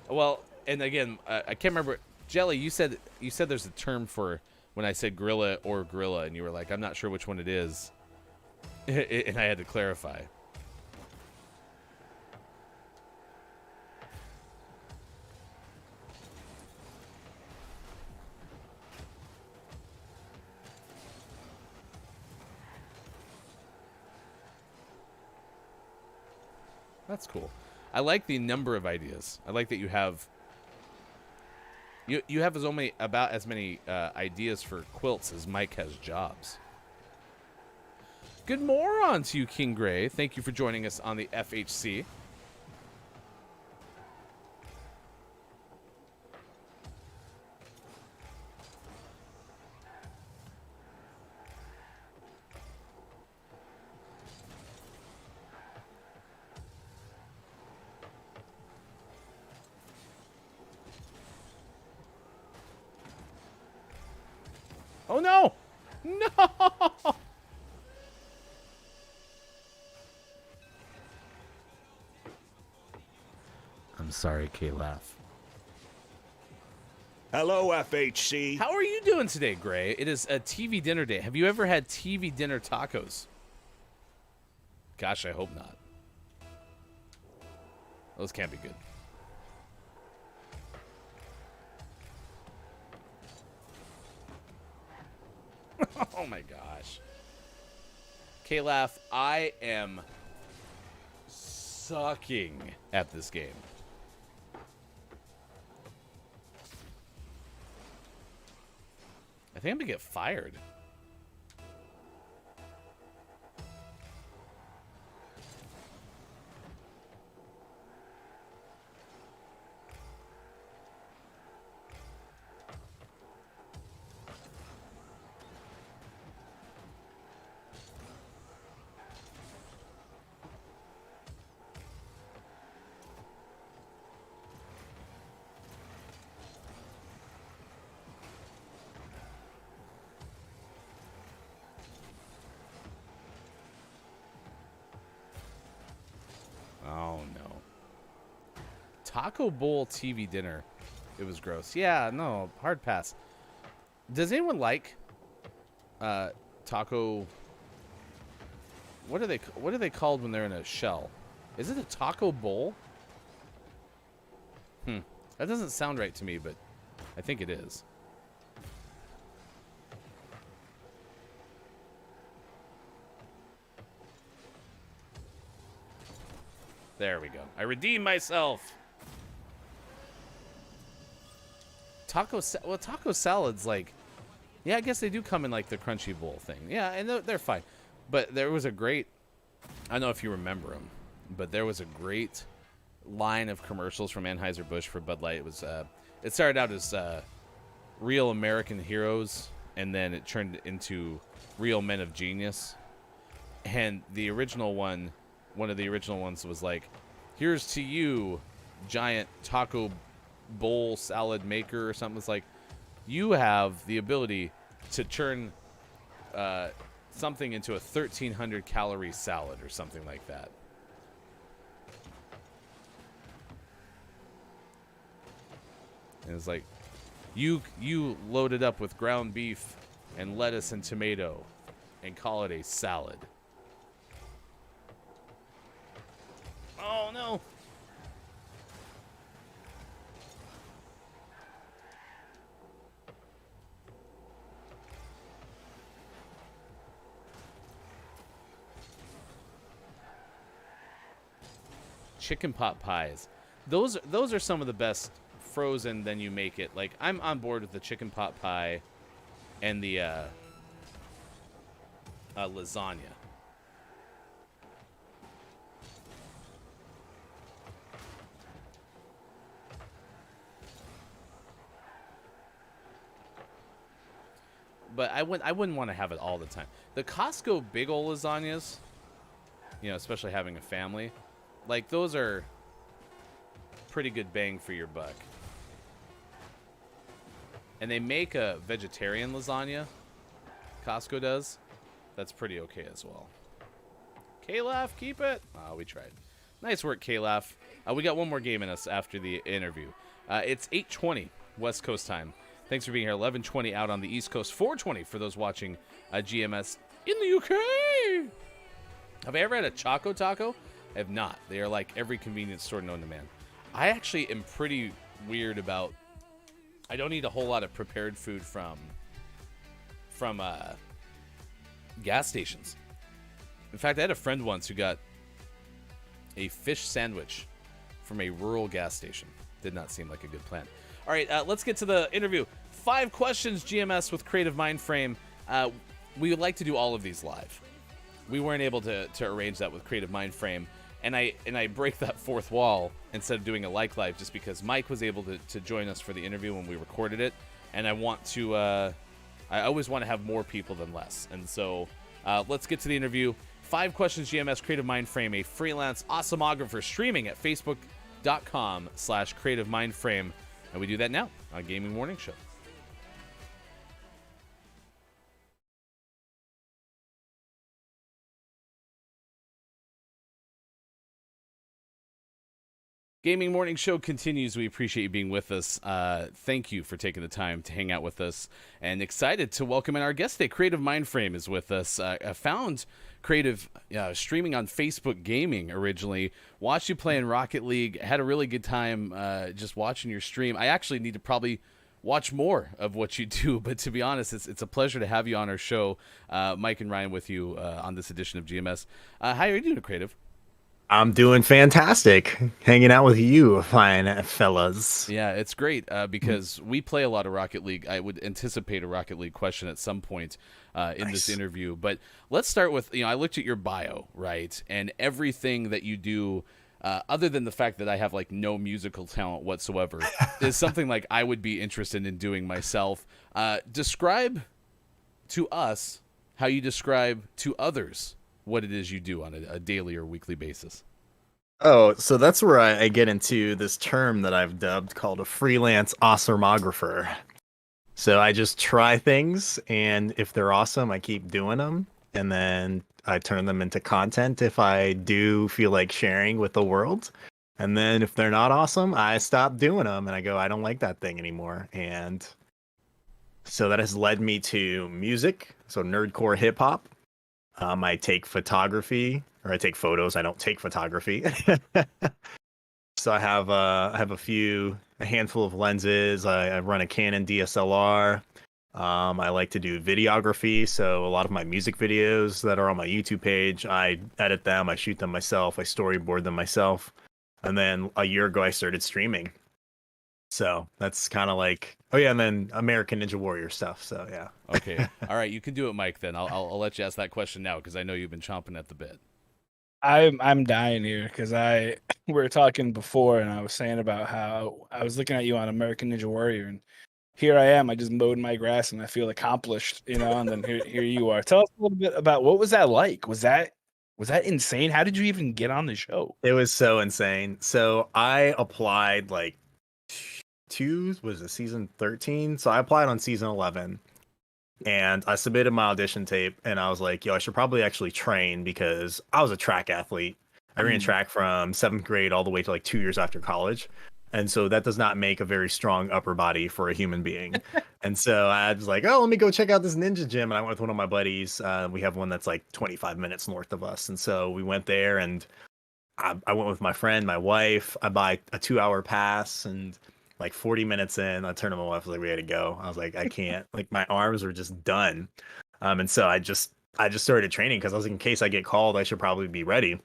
one. Well, and again, I can't remember. Jelly, you said there's a term for when I said gorilla or gorilla, and you were like, I'm not sure which one it is. And I had to clarify. That's cool. I like the number of ideas. I like that you have you have about as many ideas for quilts as Mike has jobs. Good morning to you, King Gray. Thank you for joining us on the FHC. Oh no! No! I'm sorry, K-Laugh. Hello, FHC. How are you doing today, Gray? It is a TV dinner day. Have you ever had TV dinner tacos? Gosh, I hope not. Those can't be good. Oh my gosh. K-Laugh, I am sucking at this game. I think I'm gonna get fired. Oh no. Taco Bowl TV dinner. It was gross. Yeah, no, hard pass. Does anyone like taco? What are they called when they're in a shell? Is it a taco bowl? That doesn't sound right to me, but I think it is. There we go. I redeemed myself. Taco salads, like, yeah, I guess they do come in like the crunchy bowl thing. Yeah, and they're fine. But there was a great, I don't know if you remember them, but there was a great line of commercials from Anheuser-Busch for Bud Light. It was, it started out as Real American Heroes, and then it turned into Real Men of Genius. And the original one of the original ones was like, here's to you, giant taco bowl salad maker or something. It's like, you have the ability to turn something into a 1,300 calorie salad or something like that. And it's like, you load it up with ground beef and lettuce and tomato and call it a salad. Oh no. Chicken pot pies. Those are some of the best frozen then you make it. Like, I'm on board with the chicken pot pie and the lasagna. But I wouldn't want to have it all the time. The Costco big ol' lasagnas, you know, especially having a family, like, those are pretty good bang for your buck. And they make a vegetarian lasagna, Costco does. That's pretty okay as well. K-Laugh, keep it. Oh, we tried. Nice work, K-Laugh. We got one more game in us after the interview. It's 8:20 West Coast time. Thanks for being here. 11:20 out on the East Coast. 4:20 for those watching GMS in the UK. Have I ever had a Choco Taco? I have not. They are like every convenience store known to man. I actually am pretty weird about, I don't eat a whole lot of prepared food from gas stations. In fact, I had a friend once who got a fish sandwich from a rural gas station. Did not seem like a good plan. All right, let's get to the interview. 5 questions GMS with Creative Mindframe. We would like to do all of these live. We weren't able to arrange that with Creative Mindframe, and I break that fourth wall instead of doing a live just because Mike was able to join us for the interview when we recorded it, and I want to I always want to have more people than less, and so let's get to the interview. 5 questions GMS Creative Mindframe, a freelance awesomographer, streaming at facebook.com/Creative Mindframe, and we do that now on Gaming Morning Show. Gaming Morning Show continues. We appreciate you being with us. Thank you for taking the time to hang out with us, and excited to welcome in our guest today. Creative Mindframe is with us. I found Creative streaming on Facebook Gaming originally. Watched you play in Rocket League. Had a really good time just watching your stream. I actually need to probably watch more of what you do, but to be honest, it's a pleasure to have you on our show. Mike and Ryan with you on this edition of GMS. How are you doing, Creative? I'm doing fantastic, hanging out with you fine fellas. Yeah, it's great because we play a lot of Rocket League. I would anticipate a Rocket League question at some point in this interview. But let's start with, I looked at your bio, right? And everything that you do, other than the fact that I have like no musical talent whatsoever, is something like I would be interested in doing myself. Describe to us how you describe to others what it is you do on a daily or weekly basis. Oh, so that's where I get into this term that I've dubbed called a freelance awesomographer. So I just try things, and if they're awesome, I keep doing them, and then I turn them into content if I do feel like sharing with the world. And then if they're not awesome, I stop doing them, and I go, I don't like that thing anymore. And so that has led me to music, so nerdcore hip hop. I take photography, or I take photos. I don't take photography. So I have a handful of lenses. I run a Canon DSLR. I like to do videography. So a lot of my music videos that are on my YouTube page, I edit them. I shoot them myself. I storyboard them myself. And then a year ago, I started streaming. So that's kind of like, oh yeah, and then American Ninja Warrior stuff. So yeah. Okay. All right. You can do it, Mike, then. I'll let you ask that question now because I know you've been chomping at the bit. I'm dying here because we were talking before and I was saying about how I was looking at you on American Ninja Warrior, and here I am. I just mowed my grass and I feel accomplished, and then here you are. Tell us a little bit about what was that like? Was that insane? How did you even get on the show? It was so insane. So I applied like season 13? So I applied on season 11. And I submitted my audition tape, and I was like, I should probably actually train because I was a track athlete. I ran track from 7th grade all the way to like 2 years after college. And so that does not make a very strong upper body for a human being. And so I was like, let me go check out this ninja gym. And I went with one of my buddies. We have one that's like 25 minutes north of us. And so we went there, and I went with my friend, my wife. I buy a 2-hour pass, and like 40 minutes in, I turned to my wife, I was like, ready to go. I was like, I can't. Like my arms were just done. And so I just started training because I was like, in case I get called, I should probably be ready.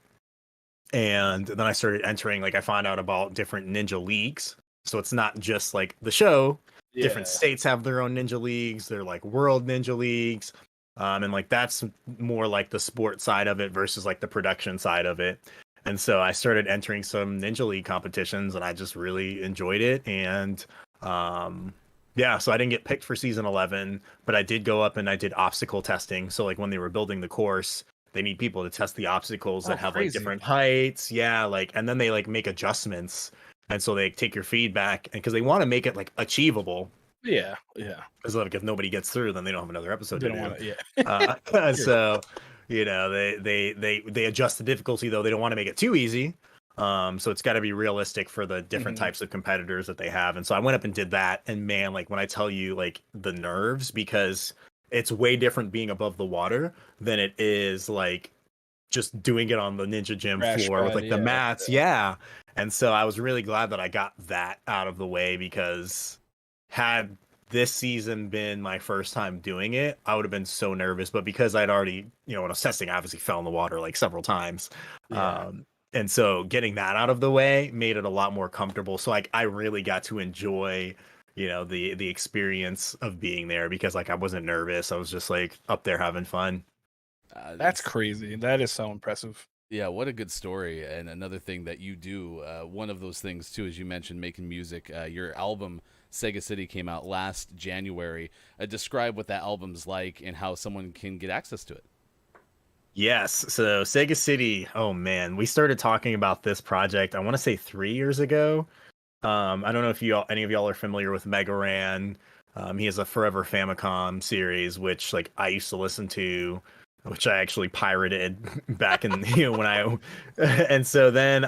And then I started entering, like I found out about different ninja leagues. So it's not just like the show. Yeah. Different states have their own ninja leagues. They're like world ninja leagues. And like that's more like the sport side of it versus like the production side of it. And so I started entering some Ninja League competitions, and I just really enjoyed it. And so I didn't get picked for season 11, but I did go up and I did obstacle testing. So like when they were building the course, they need people to test the obstacles that have like different heights. Yeah, like, and then they like make adjustments. And so they take your feedback, and because they want to make it like achievable. Yeah. Because like if nobody gets through, then they don't have another episode to do. Yeah. So they adjust the difficulty, though. They don't want to make it too easy. So it's got to be realistic for the different types of competitors that they have. And so I went up and did that. And man, like when I tell you like the nerves, because it's way different being above the water than it is like just doing it on the ninja gym floor with like the mats. Yeah. And so I was really glad that I got that out of the way, because had this season been my first time doing it, I would have been so nervous. But because I'd already, when assessing, I obviously fell in the water like several times. And so getting that out of the way made it a lot more comfortable. So like I really got to enjoy, the experience of being there because like I wasn't nervous. I was just like up there having fun. That's crazy. That is so impressive. Yeah, what a good story. And another thing that you do, one of those things too, as you mentioned, making music. Your album Sega City came out last January. Describe what that album's like and how someone can get access to it. Yes. So Sega City, oh man, we started talking about this project, I want to say 3 years ago. I don't know if any of y'all are familiar with Mega Ran. He has a Forever Famicom series, which like I used to listen to, which I actually pirated back in when and so then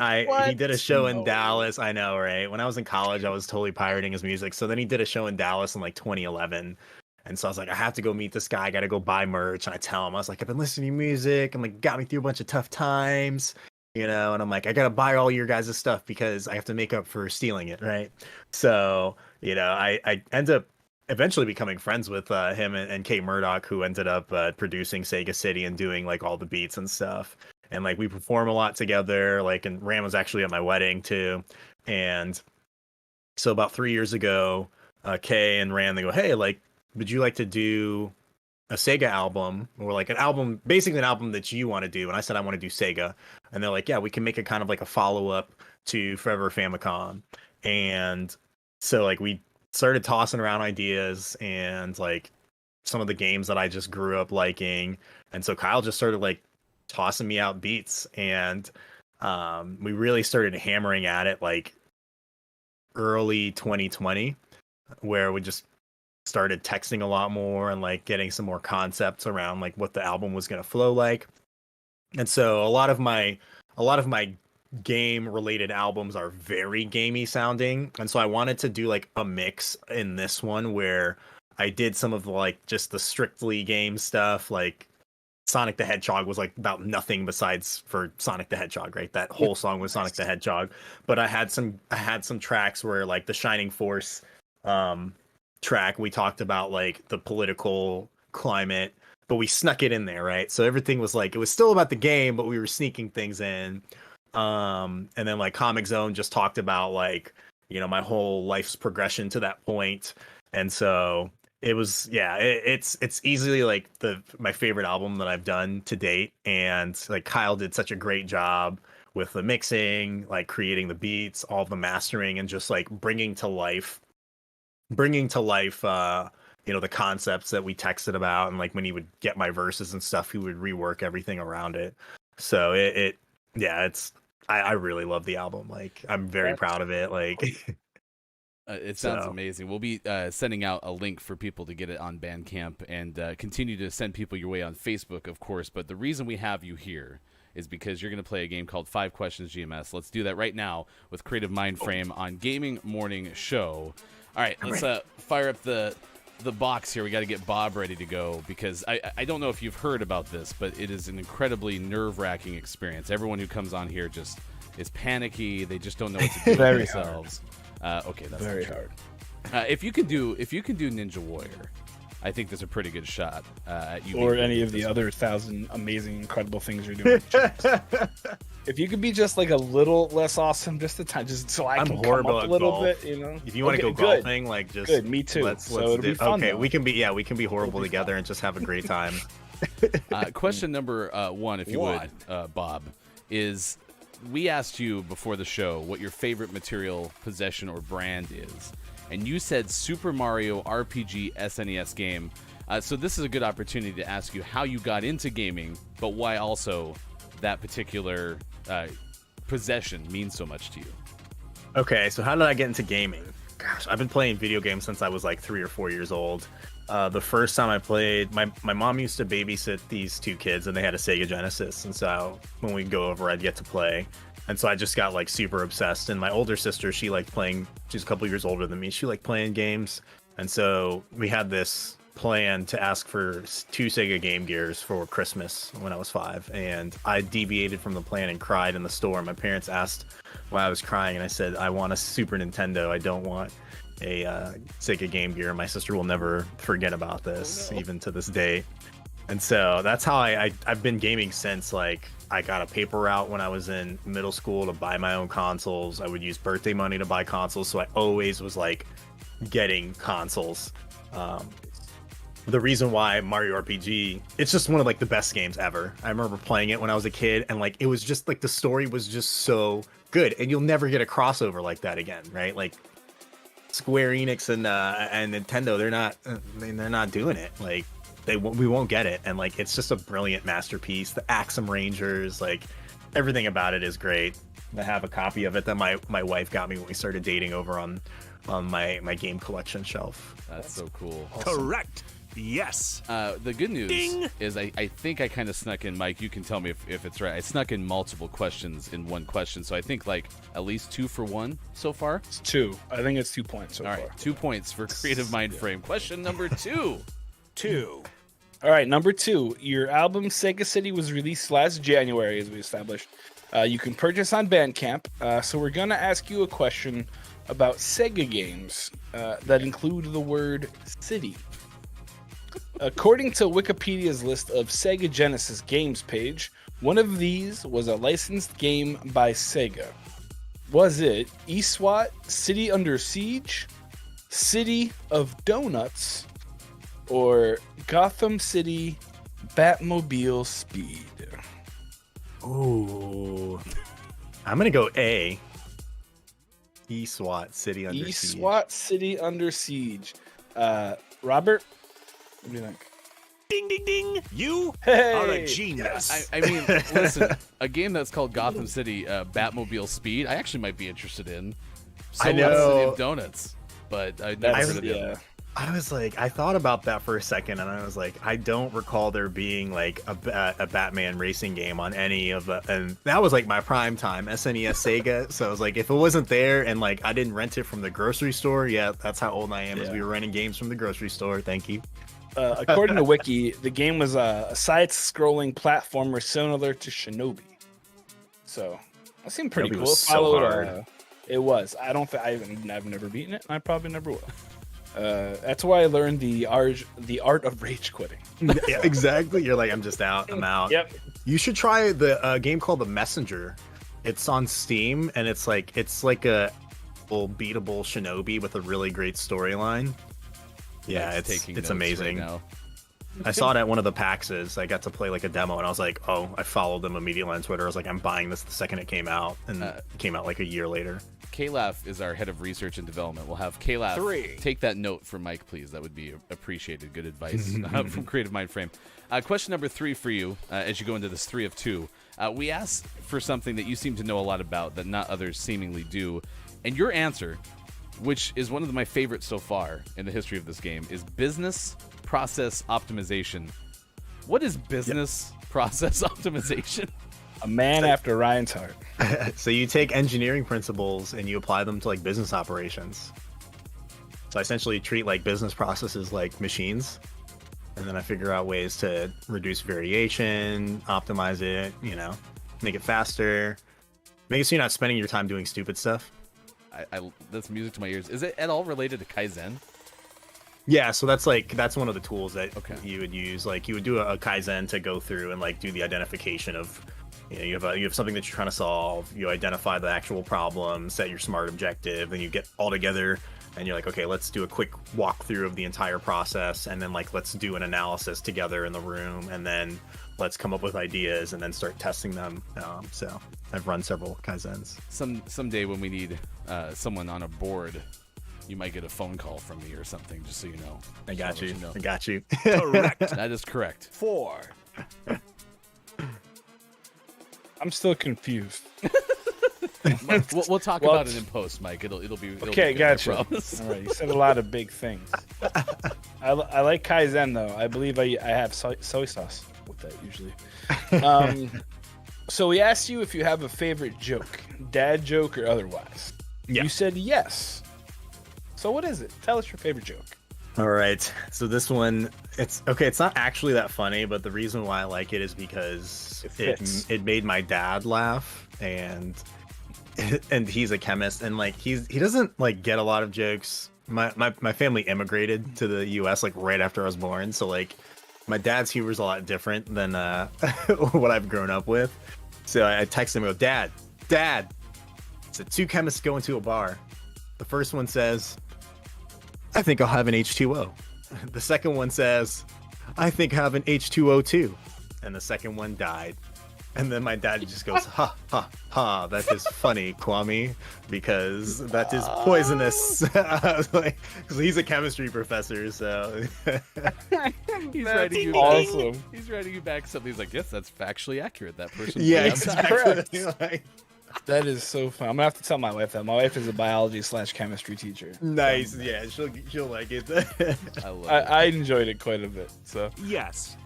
he did a show in Dallas. I know, right? When I was in college, I was totally pirating his music. So then he did a show in Dallas in like 2011. And so I was like, I have to go meet this guy. I got to go buy merch. And I tell him, I was like, I've been listening to music. I'm like, got me through a bunch of tough times, and I'm like, I got to buy all your guys' stuff because I have to make up for stealing it. Right. So, I end up eventually becoming friends with him and Kate Murdoch, who ended up producing Sega City and doing like all the beats and stuff. And like we perform a lot together. Like, and Ram was actually at my wedding too. And so about 3 years ago, Kay and Ram, they go, hey, like, would you like to do a Sega album or like an album, basically an album that you want to do? And I said, I want to do Sega. And they're like, yeah, we can make it kind of like a follow-up to Forever Famicom. And so like we started tossing around ideas and like some of the games that I just grew up liking. And so Kyle just started like tossing me out beats, and we really started hammering at it like early 2020, where we just started texting a lot more and like getting some more concepts around like what the album was going to flow like. And so a lot of my game related albums are very gamey sounding, and so I wanted to do like a mix in this one where I did some of like just the strictly game stuff. Like Sonic the Hedgehog was like about nothing besides for Sonic the Hedgehog, right? That whole song was Sonic the Hedgehog. But I had some tracks where like the Shining Force track, we talked about like the political climate, but we snuck it in there, right? So everything was like, it was still about the game, but we were sneaking things in. And then like Comic Zone just talked about like, my whole life's progression to that point. And so it was, yeah, it's easily like my favorite album that I've done to date. And like Kyle did such a great job with the mixing, like creating the beats, all the mastering, and just like bringing to life the concepts that we texted about. And like when he would get my verses and stuff, he would rework everything around it. So I really love the album. Like I'm very proud of it. Like it sounds amazing. We'll be sending out a link for people to get it on Bandcamp, and continue to send people your way on Facebook, of course. But the reason we have you here is because you're going to play a game called 5 Questions GMS. Let's do that right now with Creative Mindframe on Gaming Morning Show. All right, let's fire up the box here. We got to get Bob ready to go, because I don't know if you've heard about this, but it is an incredibly nerve-wracking experience. Everyone who comes on here just is panicky. They just don't know what to do with themselves. Okay, that's very hard. If you can do Ninja Warrior, I think there's a pretty good shot at you. Or any of the other 1,000 amazing, incredible things you're doing. If you could be just like a little less awesome, just so I can come up a little bit, If you want to go golfing, like just good. Me too. Let's it'll be fun. Okay, we can be horrible together and just have a great time. Question number 1, if you would, Bob, is we asked you before the show what your favorite material, possession, or brand is, and you said Super Mario RPG SNES game. So this is a good opportunity to ask you how you got into gaming, but why also that particular possession means so much to you. Okay, so how did I get into gaming? Gosh, I've been playing video games since I was like 3 or 4 years old. The first time I played, my mom used to babysit these 2 kids, and they had a Sega Genesis, and so when we'd go over, I'd get to play. And so I just got like super obsessed. And my older sister, she liked playing, she's a couple years older than me, she liked playing games. And so we had this plan to ask for 2 Sega Game Gears for Christmas when I was 5, and I deviated from the plan and cried in the store. My parents asked why I was crying, and I said, I want a Super Nintendo, I don't want a Sega Game Gear. My sister will never forget about this, even to this day. And so that's how I've been gaming since. Like, I got a paper route when I was in middle school to buy my own consoles. I would use birthday money to buy consoles, so I always was like getting consoles. The reason why Mario RPG, it's just one of like the best games ever. I remember playing it when I was a kid, and like it was just like the story was just so good, and you'll never get a crossover like that again, right? Like Square Enix and Nintendo, they're not doing it. Like we won't get it, and like it's just a brilliant masterpiece. The Axum Rangers, like everything about it is great. I have a copy of it that my wife got me when we started dating over on my game collection shelf. That's so cool. Correct. Yes. The good news Ding. is I think I kind of snuck in, Mike. You can tell me if it's right. I snuck in multiple questions in one question, so I think like at least 2 for 1 so far. It's 2. I think it's 2 points so All far. right, 2 points for Creative Mind Frame. Question number 2. 2. All right, number 2. Your album Sega City was released last January, as we established. You can purchase on Bandcamp. So we're gonna ask you a question about Sega games that include the word city. According to Wikipedia's list of Sega Genesis games page, one of these was a licensed game by Sega. Was it eSWAT, City Under Siege, City of Donuts, or Gotham City Batmobile Speed? Ooh, I'm gonna go A. eSWAT City Under Siege. eSWAT City Under Siege. Robert, what do you think? Ding, ding, ding. You Hey! are a genius. I mean, listen, a game that's called Gotham City Batmobile Speed, I actually might be interested in. So I was know. City of Donuts, but I never heard of the other one. I was like, I thought about that for a second, and I was like, I don't recall there being like a Batman racing game on any of the, and that was like my prime time SNES Sega. So I was like, if it wasn't there and like I didn't rent it from the grocery store, yeah, that's how old I am. As we were renting games from the grocery store. Thank you. According to Wiki, the game was a side-scrolling platformer similar to Shinobi. So that seemed pretty Shinobi cool. was so hard. It was. I've never beaten it, and I probably never will. That's why I learned the art of rage quitting. Yeah, exactly. You're like, I'm just out. I'm out. Yep. You should try the game called The Messenger. It's on Steam, and it's like a beatable Shinobi with a really great storyline. Yeah, Mike's taking it's notes amazing. right now. I saw it at one of the PAXs. I got to play like a demo, and I was like, oh, I followed them immediately on Twitter. I was like, I'm buying this the second it came out, and it came out like a year later. Kalaf is our head of research and development. We'll have Kalaf 3. take that note from Mike, please. That would be appreciated. Good advice from Creative Mind Frame. Question number 3 for you, as you go into this 3 of 2. We asked for something that you seem to know a lot about that not others seemingly do, and your answer, which is one of my favorites so far in the history of this game, is business process optimization. What is business process optimization? A man after Ryan's heart. So you take engineering principles and you apply them to like business operations. So I essentially treat like business processes like machines, and then I figure out ways to reduce variation, optimize it, make it faster, make it so you're not spending your time doing stupid stuff. That's music to my ears. Is it at all related to Kaizen? Yeah, so that's one of the tools that Okay. you would use. Like you would do a Kaizen to go through and like do the identification of, you have something that you're trying to solve. You identify the actual problem, set your SMART objective, then you get all together and you're like, okay, let's do a quick walkthrough of the entire process, and then like let's do an analysis together in the room, and then let's come up with ideas and then start testing them. So I've run several Kaizens. Someday when we need someone on a board, you might get a phone call from me or something, just so you know. I got you. Know. I got you. Correct. That is correct. 4. I'm still confused. We'll talk about it in post, Mike. It'll be Okay, be good, I gotcha. promise. All right, you said a lot of big things. I like Kaizen though. I believe I have soy sauce with that usually. So we asked you if you have a favorite joke, dad joke or otherwise. Yeah. You said yes. So what is it? Tell us your favorite joke. All right. So this one, it's not actually that funny, but the reason why I like it is because it made my dad laugh, and he's a chemist, and like he doesn't like get a lot of jokes. My family immigrated to the US like right after I was born, so like my dad's humor is a lot different than what I've grown up with. So I text him and go, Dad. So two chemists go into a bar. The first one says, I think I'll have an H2O. The second one says, I think I'll have an H2O too. And the second one died. And then my dad just goes, ha, ha, ha, that is funny, Kwame, because that is poisonous. I was like, 'cause he's a chemistry professor, so. He's writing you awesome. back. He's writing you back something. He's like, yes, that's factually accurate. That person. Yeah, believes that." exactly. Like, That is so fun. I'm gonna have to tell my wife that. My wife is a biology/chemistry teacher. nice, yeah, she'll like it. I love it. I enjoyed it quite a bit. So Yes.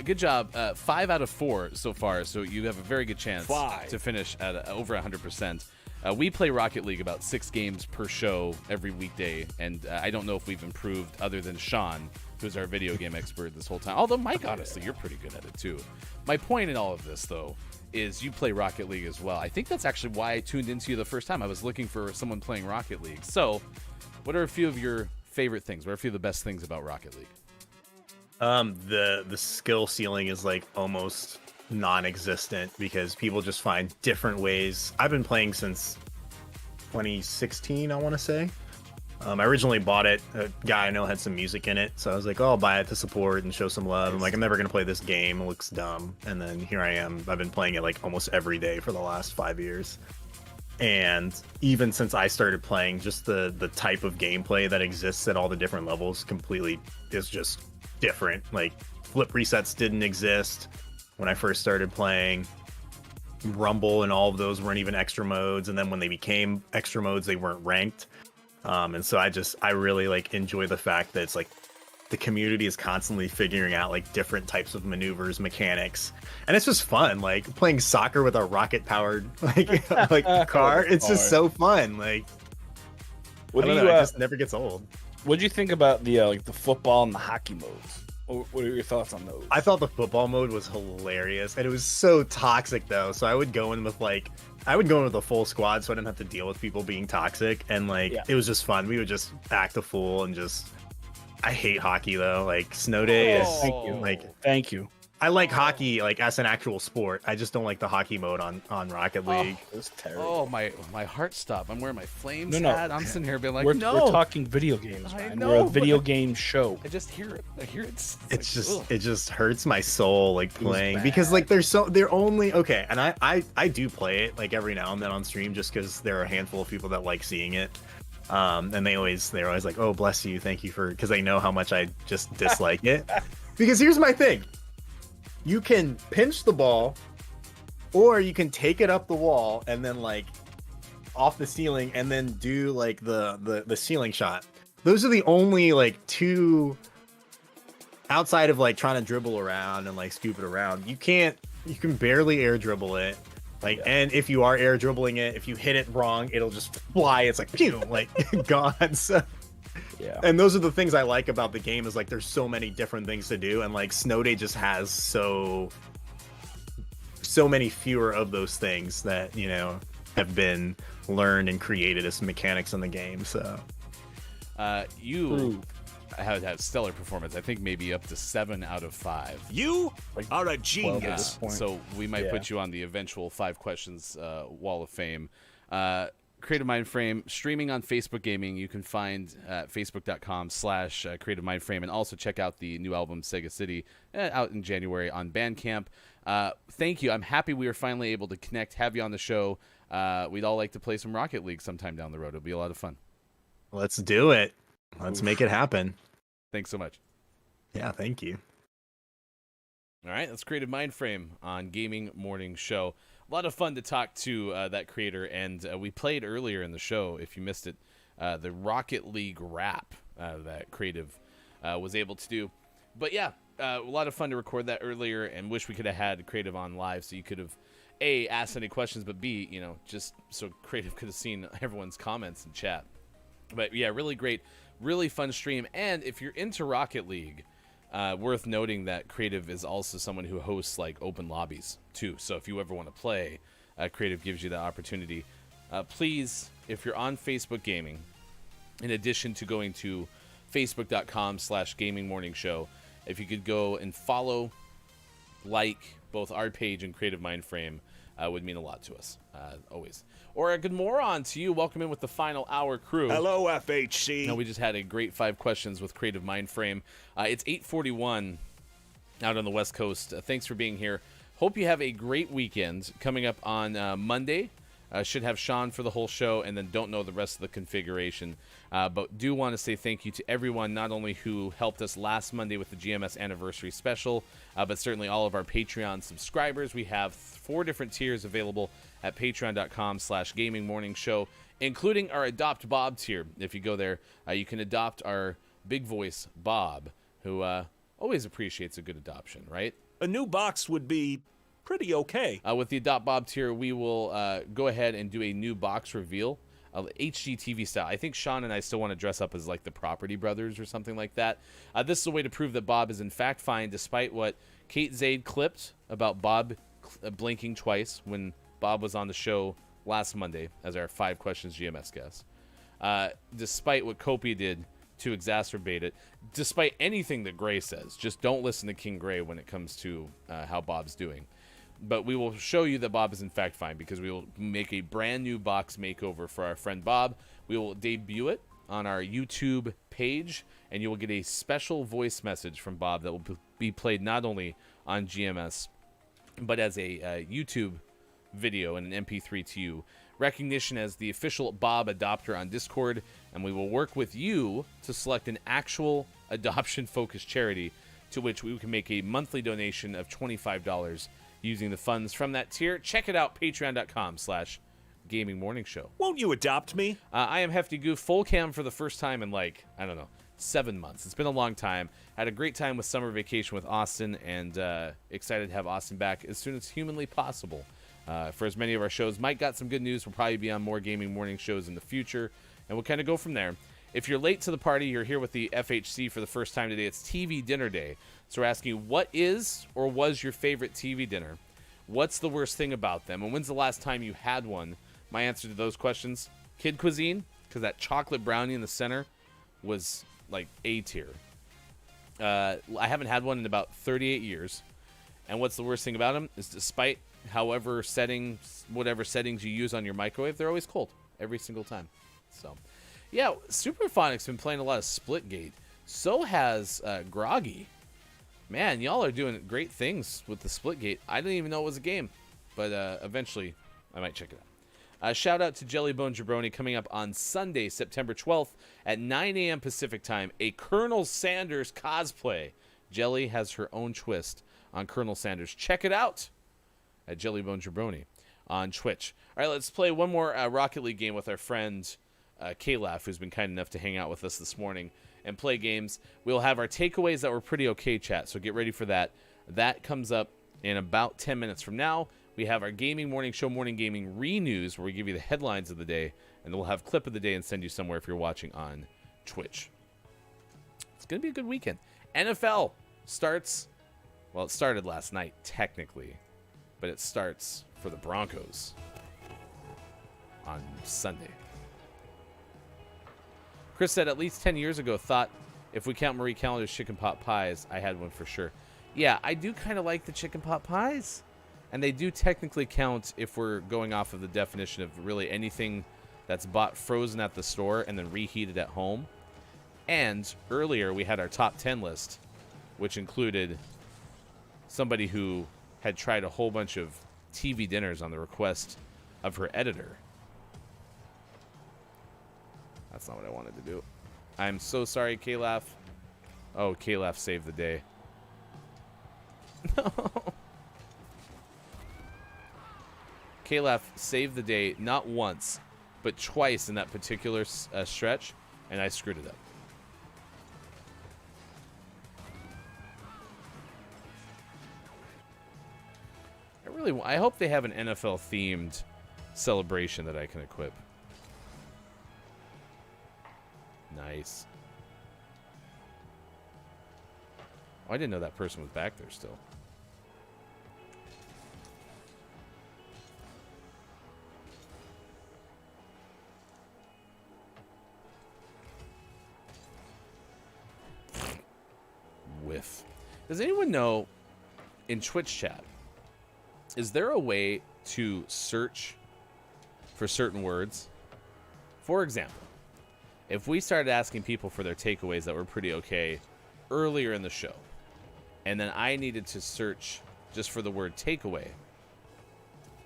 Good job. 5 out of 4 so far, so you have a very good chance 5. to finish at over 100%. We play Rocket League about 6 games per show every weekday, and I don't know if we've improved other than Sean, who's our video game expert this whole time. Although, Mike, honestly, you're pretty good at it, too. My point in all of this, though, is you play Rocket League as well. I think that's actually why I tuned into you the first time. I was looking for someone playing Rocket League. So, what are a few of your favorite things? What are a few of the best things about Rocket League? The skill ceiling is like almost non-existent because people just find different ways. I've been playing since 2016, I want to say. I originally bought it. A guy I know had some music in it, so I was like, "Oh, I'll buy it to support and show some love." I'm like, "I'm never gonna play this game. It looks dumb." And then here I am. I've been playing it like almost every day for the last 5 years. And even since I started playing, just the type of gameplay that exists at all the different levels completely is just different. Like flip resets didn't exist when I first started playing. Rumble and all of those weren't even extra modes, and then when they became extra modes, they weren't ranked. And so I really like enjoy the fact that it's like the community is constantly figuring out like different types of maneuvers, mechanics, and it's just fun. Like playing soccer with a rocket powered like car. It's just so fun. Like what do I you? don't know, it just never gets old. What do you think about the like the football and the hockey modes? What are your thoughts on those? I thought the football mode was hilarious, and it was so toxic though. So I would go in with a full squad, so I didn't have to deal with people being toxic, and like it was just fun. We would just act a fool and just. I hate hockey though. Like snow day is Thank you. I like hockey like as an actual sport. I just don't like the hockey mode on Rocket League. It was terrible. Oh, my heart stopped. I'm wearing my Flames No. hat. I'm sitting here being like, we're no. talking video games, man. know, We're a but video game show. I just hear it. I hear it. It just hurts my soul like playing bad. because like they're only okay, and I do play it like every now and then on stream just because there are a handful of people that like seeing it. And they're always like, oh bless you, thank you for, because they know how much I just dislike it. Because here's my thing. You can pinch the ball, or you can take it up the wall and then like off the ceiling and then do like the ceiling shot. Those are the only like two outside of like trying to dribble around and like scoop it around. You can barely air dribble it. Like, and if you are air dribbling it, if you hit it wrong, it'll just fly. It's like, pew, like gone. So Yeah. And those are the things I like about the game is like there's so many different things to do, and like Snow Day just has so many fewer of those things that, you know, have been learned and created as mechanics in the game. So you have had stellar performance. I think maybe up to 7 out of 5. You are a genius. So we might put you on the eventual 5 questions wall of fame. Creative Mindframe streaming on Facebook Gaming. You can find at facebook.com/Creative Mindframe, and also check out the new album Sega City out in January on Bandcamp. Thank you. I'm happy we were finally able to connect, have you on the show. We'd all like to play some Rocket League sometime down the road. It'll be a lot of fun. let's do it. Let's make it happen. Thanks so much. Yeah, thank you. All right, that's Creative Mindframe on Gaming Morning Show. A lot of fun to talk to that creator, and we played earlier in the show, if you missed it, the Rocket League rap that Creative was able to do. But yeah, a lot of fun to record that earlier, and wish we could have had Creative on live so you could have, A, asked any questions, but B, you know, just so Creative could have seen everyone's comments in chat. But yeah, really great, really fun stream. And if you're into Rocket League, worth noting that Creative is also someone who hosts like open lobbies too. So if you ever want to play, Creative gives you that opportunity. Please, if you're on Facebook Gaming, in addition to going to facebook.com/Gaming Morning Show, If you could go and follow, like both our page and Creative Mindframe, would mean a lot to us, always. Or a good moron to you. Welcome in with the final hour crew. Hello, FHC. No, we just had a great 5 questions with Creative Mindframe. It's 8:41 out on the West Coast. Thanks for being here. Hope you have a great weekend. Coming up on Monday, should have Sean for the whole show, and then don't know the rest of the configuration. But do want to say thank you to everyone, not only who helped us last Monday with the GMS anniversary special, but certainly all of our Patreon subscribers. We have 4 different tiers available at patreon.com/gamingmorningshow, including our Adopt Bob tier. If you go there, you can adopt our big voice Bob, who always appreciates a good adoption, right? A new box would be pretty okay. With the Adopt Bob tier, we will go ahead and do a new box reveal, HGTV style. I think Sean and I still want to dress up as like the Property Brothers or something like that. This is a way to prove that Bob is in fact fine, despite what Kate Zaid clipped about Bob blinking twice when Bob was on the show last Monday as our 5 questions GMS guest. Despite what Copia did to exacerbate it, despite anything that Gray says, just don't listen to King Gray when it comes to how Bob's doing. But we will show you that Bob is in fact fine, because we will make a brand new box makeover for our friend Bob. We will debut it on our YouTube page, and you will get a special voice message from Bob that will be played not only on GMS, but as a YouTube video and an MP3 to you. Recognition as the official Bob adopter on Discord, and we will work with you to select an actual adoption-focused charity to which we can make a monthly donation of $25 using the funds from that tier. Check it out, patreon.com/gamingmorningshow. Won't you adopt me? I am Hefty Goof, full cam for the first time in, like, I don't know, 7 months. It's been a long time. Had a great time with summer vacation with Austin, and excited to have Austin back as soon as humanly possible. For as many of our shows. Mike got some good news. We'll probably be on more gaming morning shows in the future, and we'll kind of go from there. If you're late to the party, you're here with the FHC for the first time today. It's TV dinner day. So we're asking, what is or was your favorite TV dinner? What's the worst thing about them? And when's the last time you had one? My answer to those questions, kid cuisine, because that chocolate brownie in the center was like A tier. I haven't had one in about 38 years. And what's the worst thing about them is, despite whatever settings you use on your microwave, they're always cold every single time. So, yeah, Superphonics been playing a lot of Splitgate. So has Groggy. Man, y'all are doing great things with the Splitgate. I didn't even know it was a game, but eventually I might check it out. Shout out to Jellybone Jabroni, coming up on Sunday, September 12th at 9 a.m. Pacific time, a Colonel Sanders cosplay. Jelly has her own twist on Colonel Sanders. Check it out at Jellybone Jabroni on Twitch. All right, let's play one more Rocket League game with our friend Kalaf, who's been kind enough to hang out with us this morning and play games. We'll have our takeaways that were pretty okay, chat, so get ready for that. That comes up in about 10 minutes from now. We have our Gaming Morning Show Morning Gaming Re-News, where we give you the headlines of the day, and we'll have clip of the day and send you somewhere if you're watching on Twitch. It's going to be a good weekend. NFL starts, well, it started last night, technically, but it starts for the Broncos on Sunday. Chris said, at least 10 years ago, thought if we count Marie Callender's chicken pot pies, I had one for sure. Yeah, I do kind of like the chicken pot pies. And they do technically count if we're going off of the definition of really anything that's bought frozen at the store and then reheated at home. And earlier we had our top 10 list, which included somebody who had tried a whole bunch of TV dinners on the request of her editor. That's not what I wanted to do. I'm so sorry, Kalaf. Oh, Kalaf saved the day. No. Kalaf saved the day not once, but twice in that particular stretch, and I screwed it up. I hope they have an NFL themed celebration that I can equip. Nice. Oh, I didn't know that person was back there still. Whiff. Does anyone know in Twitch chat, is there a way to search for certain words? For example, if we started asking people for their takeaways that were pretty okay earlier in the show, and then I needed to search just for the word takeaway,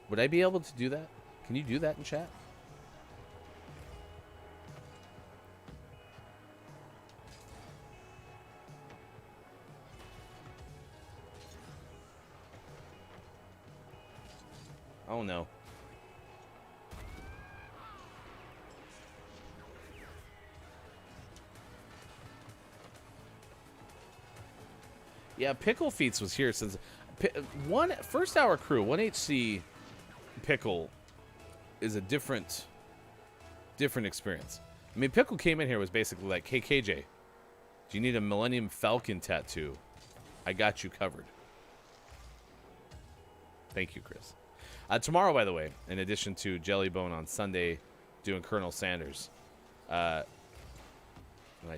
would I be able to do that? Can you do that in chat? Oh no. Yeah, Pickle Feats was here since first hour crew, 1HC Pickle is a different experience. I mean, Pickle came in here was basically like, "Hey KJ, do you need a Millennium Falcon tattoo? I got you covered." Thank you, Chris. Tomorrow, by the way, in addition to Jellybone on Sunday doing Colonel Sanders. Nice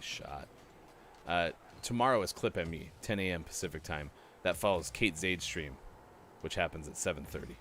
shot. Tomorrow is Clip ME, 10 a.m. Pacific time. That follows Kate Zade's stream, which happens at 7:30.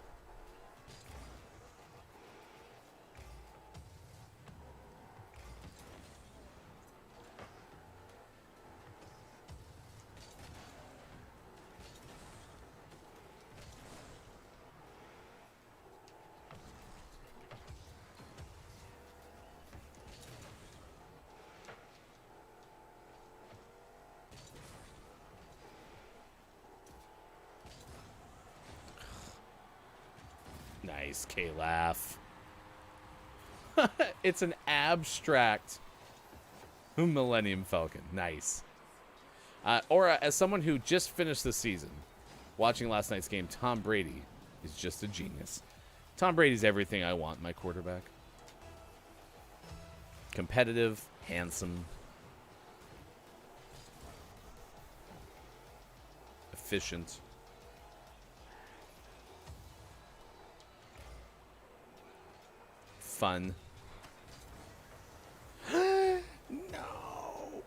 Nice, K-Laugh. It's an abstract Millennium Falcon. Nice. Aura, as someone who just finished the season, watching last night's game, Tom Brady is just a genius. Tom Brady's everything I want in my quarterback. Competitive, handsome, efficient. Fun. No.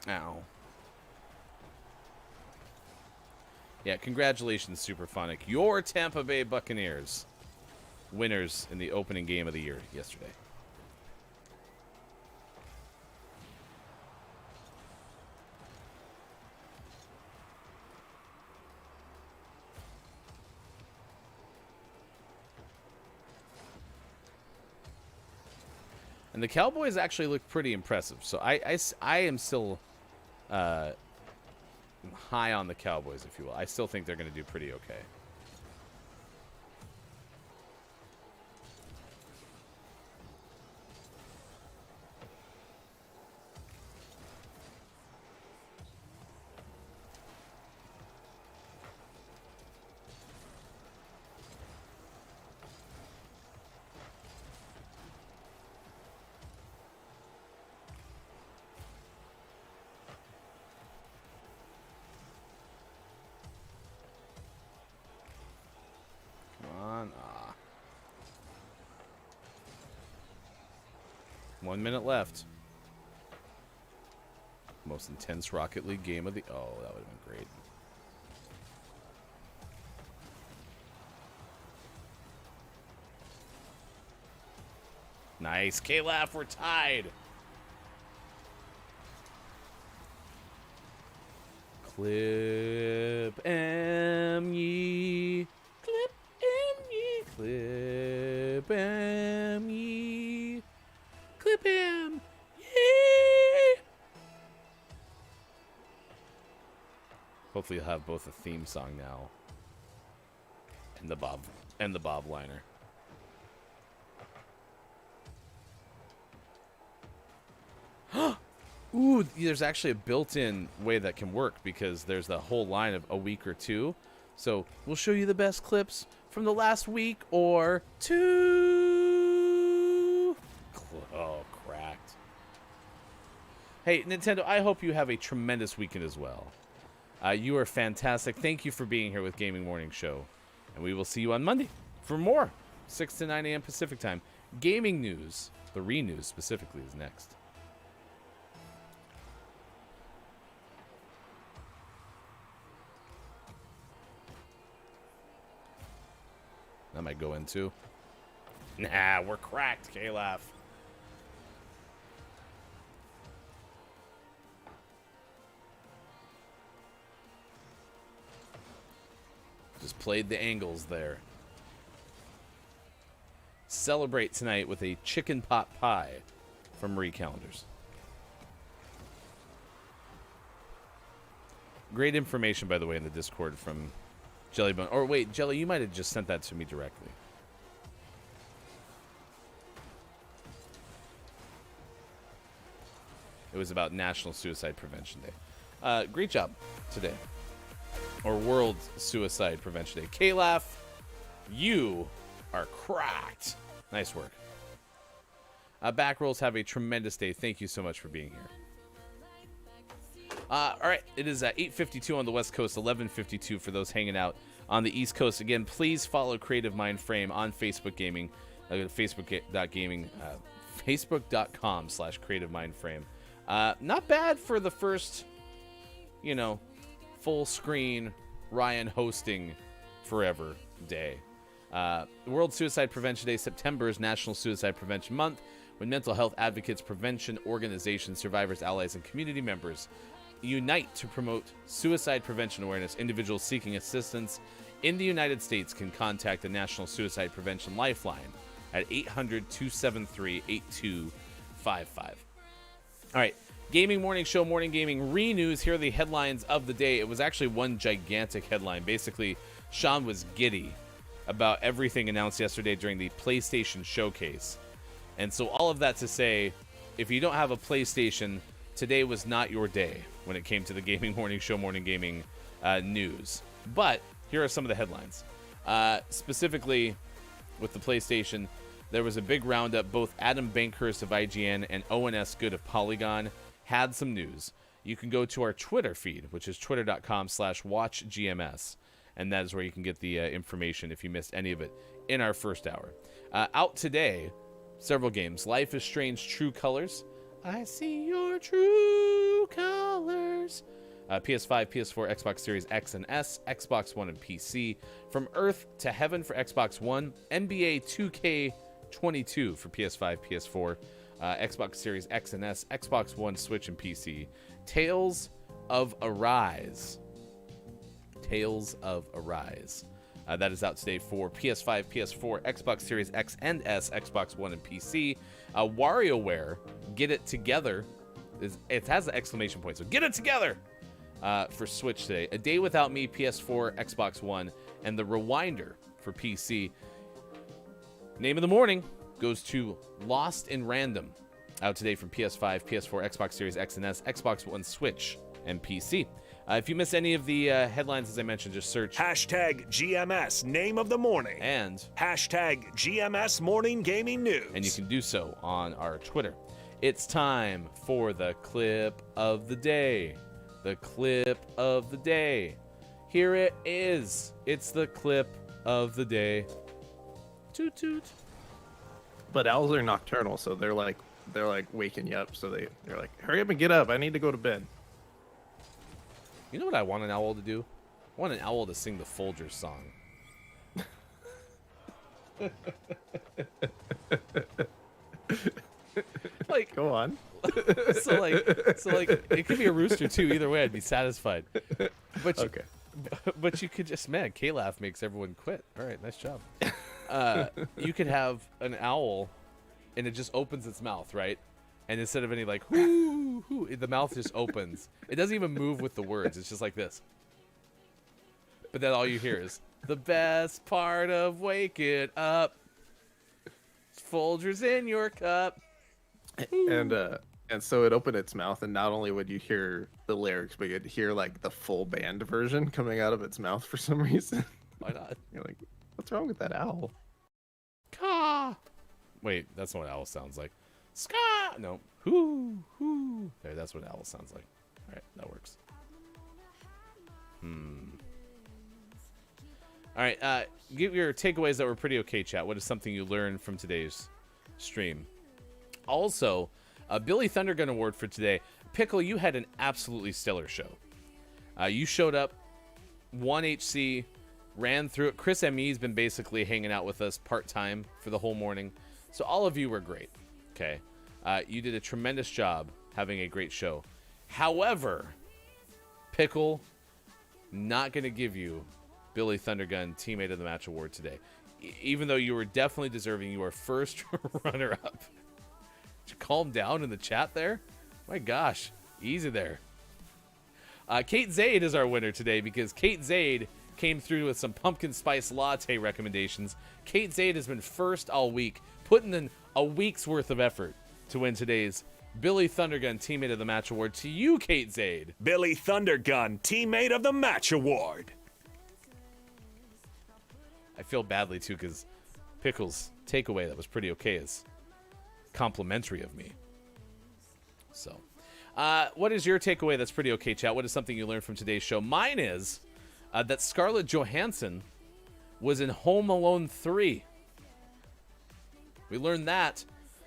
Ow. Yeah, congratulations, Superphonic. Your Tampa Bay Buccaneers, winners in the opening game of the year yesterday. And the Cowboys actually look pretty impressive. So I am still high on the Cowboys, if you will. I still think they're going to do pretty okay. Come on. 1 minute left. Most intense Rocket League game of the... Oh, that would have been great. Nice. K-Laugh, we're tied. Clip M ye. Clip M ye. Clip M ye. Clip M ye. Hopefully you'll have both a theme song now and the Bob liner. Ooh, there's actually a built-in way that can work because there's the whole line of a week or two. So we'll show you the best clips from the last week or two. Oh, cracked. Hey, Nintendo, I hope you have a tremendous weekend as well. You are fantastic. Thank you for being here with Gaming Morning Show. And we will see you on Monday for more. 6 to 9 a.m. Pacific time. Gaming news, the re-news specifically, is next. That might go into. Nah, we're cracked, K-Laugh. Just played the angles there. Celebrate tonight with a chicken pot pie from Marie Callender's. Great information, by the way, in the Discord from Jellybone. Or wait, Jelly, you might have just sent that to me directly. It was about National Suicide Prevention Day. Great job today. Or World Suicide Prevention Day. K-Laugh, you are cracked. Nice work. Back rolls, have a tremendous day. Thank you so much for being here. All right, it is 8:52 on the West Coast, 11:52 for those hanging out on the East Coast. Again, please follow Creative Mind Frame on Facebook Gaming. Go to facebook.gaming, facebook.com/Creative Mind Frame. Not bad for the first, full screen Ryan hosting forever day. World Suicide Prevention Day. September is National Suicide Prevention Month, when mental health advocates, prevention organizations, survivors, allies, and community members unite to promote suicide prevention awareness. Individuals seeking assistance in the United States can contact the National Suicide Prevention Lifeline at 800-273-8255. All right, Gaming Morning Show, Morning Gaming Re-News. Here are the headlines of the day. It was actually one gigantic headline. Basically, Sean was giddy about everything announced yesterday during the PlayStation Showcase. And so all of that to say, if you don't have a PlayStation, today was not your day when it came to the Gaming Morning Show, Morning Gaming news. But here are some of the headlines. Specifically, with the PlayStation, there was a big roundup. Both Adam Bankhurst of IGN and ONS Good of Polygon had some news. You can go to our Twitter feed, which is twitter.com/watchgms. And that is where you can get the information if you missed any of it in our first hour. Out today, several games. Life is Strange True Colors. I see your true colors. PS5, PS4, Xbox Series X and S, Xbox One and PC. From Earth to Heaven for Xbox One. NBA 2K22 for PS5, PS4, Xbox Series X and S, Xbox One, Switch, and PC. Tales of Arise. Tales of Arise. That is out today for PS5, PS4, Xbox Series X and S, Xbox One, and PC. WarioWare, Get It Together. It has an exclamation point, so get it together for Switch today. A Day Without Me, PS4, Xbox One, and The Rewinder for PC. Name of the morning goes to Lost in Random. Out today from PS5, PS4, Xbox Series X and S, Xbox One, Switch, and PC. If you miss any of the headlines, as I mentioned, just search #GMS Name of the Morning and #GMS Morning Gaming News. And you can do so on our Twitter. It's time for the clip of the day. The clip of the day. Here it is. It's the clip of the day. Toot toot. But owls are nocturnal, so they're like waking you up. So they're like, hurry up and get up. I need to go to bed. You know what I want an owl to do? I want an owl to sing the Folgers song. Like, go on. so like it could be a rooster too. Either way, I'd be satisfied. But okay. But you could just, man, K-Laugh makes everyone quit. All right, nice job. You could have an owl, and it just opens its mouth, right? And instead of any like whoo, whoo, the mouth just opens. It doesn't even move with the words. It's just like this. But then all you hear is the best part of waking up. Folgers in your cup. And so it opened its mouth, and not only would you hear the lyrics, but you'd hear like the full band version coming out of its mouth for some reason. Why not? You're like, what's wrong with that owl? Caw. Wait, that's not what owl sounds like. Ska. No. Hoo. Hoo. There, that's what owl sounds like. All right, that works. All right, give your takeaways that were pretty okay, chat. What is something you learned from today's stream? Also, Billy Thundergun Award for today. Pickle, you had an absolutely stellar show. You showed up, 1 HC, ran through it. Chris M.E.'s been basically hanging out with us part-time for the whole morning. So all of you were great, okay? You did a tremendous job having a great show. However, Pickle, not going to give you Billy Thundergun Teammate of the Match award today. Even though you were definitely deserving, you were first runner-up. Did you calm down in the chat there? My gosh, easy there. Kate Zaid is our winner today because Kate Zaid came through with some pumpkin spice latte recommendations. Kate Zaid has been first all week, putting in a week's worth of effort to win today's Billy Thundergun Teammate of the Match award. To you, Kate Zaid. Billy Thundergun Teammate of the Match award. I feel badly too because Pickle's takeaway that was pretty okay is complimentary of me. So, what is your takeaway that's pretty okay, chat? What is something you learned from today's show? Mine is that Scarlett Johansson was in Home Alone 3. We learned that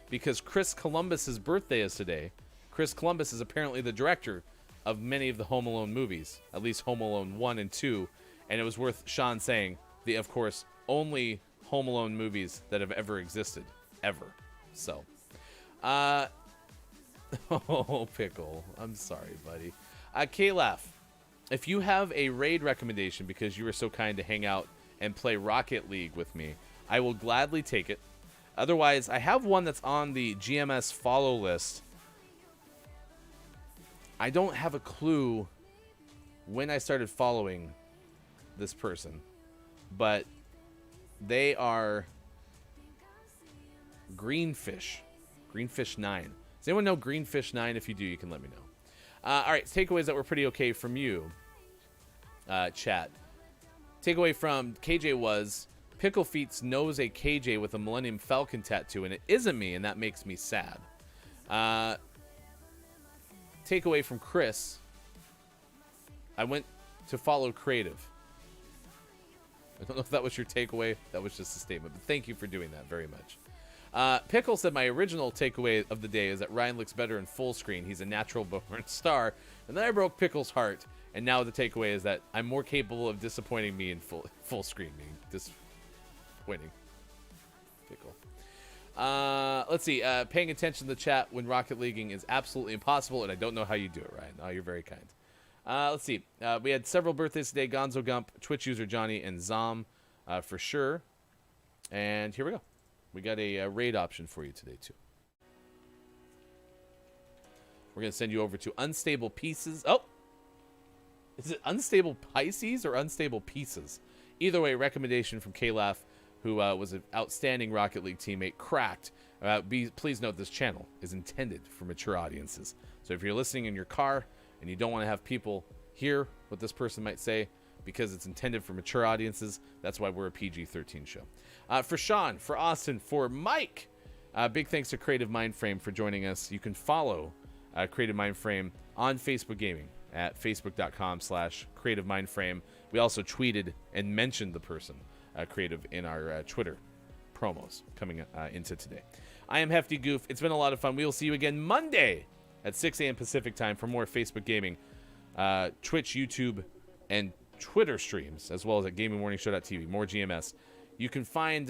because Chris Columbus's birthday is today. Chris Columbus is apparently the director of many of the Home Alone movies, at least Home Alone 1 and 2, and it was worth Sean saying the, of course, only Home Alone movies that have ever existed, ever. So, oh, Pickle, I'm sorry, buddy. Kalaf, if you have a raid recommendation because you were so kind to hang out and play Rocket League with me, I will gladly take it. Otherwise, I have one that's on the GMS follow list. I don't have a clue when I started following this person, but they are Greenfish 9. Does anyone know Greenfish 9? If you do, you can let me know. All right, takeaways that were pretty okay from you, chat. Takeaway from KJ was Pickle Feets knows a KJ with a Millennium Falcon tattoo, and it isn't me, and that makes me sad. Takeaway from Chris, I went to follow creative. I don't know if that was your takeaway. That was just a statement, but thank you for doing that very much. Pickle said my original takeaway of the day is that Ryan looks better in full screen. He's a natural born star. And then I broke Pickle's heart, and now the takeaway is that I'm more capable of disappointing me in full screen. Disappointing. Pickle. Let's see. Paying attention to the chat when Rocket Leaguing is absolutely impossible, and I don't know how you do it, Ryan. Oh, you're very kind. Let's see. We had several birthdays today. Gonzo Gump, Twitch user Johnny, and Zom for sure. And here we go. We got a raid option for you today, too. We're going to send you over to Unstable Pieces. Oh! Is it Unstable Pisces or Unstable Pieces? Either way, recommendation from Kalaf, who was an outstanding Rocket League teammate, cracked. Please note this channel is intended for mature audiences. So if you're listening in your car and you don't want to have people hear what this person might say because it's intended for mature audiences, that's why we're a PG-13 show. For Sean, for Austin, for Mike, big thanks to Creative Mindframe for joining us. You can follow Creative Mindframe on Facebook Gaming at facebook.com/Creative Mindframe. We also tweeted and mentioned the person, Creative, in our Twitter promos coming into today. I am Hefty Goof. It's been a lot of fun. We will see you again Monday at 6 a.m. Pacific time for more Facebook Gaming, Twitch, YouTube, and Twitter streams, as well as at GamingMorningShow.tv. More GMS. You can find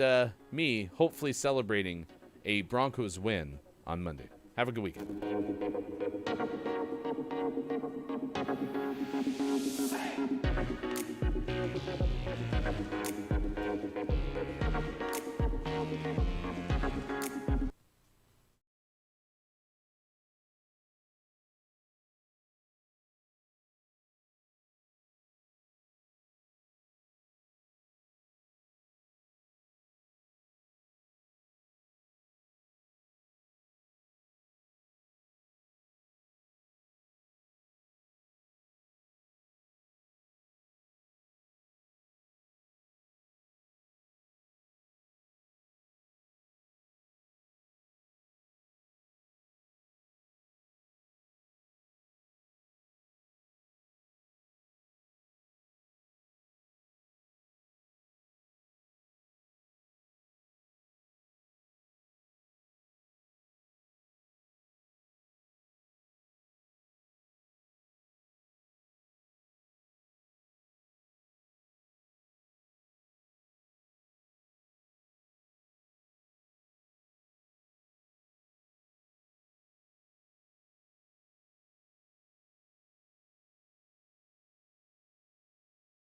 me hopefully celebrating a Broncos win on Monday. Have a good weekend.